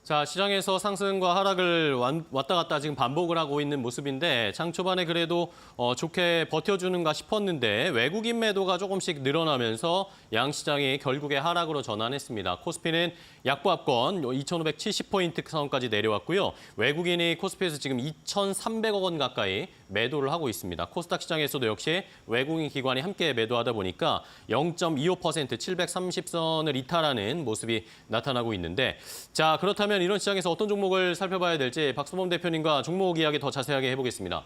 자, 시장에서 상승과 하락을 왔다 갔다 지금 반복을 하고 있는 모습인데 장 초반에 그래도 좋게 버텨주는가 싶었는데 외국인 매도가 조금씩 늘어나면서 양시장이 결국에 하락으로 전환했습니다. 코스피는 약보합권 2,570포인트 선까지 내려왔고요. 외국인이 코스피에서 지금 2,300억 원 가까이 매도를 하고 있습니다. 코스닥 시장에서도 역시 외국인 기관이 함께 매도하다 보니까 0.25% 730선을 이탈하는 모습이 나타나고 있는데 자, 그렇다면 이런 시장에서 어떤 종목을 살펴봐야 될지 박수범 대표님과 종목 이야기 더 자세하게 해보겠습니다.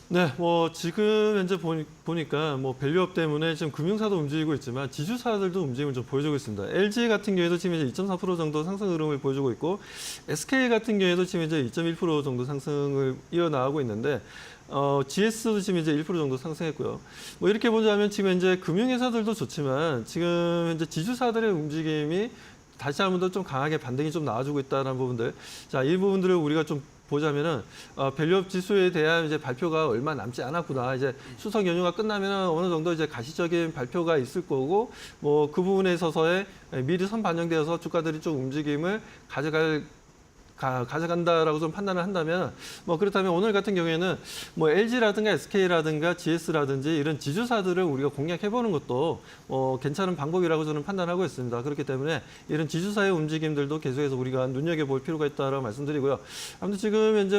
네, 지금 현재 보니까 밸류업 때문에 지금 금융사도 움직이고 있지만 지주사들도 움직임을 좀 보여주고 있습니다. LG 같은 경우에도 지금 이제 2.4% 정도 상승 흐름을 보여주고 있고 SK 같은 경우에도 지금 이제 2.1% 정도 상승을 이어나가고 있는데 GS도 지금 이제 1% 정도 상승했고요. 이렇게 보자면 지금 이제 금융회사들도 좋지만 지금 현재 지주사들의 움직임이 다시 한 번 더 좀 강하게 반등이 좀 나와주고 있다는 부분들. 자, 이 부분들을 우리가 좀 보자면은 밸류업 지수에 대한 이제 발표가 얼마 남지 않았구나. 이제 추석 연휴가 끝나면은 어느 정도 이제 가시적인 발표가 있을 거고 그 부분에 있어서의 미리 선 반영되어서 주가들이 좀 움직임을 가져간다라고 좀 판단을 한다면 그렇다면 오늘 같은 경우에는 LG라든가 SK라든가 GS라든지 이런 지주사들을 우리가 공략해보는 것도 괜찮은 방법이라고 저는 판단하고 있습니다. 그렇기 때문에 이런 지주사의 움직임들도 계속해서 우리가 눈여겨볼 필요가 있다라고 말씀드리고요. 아무튼 지금 현재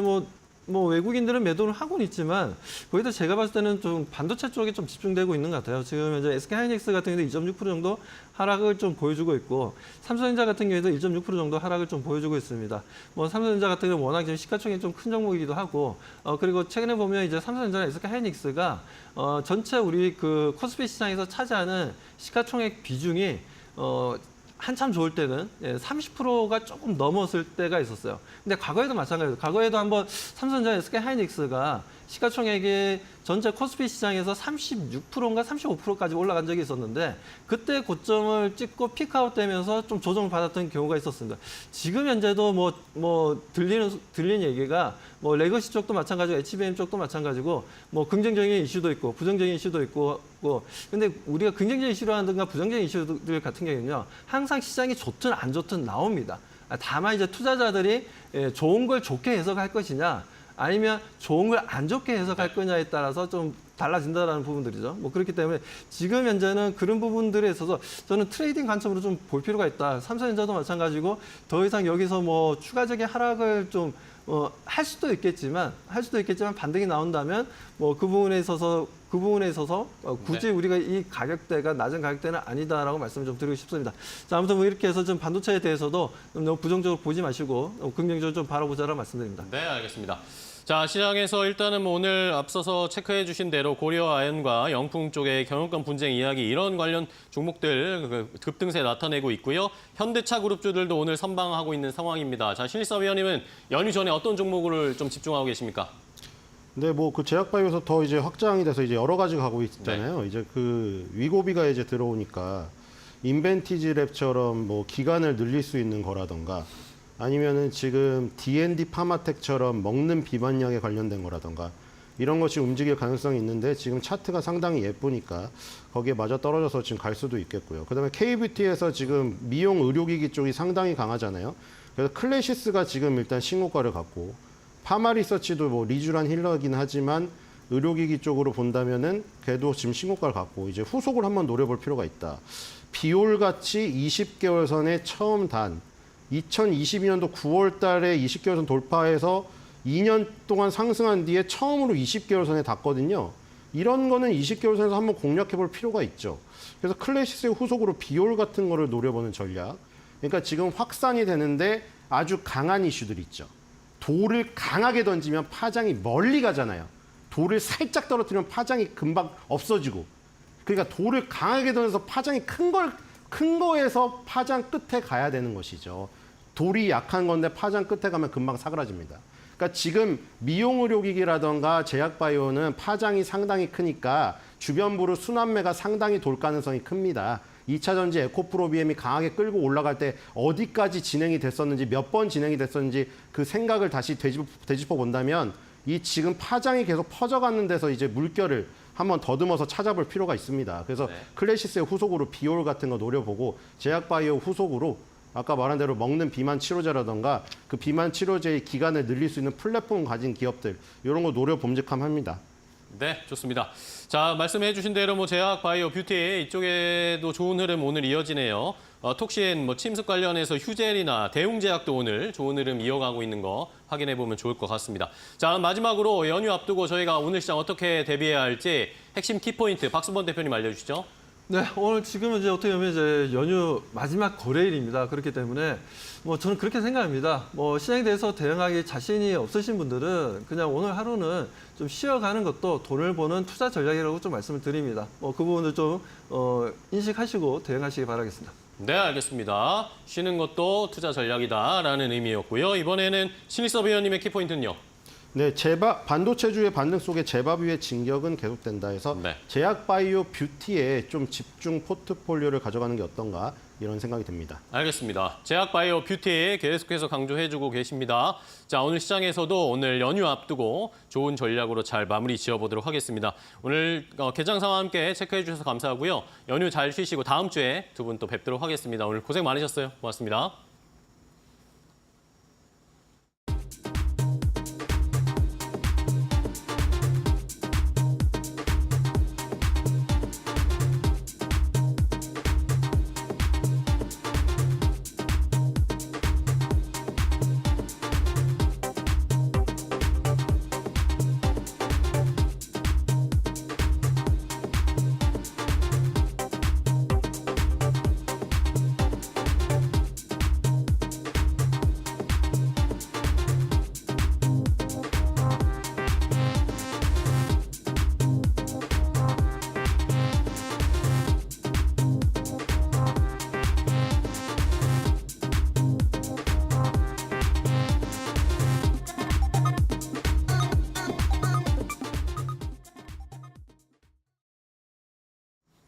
외국인들은 매도를 하고는 있지만 거기다 제가 봤을 때는 좀 반도체 쪽에 좀 집중되고 있는 것 같아요. 지금 현재 SK하이닉스 같은 경우도 2.6% 정도 하락을 좀 보여주고 있고 삼성전자 같은 경우에도 1.6% 정도 하락을 좀 보여주고 있습니다. 삼성전자 같은 경우는 워낙 지금 시가총액이 좀 큰 종목이기도 하고 그리고 최근에 보면 이제 삼성전자나 SK하이닉스가 전체 우리 그 코스피 시장에서 차지하는 시가총액 비중이 한참 좋을 때는 30%가 조금 넘었을 때가 있었어요. 근데 과거에도 마찬가지예요. 과거에도 한번 삼성전자, SK하이닉스가 시가총액이 전체 코스피 시장에서 36%인가 35%까지 올라간 적이 있었는데 그때 고점을 찍고 피크아웃 되면서 좀 조정을 받았던 경우가 있었습니다. 지금 현재도 들리는 얘기가 레거시 쪽도 마찬가지고 HBM 쪽도 마찬가지고 긍정적인 이슈도 있고 부정적인 이슈도 있고 근데 우리가 긍정적인 이슈라든가 부정적인 이슈들 같은 경우는요 항상 시장이 좋든 안 좋든 나옵니다. 다만 이제 투자자들이 좋은 걸 좋게 해석할 것이냐 아니면 좋은 걸 안 좋게 해석할 거냐에 따라서 좀 달라진다라는 부분들이죠. 뭐 그렇기 때문에 지금 현재는 그런 부분들에 있어서 저는 트레이딩 관점으로 좀 볼 필요가 있다. 삼성전자도 마찬가지고 더 이상 여기서 뭐 추가적인 하락을 좀 할 수도 있겠지만 반등이 나온다면 뭐 그 부분에 있어서 굳이 네. 우리가 이 가격대가 낮은 가격대는 아니다라고 말씀을 좀 드리고 싶습니다. 자, 아무튼 뭐 이렇게 해서 좀 반도체에 대해서도 너무 부정적으로 보지 마시고 긍정적으로 좀 바라보자라고 말씀드립니다. 네, 알겠습니다. 자, 시장에서 일단은 뭐 오늘 앞서서 체크해 주신 대로 고려 아연과 영풍 쪽의 경영권 분쟁 이야기 이런 관련 종목들 급등세 나타내고 있고요. 현대차 그룹주들도 오늘 선방하고 있는 상황입니다. 자, 신일섭 위원님은 연휴 전에 어떤 종목을 좀 집중하고 계십니까? 네, 뭐 그 제약바이오에서 더 이제 확장이 돼서 이제 여러 가지 가고 있잖아요. 이제 그 위고비가 이제 들어오니까 인벤티지 랩처럼 뭐 기간을 늘릴 수 있는 거라던가 아니면은 지금 D&D 파마텍처럼 먹는 비만약에 관련된 거라던가 이런 것이 움직일 가능성이 있는데 지금 차트가 상당히 예쁘니까 거기에 맞아 떨어져서 지금 갈 수도 있겠고요. 그다음에 K뷰티에서 지금 미용 의료기기 쪽이 상당히 강하잖아요. 그래서 클래시스가 지금 일단 신고가를 갖고 파마리서치도 뭐 리쥬란 힐러이긴 하지만 의료기기 쪽으로 본다면은 걔도 지금 신고가를 갖고 이제 후속을 한번 노려볼 필요가 있다. 비올같이 20개월 선에 처음 단 2022년도 9월 달에 20개월 선 돌파해서 2년 동안 상승한 뒤에 처음으로 20개월 선에 닿거든요. 이런 거는 20개월 선에서 한번 공략해 볼 필요가 있죠. 그래서 클래시스의 후속으로 비올 같은 거를 노려보는 전략. 그러니까 지금 확산이 되는데 아주 강한 이슈들이 있죠. 돌을 강하게 던지면 파장이 멀리 가잖아요. 돌을 살짝 떨어뜨리면 파장이 금방 없어지고. 그러니까 돌을 강하게 던져서 파장이 큰 거에서 파장 끝에 가야 되는 것이죠. 돌이 약한 건데 파장 끝에 가면 금방 사그라집니다. 그러니까 지금 미용의료기기라던가 제약바이오는 파장이 상당히 크니까 주변부로 순환매가 상당히 돌 가능성이 큽니다. 2차 전지 에코프로비엠이 강하게 끌고 올라갈 때 어디까지 진행이 됐었는지 몇 번 진행이 됐었는지 그 생각을 다시 되짚어 본다면 이 지금 파장이 계속 퍼져가는 데서 이제 물결을 한번 더듬어서 찾아볼 필요가 있습니다. 그래서 클래시스의 후속으로 비올 같은 거 노려보고 제약바이오 후속으로 아까 말한 대로 먹는 비만 치료제라던가 그 비만 치료제의 기간을 늘릴 수 있는 플랫폼 가진 기업들 이런 거 노려봄직함합니다. 네, 좋습니다. 자, 말씀해 주신 대로 뭐 제약, 바이오, 뷰티 이쪽에도 좋은 흐름 오늘 이어지네요. 톡신 뭐 침습 관련해서 휴젤이나 대웅제약도 오늘 좋은 흐름 이어가고 있는 거 확인해 보면 좋을 것 같습니다. 자, 마지막으로 연휴 앞두고 저희가 오늘 시장 어떻게 대비해야 할지 핵심 키포인트 박수범 대표님 알려주시죠. 네, 오늘 지금은 이제 어떻게 보면 이제 연휴 마지막 거래일입니다. 그렇기 때문에 뭐 저는 그렇게 생각합니다. 뭐 시장에 대해서 대응하기 자신이 없으신 분들은 그냥 오늘 하루는 좀 쉬어가는 것도 돈을 버는 투자 전략이라고 좀 말씀을 드립니다. 그 부분을 좀 인식하시고 대응하시기 바라겠습니다. 네, 알겠습니다. 쉬는 것도 투자 전략이다라는 의미였고요. 이번에는 신일섭 의원님의 키포인트는요. 네, 반도체주의 반등 속에 제밥위의 진격은 계속된다 해서 네. 제약바이오 뷰티에 좀 집중 포트폴리오를 가져가는 게 어떤가 이런 생각이 듭니다. 알겠습니다. 제약, 바이오, 뷰티 계속해서 강조해주고 계십니다. 자, 오늘 시장에서도 오늘 연휴 앞두고 좋은 전략으로 잘 마무리 지어보도록 하겠습니다. 오늘 개장 상황 함께 체크해 주셔서 감사하고요. 연휴 잘 쉬시고 다음 주에 두 분 또 뵙도록 하겠습니다. 오늘 고생 많으셨어요. 고맙습니다.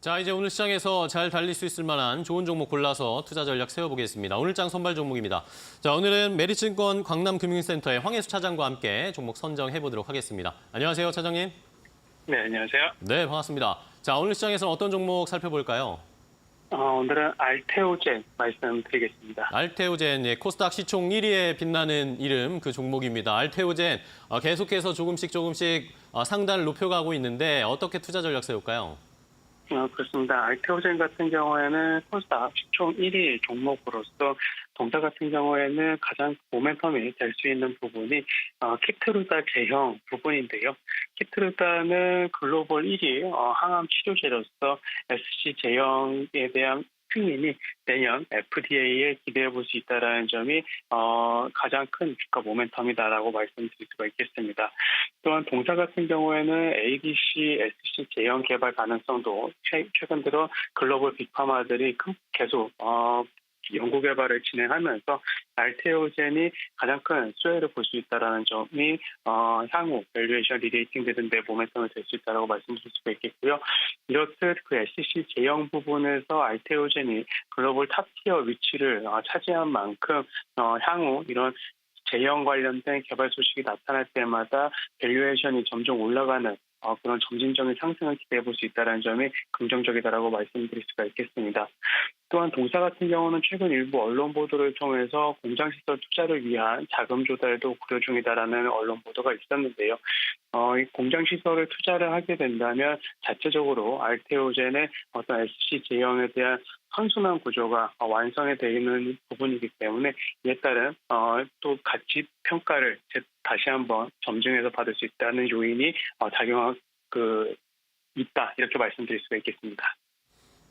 자, 이제 오늘 시장에서 잘 달릴 수 있을 만한 좋은 종목 골라서 투자 전략 세워보겠습니다. 오늘 장 선발 종목입니다. 자, 오늘은 메리츠증권 광남금융센터의 황혜수 차장과 함께 종목 선정해보도록 하겠습니다. 안녕하세요, 차장님. 네, 안녕하세요. 네, 반갑습니다. 자, 오늘 시장에서 어떤 종목 살펴볼까요? 오늘은 알테오젠 말씀드리겠습니다. 알테오젠, 예, 코스닥 시총 1위에 빛나는 이름 그 종목입니다. 알테오젠 계속해서 조금씩 상단을 높여가고 있는데 어떻게 투자 전략 세울까요? 그렇습니다. 알테오젠 같은 경우에는 코스닥 시총 1위 종목으로서 동사 같은 경우에는 가장 모멘텀이 될 수 있는 부분이 키트루다 제형 부분인데요. 키트루다는 글로벌 1위 항암 치료제로서 SC 제형에 대한 승인이 내년 FDA에 기대해 볼 수 있다는 점이 가장 큰 주가 모멘텀이다라고 말씀드릴 수가 있겠습니다. 또한 동사 같은 경우에는 ADC, SC 제형 개발 가능성도 최근 들어 글로벌 빅파마들이 계속 연구 개발을 진행하면서 알테오젠이 가장 큰 수혜를 볼 수 있다는 점이 향후 밸류에이션 리레이팅 되는 데 모멘텀이 될 수 있다고 말씀드릴 수가 있겠고요. 이렇듯 그 SC 제형 부분에서 알테오젠이 글로벌 탑티어 위치를 차지한 만큼 향후 이런 제형 관련된 개발 소식이 나타날 때마다 밸류에이션이 점점 올라가는 그런 점진적인 상승을 기대해 볼 수 있다는 점이 긍정적이다라고 말씀드릴 수가 있겠습니다. 또한 동사 같은 경우는 최근 일부 언론 보도를 통해서 공장시설 투자를 위한 자금 조달도 고려 중이다라는 언론 보도가 있었는데요. 이 공장시설을 투자를 하게 된다면 자체적으로 알테오젠의 어떤 SC 제형에 대한 선순환 구조가 완성이 되는 부분이기 때문에 이에 따른 또 가치 평가를 다시 한번 점증해서 받을 수 있다는 요인이 작용하고 있다 이렇게 말씀드릴 수가 있겠습니다.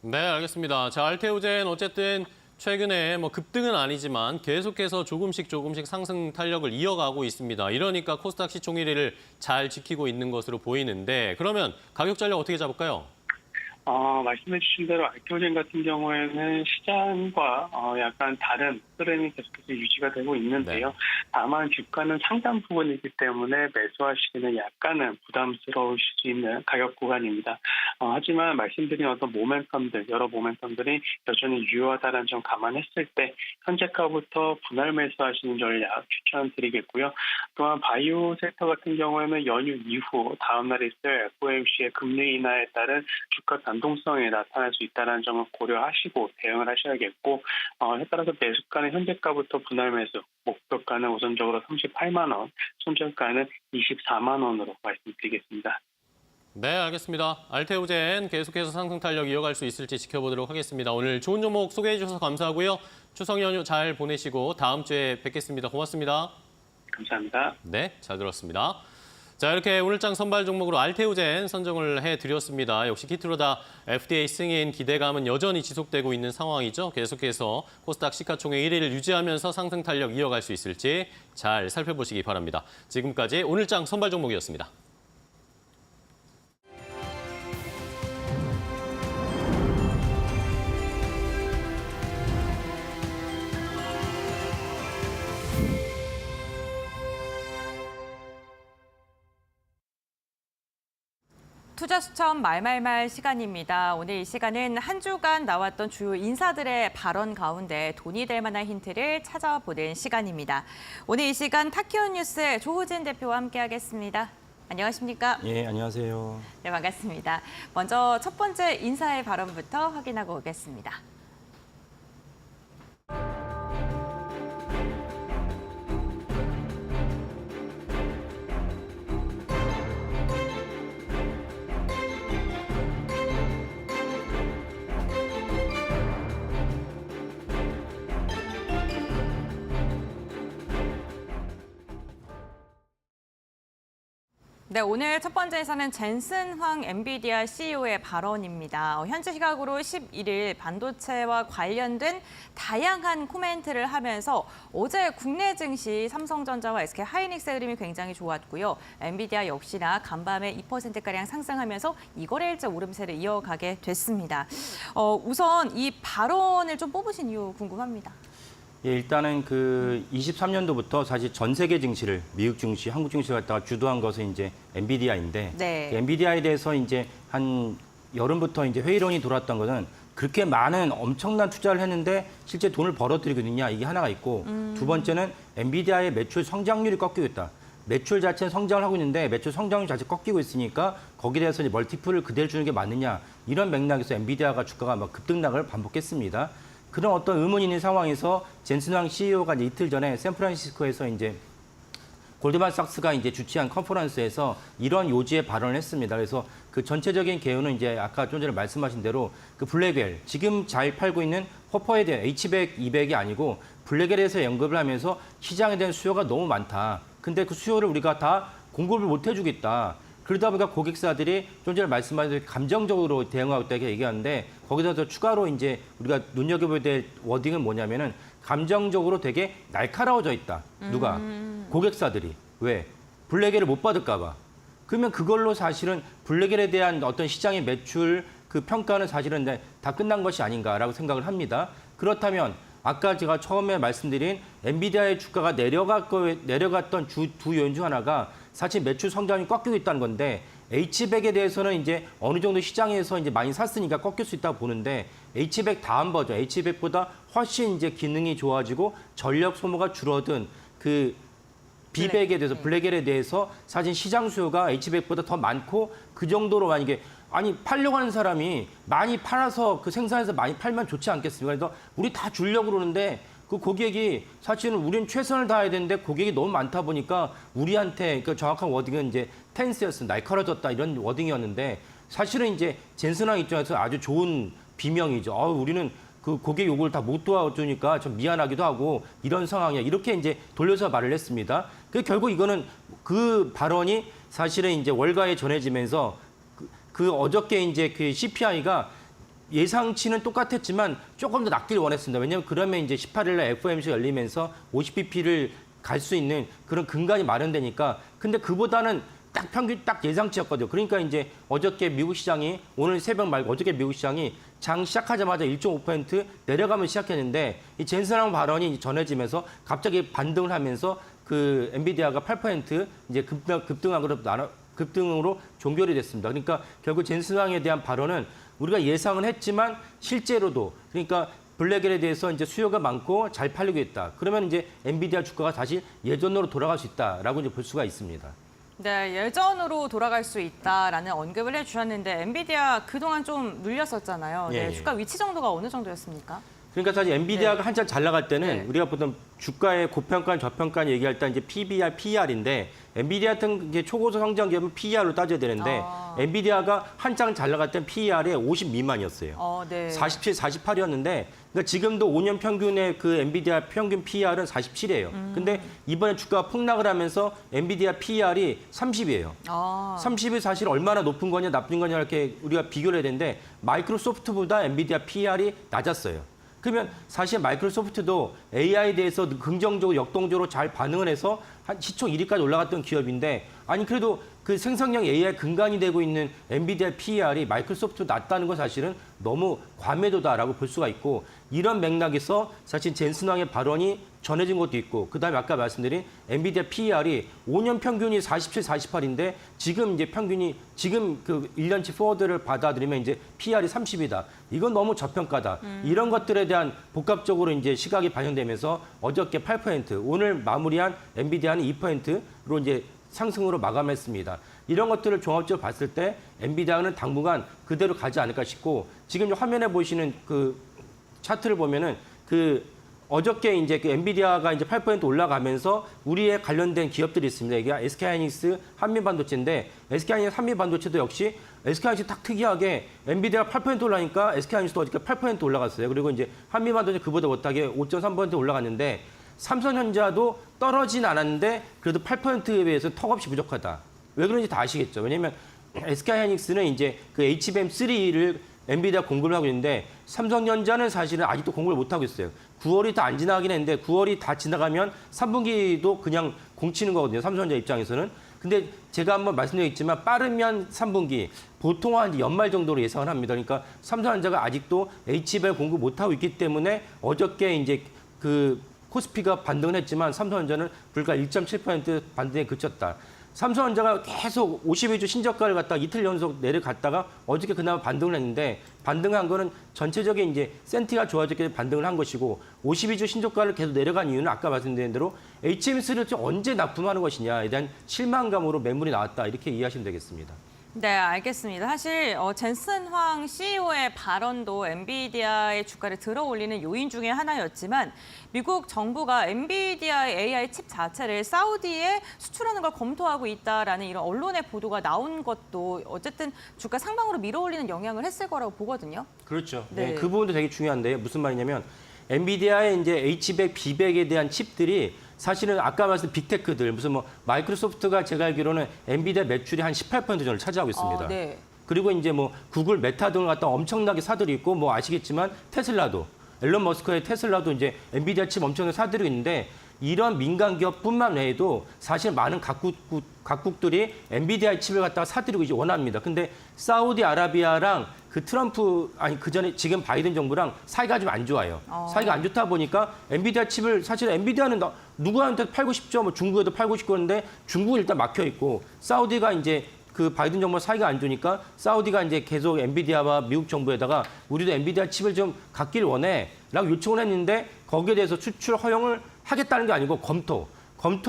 네, 알겠습니다. 자, 알테오젠 어쨌든 최근에 급등은 아니지만 계속해서 조금씩 상승 탄력을 이어가고 있습니다. 이러니까 코스닥 시총 1위를 잘 지키고 있는 것으로 보이는데 그러면 가격 전략 어떻게 잡을까요? 말씀해 주신 대로 알테오젠 같은 경우에는 시장과 약간 다른 흐름이 계속해서 유지가 되고 있는데요. 네. 다만 주가는 상단 부분이기 때문에 매수하시기는 약간은 부담스러우실 수 있는 가격 구간입니다. 하지만 말씀드린 어떤 모멘텀들, 여러 모멘텀들이 여전히 유효하다는 점 감안했을 때 현재가부터 분할 매수하시는 전략 추천드리겠고요. 또한 바이오 섹터 같은 경우에는 연휴 이후 다음 날 있을 FOMC의 금리 인하에 따른 주가 변동성이 나타날 수 있다는 점을 고려하시고 대응을 하셔야겠고 따라서 매수가는 현재가부터 분할 매수, 목표가는 우선적으로 38만 원, 손절가는 24만 원으로 말씀드리겠습니다. 네, 알겠습니다. 알테오젠 계속해서 상승 탄력 이어갈 수 있을지 지켜보도록 하겠습니다. 오늘 좋은 종목 소개해 주셔서 감사하고요. 추석 연휴 잘 보내시고 다음 주에 뵙겠습니다. 고맙습니다. 감사합니다. 네, 잘 들었습니다. 자, 이렇게 오늘장 선발 종목으로 알테오젠 선정을 해드렸습니다. 역시 키트루다 FDA 승인 기대감은 여전히 지속되고 있는 상황이죠. 계속해서 코스닥 시가총액 1위를 유지하면서 상승 탄력 이어갈 수 있을지 잘 살펴보시기 바랍니다. 지금까지 오늘장 선발 종목이었습니다. 투자 수첩 말말말 시간입니다. 오늘 이 시간은 한 주간 나왔던 주요 인사들의 발언 가운데 돈이 될 만한 힌트를 찾아보는 시간입니다. 오늘 이 시간 타키온 뉴스의 조호진 대표와 함께하겠습니다. 안녕하십니까? 예, 안녕하세요. 네, 반갑습니다. 먼저 첫 번째 인사의 발언부터 확인하고 오겠습니다. 네, 오늘 첫 번째에서는 젠슨 황 엔비디아 CEO의 발언입니다. 현재 시각으로 11일 반도체와 관련된 다양한 코멘트를 하면서 어제 국내 증시 삼성전자와 SK 하이닉스의 흐름이 굉장히 좋았고요. 엔비디아 역시나 간밤에 2%가량 상승하면서 이거래일째 오름세를 이어가게 됐습니다. 우선 이 발언을 좀 뽑으신 이유 궁금합니다. 예, 일단은 그 23년도부터 사실 전 세계 증시를 미국 증시, 한국 증시를 갖다가 주도한 것은 이제 엔비디아인데 네. 엔비디아에 대해서 이제 한 여름부터 이제 회의론이 돌았던 것은 그렇게 많은 엄청난 투자를 했는데 실제 돈을 벌어들이거든요. 이게 하나가 있고 두 번째는 엔비디아의 매출 성장률이 꺾이고 있다. 매출 자체는 성장을 하고 있는데 매출 성장률 자체 꺾이고 있으니까 거기에 대해서 이제 멀티플을 그대로 주는 게 맞느냐 이런 맥락에서 엔비디아가 주가가 막 급등락을 반복했습니다. 그런 어떤 의문이 있는 상황에서 젠슨 황 CEO가 이제 이틀 전에 샌프란시스코에서 이제 골드만삭스가 이제 주최한 컨퍼런스에서 이런 요지의 발언을 했습니다. 그래서 그 전체적인 개요는 이제 아까 좀 전에 말씀하신 대로 그 블랙웰 지금 잘 팔고 있는 허퍼에 대한 H100, 200이 아니고 블랙웰에서 연급을 하면서 시장에 대한 수요가 너무 많다. 근데 그 수요를 우리가 다 공급을 못 해주겠다. 그러다 보니까 고객사들이 좀 전에 말씀하신 대로 감정적으로 대응하겠다고 얘기하는데 거기서 더 추가로 이제 우리가 눈여겨봐야 될 워딩은 뭐냐면은 감정적으로 되게 날카로워져 있다. 누가? 고객사들이. 왜? 블랙웰을 못 받을까 봐. 그러면 그걸로 사실은 블랙웰에 대한 어떤 시장의 매출 그 평가는 사실은 다 끝난 것이 아닌가라고 생각을 합니다. 그렇다면 아까 제가 처음에 말씀드린 엔비디아의 주가가 내려갔던 두 요인 중 하나가 사실 매출 성장이 꺾이고 있다는 건데 H100에 대해서는 이제 어느 정도 시장에서 이제 많이 샀으니까 꺾일 수 있다고 보는데 H100 다음 버전, H100보다 훨씬 이제 기능이 좋아지고 전력 소모가 줄어든 그 비백에 대해서 블랙웰에 대해서 사실 시장 수요가 H100보다 더 많고 그 정도로 만약에 아니 팔려고 하는 사람이 많이 팔아서 그 생산해서 많이 팔면 좋지 않겠습니까? 그래서 우리 다 주려고 그러는데 그 고객이 사실은 우리는 최선을 다해야 되는데 고객이 너무 많다 보니까 우리한테 그 정확한 워딩은 이제 텐스였습니다. 날카로워졌다 이런 워딩이었는데 사실은 이제 젠슨 황 입장에서 아주 좋은 비명이죠. 우리는 그 고객 요구를 다 못 도와주니까 좀 미안하기도 하고 이런 상황이야. 이렇게 이제 돌려서 말을 했습니다. 그 결국 이거는 그 발언이 사실은 이제 월가에 전해지면서 그 어저께 이제 그 CPI가 예상치는 똑같았지만 조금 더 낮길 원했습니다. 왜냐하면 그러면 이제 18일 날 FOMC 열리면서 50bp를 갈 수 있는 그런 근간이 마련되니까 근데 그보다는 딱 평균 딱 예상치였거든요. 그러니까 이제 어저께 미국 시장이 오늘 새벽 말고 어저께 미국 시장이 장 시작하자마자 1.5% 내려가면 시작했는데 이 젠슨 황 발언이 전해지면서 갑자기 반등을 하면서 그 엔비디아가 8% 이제 급등으로 종결이 됐습니다. 그러니까 결국 젠슨 황에 대한 발언은 우리가 예상은 했지만 실제로도 그러니까 블랙웰에 대해서 이제 수요가 많고 잘 팔리고 있다. 그러면 이제 엔비디아 주가가 다시 예전으로 돌아갈 수 있다라고 이제 볼 수가 있습니다. 네, 예전으로 돌아갈 수 있다라는 언급을 해주셨는데 엔비디아 그동안 좀 눌렸었잖아요. 네, 예. 주가 위치 정도가 어느 정도였습니까? 그러니까 사실 엔비디아가 네. 한참 잘 나갈 때는 네. 우리가 보통 주가의 고평가, 저평가 얘기할 때 이제 PBR, PER인데 엔비디아 같은 이제 초고속 성장 기업은 PER로 따져야 되는데 엔비디아가 한창 잘 나갈 때는 PER에 50 미만이었어요. 네. 47, 48이었는데 그러니까 지금도 5년 평균의 그 엔비디아 평균 PER은 47이에요. 근데 이번에 주가가 폭락을 하면서 엔비디아 PER이 30이에요. 30이 사실 얼마나 높은 거냐 나쁜 거냐 이렇게 우리가 비교를 해야 되는데 마이크로소프트보다 엔비디아 PER이 낮았어요. 그러면 사실 마이크로소프트도 AI에 대해서 긍정적으로 역동적으로 잘 반응을 해서 한 시총 1위까지 올라갔던 기업인데 아니 그래도 그 생성형 AI 근간이 되고 있는 엔비디아 PER이 마이크로소프트 낮다는 건 사실은 너무 과매도다라고 볼 수가 있고 이런 맥락에서 사실 젠슨 황의 발언이 전해진 것도 있고 그다음에 아까 말씀드린 엔비디아 PER이 5년 평균이 47, 48인데 지금 이제 평균이 지금 그 1년치 포워드를 받아들이면 이제 PER이 30이다. 이건 너무 저평가다. 이런 것들에 대한 복합적으로 이제 시각이 반영되면서 어저께 8%, 오늘 마무리한 엔비디아는 2%로 이제 상승으로 마감했습니다. 이런 것들을 종합적으로 봤을 때 엔비디아는 당분간 그대로 가지 않을까 싶고 지금 화면에 보시는 그 차트를 보면은 그 어저께 이제 그 엔비디아가 이제 8% 올라가면서 우리에 관련된 기업들이 있습니다. 이게 SK하이닉스, 한미반도체인데 SK하이닉스, 한미반도체도 역시 SK하이닉스 딱 특이하게 엔비디아가 8% 올라니까 SK하이닉스도 어저께 8% 올라갔어요. 그리고 이제 한미반도체 그보다 못하게 5.3% 올라갔는데 삼성전자도 떨어진 않았는데 그래도 8%에 비해서 턱없이 부족하다. 왜 그런지 다 아시겠죠. 왜냐하면 SK하이닉스는 이제 그 HBM3를 엔비디아 공급을 하고 있는데 삼성전자는 사실은 아직도 공급을 못 하고 있어요. 9월이 다 안 지나가긴 했는데 9월이 다 지나가면 3분기도 그냥 공치는 거거든요. 삼성전자 입장에서는. 근데 제가 한번 말씀드렸지만 빠르면 3분기, 보통 한 연말 정도로 예상을 합니다. 그러니까 삼성전자가 아직도 HBM 공급 못 하고 있기 때문에 어저께 이제 그 코스피가 반등을 했지만 삼성전자는 불과 1.7% 반등에 그쳤다. 삼성전자가 계속 52주 신저가를 갖다가 이틀 연속 내려갔다가 어저께 그나마 반등을 했는데 반등한 거는 전체적인 이제 센티가 좋아졌기 반등을 한 것이고 52주 신저가를 계속 내려간 이유는 아까 말씀드린 대로 HMS를 언제 납품하는 것이냐에 대한 실망감으로 매물이 나왔다 이렇게 이해하시면 되겠습니다. 네, 알겠습니다. 사실 젠슨 황 CEO의 발언도 엔비디아의 주가를 들어올리는 요인 중에 하나였지만 미국 정부가 엔비디아의 AI 칩 자체를 사우디에 수출하는 걸 검토하고 있다라는 이런 언론의 보도가 나온 것도 어쨌든 주가 상방으로 밀어올리는 영향을 했을 거라고 보거든요. 그렇죠. 네. 네, 그 부분도 되게 중요한데 무슨 말이냐면 엔비디아의 이제 H100, B100에 대한 칩들이 사실은 아까 말씀 빅테크들 무슨 뭐 마이크로소프트가 제가 알기로는 엔비디아 매출이 한 18% 정도를 차지하고 있습니다. 네. 그리고 이제 뭐 구글, 메타 등을 갖다 엄청나게 사들이 있고 뭐 아시겠지만 테슬라도 앨런 머스크의 테슬라도 이제 엔비디아 칩 엄청나게 사들이고 있는데 이런 민간 기업뿐만 외에도 사실 많은 각국들이 엔비디아 칩을 갖다가 사들이고 이제 원합니다. 근데 사우디아라비아랑 그 트럼프 아니 그 전에 지금 바이든 정부랑 사이가 좀 안 좋아요. 사이가 안 좋다 보니까 엔비디아 칩을 사실 엔비디아는 누구한테 팔고 싶죠. 뭐 중국에도 팔고 싶고 그런데 중국은 일단 막혀 있고 사우디가 이제 그 바이든 정부 사이가 안 좋으니까 사우디가 이제 계속 엔비디아와 미국 정부에다가 우리도 엔비디아 칩을 좀 갖길 원해라고 요청을 했는데 거기에 대해서 수출 허용을 하겠다는 게 아니고 검토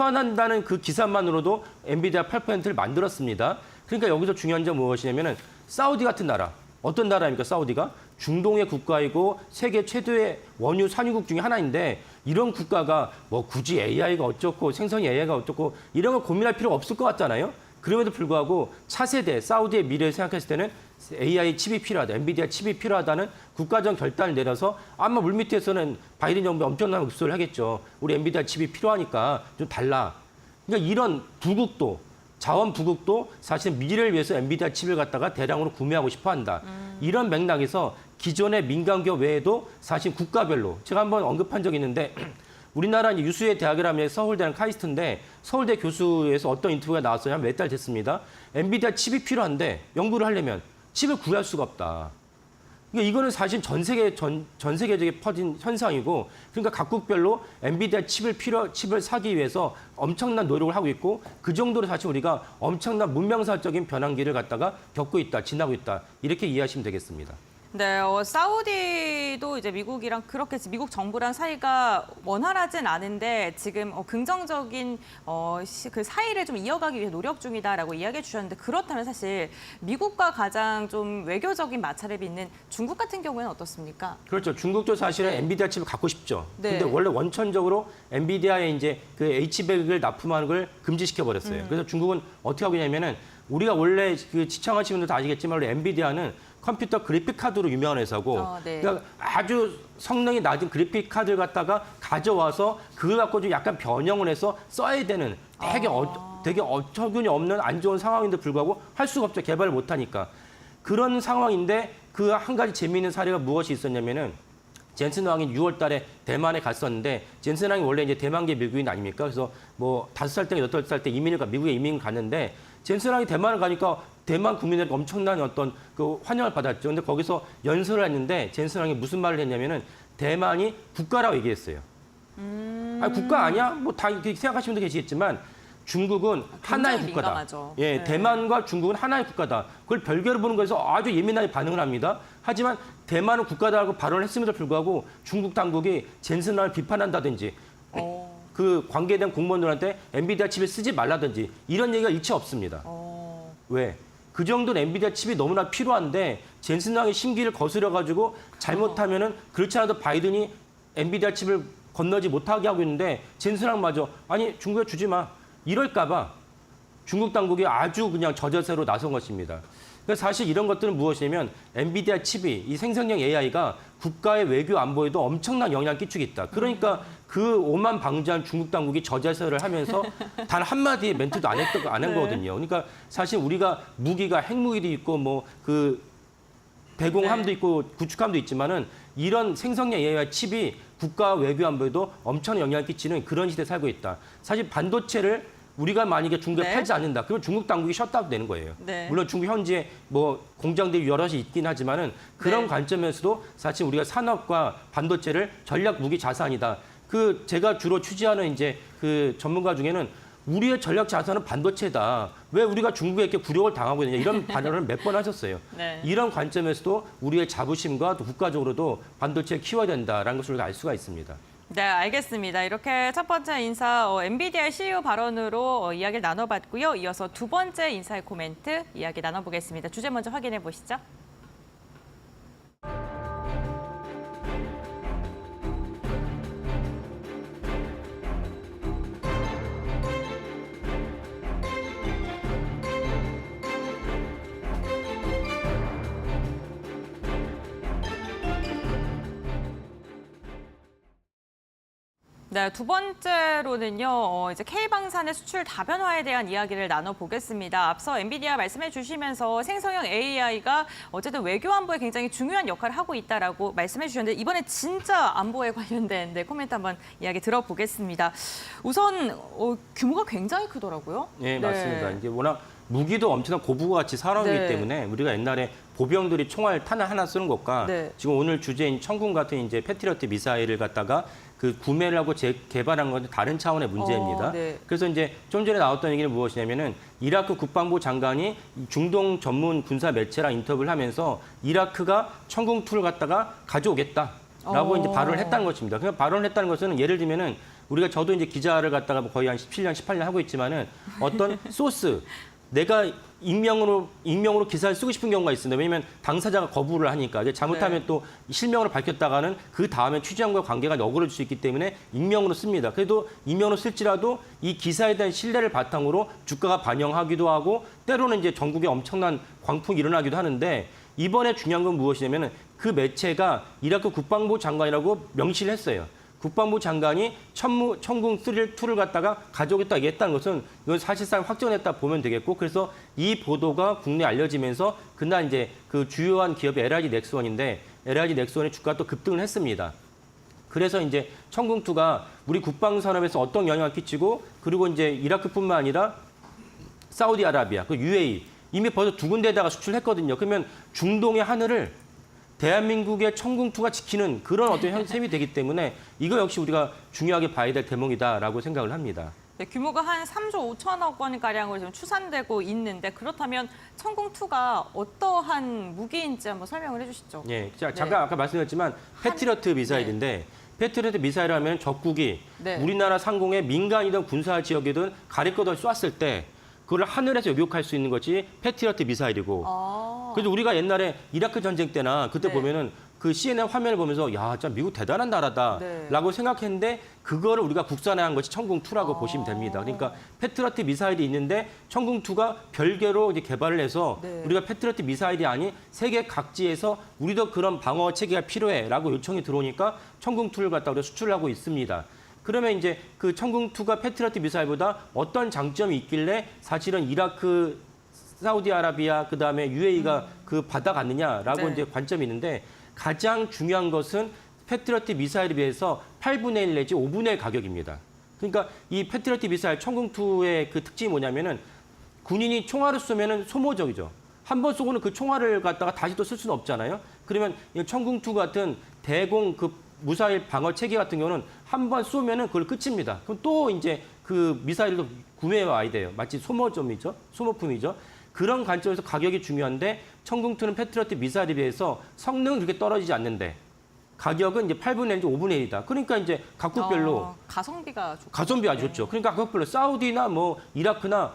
안 한다는 그 기사만으로도 엔비디아 8%를 만들었습니다. 그러니까 여기서 중요한 점 무엇이냐면은 사우디 같은 나라 어떤 나라입니까? 사우디가 중동의 국가이고 세계 최대의 원유 산유국 중에 하나인데 이런 국가가 뭐 굳이 AI가 어쩌고 생성이 AI가 어쩌고 이런 거 고민할 필요가 없을 것 같잖아요. 그럼에도 불구하고 차세대 사우디의 미래를 생각했을 때는 AI 칩이 필요하다, 엔비디아 칩이 필요하다는 국가적 결단을 내려서 아마 물밑에서는 바이든 정부에 엄청난 흡수를 하겠죠. 우리 엔비디아 칩이 필요하니까 좀 달라. 그러니까 이런 부국도 자원 부국도 사실 미래를 위해서 엔비디아 칩을 갖다가 대량으로 구매하고 싶어 한다. 이런 맥락에서 기존의 민간 기업 외에도 사실 국가별로 제가 한번 언급한 적이 있는데 우리나라 유수의 대학이라면 서울대랑 카이스트인데 서울대 교수에서 어떤 인터뷰가 나왔어요. 한 몇 달 됐습니다. 엔비디아 칩이 필요한데 연구를 하려면 칩을 구할 수가 없다. 그러니까 이거는 사실 전 세계적인 퍼진 현상이고 그러니까 각국별로 엔비디아 칩을 사기 위해서 엄청난 노력을 하고 있고 그 정도로 사실 우리가 엄청난 문명사적인 변환기를 갖다가 겪고 있다, 지나고 있다 이렇게 이해하시면 되겠습니다. 네, 사우디도 이제 미국이랑 그렇게 미국 정부랑 사이가 원활하진 않은데 지금 긍정적인 그 사이를 좀 이어가기 위해 노력 중이다라고 이야기해 주셨는데 그렇다면 사실 미국과 가장 좀 외교적인 마찰이 있는 중국 같은 경우에는 어떻습니까? 그렇죠. 중국도 사실은 엔비디아 칩을 갖고 싶죠. 네. 근데 원래 원천적으로 엔비디아에 이제 그 H100을 납품하는 걸 금지시켜 버렸어요. 그래서 중국은 어떻게 하고 있냐면은 우리가 원래 그 시청하시는 분들도 아시겠지만 원래 엔비디아는 컴퓨터 그래픽 카드로 유명한 회사고 네. 그러니까 아주 성능이 낮은 그래픽 카드를 갖다가 가져와서 그걸 갖고 좀 약간 변형을 해서 써야 되는 되게 어처구니 없는 안 좋은 상황인데 불구하고 할 수가 없죠. 개발을 못 하니까. 그런 상황인데 그 한 가지 재미있는 사례가 무엇이 있었냐면은 젠슨 왕이 6월 달에 대만에 갔었는데 젠슨 왕이 원래 이제 대만계 미국인 아닙니까? 그래서 뭐 5살 때, 8살 때 미국에 이민을 갔는데 젠슨 왕이 대만을 가니까 대만 국민들에게 엄청난 어떤 그 환영을 받았죠. 근데 거기서 연설을 했는데 젠슨 왕이 무슨 말을 했냐면은 대만이 국가라고 얘기했어요. 아니, 국가 아니야? 뭐 다 이렇게 생각하시는 분도 계시겠지만 중국은 하나의 국가다. 민감하죠. 예, 네. 대만과 중국은 하나의 국가다. 그걸 별개로 보는 것에서 아주 예민하게 반응을 합니다. 하지만 대만은 국가다라고 발언을 했음에도 불구하고 중국 당국이 젠슨 왕을 비판한다든지 그 관계된 공무원들한테 엔비디아 칩을 쓰지 말라든지 이런 얘기가 일체 없습니다. 왜? 그 정도는 엔비디아 칩이 너무나 필요한데 젠슨 왕의 심기를 거스려가지고 잘못하면은 그렇지 않아도 바이든이 엔비디아 칩을 건너지 못하게 하고 있는데 젠슨 왕마저 아니 중국에 주지 마. 이럴까 봐 중국 당국이 아주 그냥 저자세로 나선 것입니다. 그래서 사실 이런 것들은 무엇이냐면 엔비디아 칩이 이 생성형 AI가 국가의 외교 안보에도 엄청난 영향을 끼치고 있다. 그러니까 그 오만 방지한 중국 당국이 저자세를 하면서 단 한마디의 멘트도 안 한 거거든요. 그러니까 사실 우리가 무기가 핵무기도 있고 뭐 그 대공함도 있고 구축함도 있지만은 이런 생성형 AI 칩이 국가 외교 안보에도 엄청난 영향을 끼치는 그런 시대에 살고 있다. 사실 반도체를 우리가 만약에 중국에 팔지 않는다. 그러면 중국 당국이 셧다운 되는 거예요. 네. 물론 중국 현지에 뭐 공장들이 여럿이 있긴 하지만은 그런 관점에서도 사실 우리가 산업과 반도체를 전략 무기 자산이다. 그 제가 주로 취재하는 이제 그 전문가 중에는 우리의 전략 자산은 반도체다. 왜 우리가 중국에 이렇게 굴욕을 당하고 있느냐 이런 발언을 몇 번 하셨어요. 네. 이런 관점에서도 우리의 자부심과 또 국가적으로도 반도체를 키워야 된다라는 것을 우리가 알 수가 있습니다. 네, 알겠습니다. 이렇게 첫 번째 인사 엔비디아 CEO 발언으로 이야기를 나눠봤고요. 이어서 두 번째 인사의 코멘트 이야기 나눠보겠습니다. 주제 먼저 확인해 보시죠. 네, 두 번째로는요, 이제 K방산의 수출 다변화에 대한 이야기를 나눠보겠습니다. 앞서 엔비디아 말씀해 주시면서 생성형 AI가 어쨌든 외교 안보에 굉장히 중요한 역할을 하고 있다라고 말씀해 주셨는데 이번에 진짜 안보에 관련된 코멘트 한번 이야기 들어보겠습니다. 우선 규모가 굉장히 크더라고요. 네, 맞습니다. 이게 워낙 무기도 엄청난 고부가 가치 산업이기 네. 때문에 우리가 옛날에 보병들이 총알 탄을 하나 쓰는 것과 네. 지금 오늘 주제인 청군 같은 이제 패트리어트 미사일을 갖다가 그 구매를 하고 개발한 건 다른 차원의 문제입니다. 네. 그래서 이제 좀 전에 나왔던 얘기는 무엇이냐면은 이라크 국방부 장관이 중동 전문 군사 매체랑 인터뷰를 하면서 이라크가 천궁2를 갖다가 가져오겠다라고 이제 발언을 했다는 것입니다. 그냥 발언을 했다는 것은 예를 들면은 우리가 저도 이제 기자를 갖다가 거의 한 17년, 18년 하고 있지만은 어떤 소스 내가 익명으로 기사를 쓰고 싶은 경우가 있습니다. 왜냐하면 당사자가 거부를 하니까 잘못하면 네. 또 실명을 밝혔다가는 그 다음에 취재원과 관계가 너그러질 수 있기 때문에 익명으로 씁니다. 그래도 익명으로 쓸지라도 이 기사에 대한 신뢰를 바탕으로 주가가 반영하기도 하고 때로는 이제 전국에 엄청난 광풍이 일어나기도 하는데 이번에 중요한 건 무엇이냐면 그 매체가 이라크 국방부 장관이라고 명시를 했어요. 국방부 장관이 천궁2를 갖다가 가져오겠다 얘기했다는 것은 이건 사실상 확정했다 보면 되겠고 그래서 이 보도가 국내에 알려지면서 그날 이제 그 주요한 기업이 LIG 넥스원인데 LIG 넥스원의 주가가 또 급등을 했습니다. 그래서 이제 천궁2가 우리 국방 산업에서 어떤 영향을 끼치고 그리고 이제 이라크뿐만 아니라 사우디아라비아, 그 UAE 이미 벌써 두 군데에다가 수출했거든요. 그러면 중동의 하늘을 대한민국의 천궁2가 지키는 그런 어떤 셈이 되기 때문에 이거 역시 우리가 중요하게 봐야 될 대목이다라고 생각을 합니다. 네, 규모가 한 3조 5천억 원가량으로 지금 추산되고 있는데 그렇다면 천궁2가 어떠한 무기인지 한번 설명을 해주시죠. 예, 잠깐 아까 말씀드렸지만 패트리어트 미사일인데 패트리어트 미사일 하면 적국이 네. 우리나라 상공의 민간이든 군사 지역이든 가리꺼들 쐈을 때 그걸 하늘에서 요격할 수 있는 것이 패트리어트 미사일이고 그래서 우리가 옛날에 이라크 전쟁 때나 그때 네. 보면은 그 CNN 화면을 보면서 야, 진짜 미국 대단한 나라다라고 생각했는데 그거를 우리가 국산화한 것이 천궁2라고 보시면 됩니다. 그러니까 패트리어트 미사일이 있는데 천궁2가 별개로 이제 개발을 해서 우리가 패트리어트 미사일이 아닌 세계 각지에서 우리도 그런 방어 체계가 필요해라고 요청이 들어오니까 천궁2를 갖다 우리가 수출을 하고 있습니다. 그러면 이제 그 천궁2가 패트리어트 미사일보다 어떤 장점이 있길래 사실은 이라크, 사우디아라비아, 그다음에 UAE가 그 받아갔느냐라고 이제 관점이 있는데 가장 중요한 것은 패트리어트 미사일에 비해서 8분의 1 내지 5분의 1 가격입니다. 그러니까 이 패트리어트 미사일 천궁2의 그 특징이 뭐냐면은 군인이 총알을 쏘면은 소모적이죠. 한 번 쏘고는 그 총알을 갖다가 다시 또 쓸 수는 없잖아요. 그러면 이 천궁2 같은 대공 그 무사일 방어 체계 같은 경우는 한 번 쏘면은 그걸 끝입니다. 그럼 또 이제 그 미사일도 구매해 와야 돼요. 마치 소모점이죠. 소모품이죠. 그런 관점에서 가격이 중요한데 천궁2는 패트리어트 미사일에 비해서 성능은 그렇게 떨어지지 않는데 가격은 이제 8분의 1, 5분의 1이다. 그러니까 이제 각국별로 가성비가 좋고. 가성비가 아주 좋죠. 그러니까 각국별로 사우디나 뭐 이라크나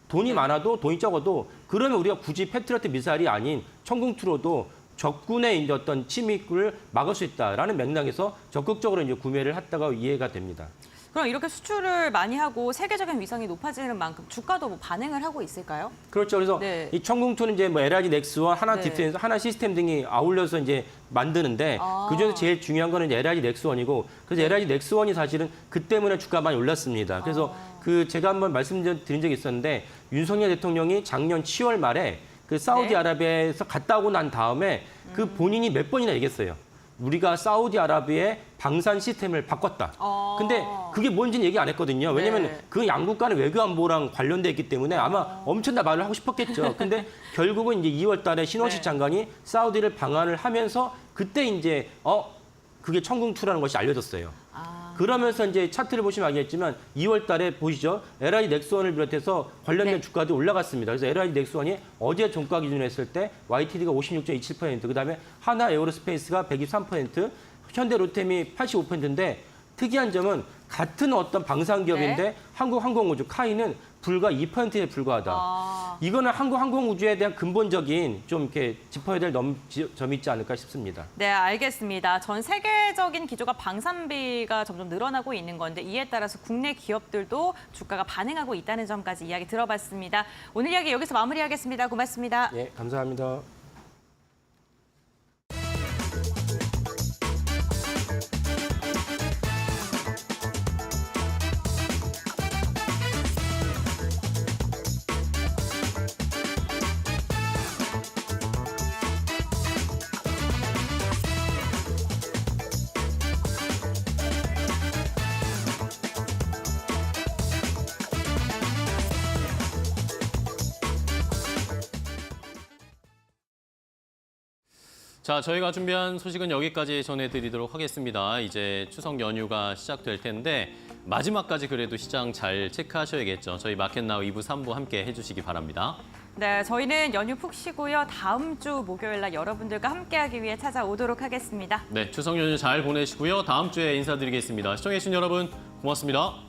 돈이 많아도 돈이 적어도 그러면 우리가 굳이 패트리어트 미사일이 아닌 천궁2로도 적군의 이제 어떤 침입을 막을 수 있다라는 맥락에서 적극적으로 이제 구매를 했다가 이해가 됩니다. 그럼 이렇게 수출을 많이 하고 세계적인 위상이 높아지는 만큼 주가도 뭐 반응을 하고 있을까요? 그렇죠. 그래서 네. 이 천궁2는 이제 뭐 LIG 넥스원, 하나 네. 디펜스, 하나 시스템 등이 아울러서 이제 만드는데 그중에서 제일 중요한 거는 이제 LIG 넥스원이고 그래서 LIG 넥스원이 사실은 그 때문에 주가가 많이 올랐습니다. 그래서 그 제가 한번 말씀드린 적이 있었는데 윤석열 대통령이 작년 10월 말에 그 사우디아라비아에서 갔다 오고 난 다음에 그 본인이 몇 번이나 얘기했어요. 우리가 사우디아라비아의 방산 시스템을 바꿨다. 근데 그게 뭔지는 얘기 안 했거든요. 왜냐하면 그 양국 간의 외교 안보랑 관련돼 있기 때문에 아마 엄청난 말을 하고 싶었겠죠. 근데 결국은 이제 2월 달에 신원식 장관이 사우디를 방한을 하면서 그때 이제 그게 천궁2라는 것이 알려졌어요. 그러면서 이제 차트를 보시면 알겠지만 2월 달에 보시죠. LIG 넥스원을 비롯해서 관련된 네. 주가도 올라갔습니다. 그래서 LIG 넥스원이 어제 종가 기준으로 했을 때 YTD가 56.27%, 그다음에 하나 에어로스페이스가 123%, 현대 로템이 85%인데 특이한 점은 같은 어떤 방산 기업인데 네. 한국항공우주 카이는 불과 2%에 불과하다. 이거는 한국항공우주에 대한 근본적인 좀 이렇게 짚어야 될 점이 있지 않을까 싶습니다. 네, 알겠습니다. 전 세계적인 기조가 방산비가 점점 늘어나고 있는 건데 이에 따라서 국내 기업들도 주가가 반응하고 있다는 점까지 이야기 들어봤습니다. 오늘 이야기 여기서 마무리하겠습니다. 고맙습니다. 예, 감사합니다. 자, 저희가 준비한 소식은 여기까지 전해드리도록 하겠습니다. 이제 추석 연휴가 시작될 텐데 마지막까지 그래도 시장 잘 체크하셔야겠죠. 저희 마켓나우 2부, 3부 함께 해주시기 바랍니다. 네, 저희는 연휴 푹 쉬고요. 다음 주 목요일 날 여러분들과 함께하기 위해 찾아오도록 하겠습니다. 네, 추석 연휴 잘 보내시고요. 다음 주에 인사드리겠습니다. 시청해주신 여러분 고맙습니다.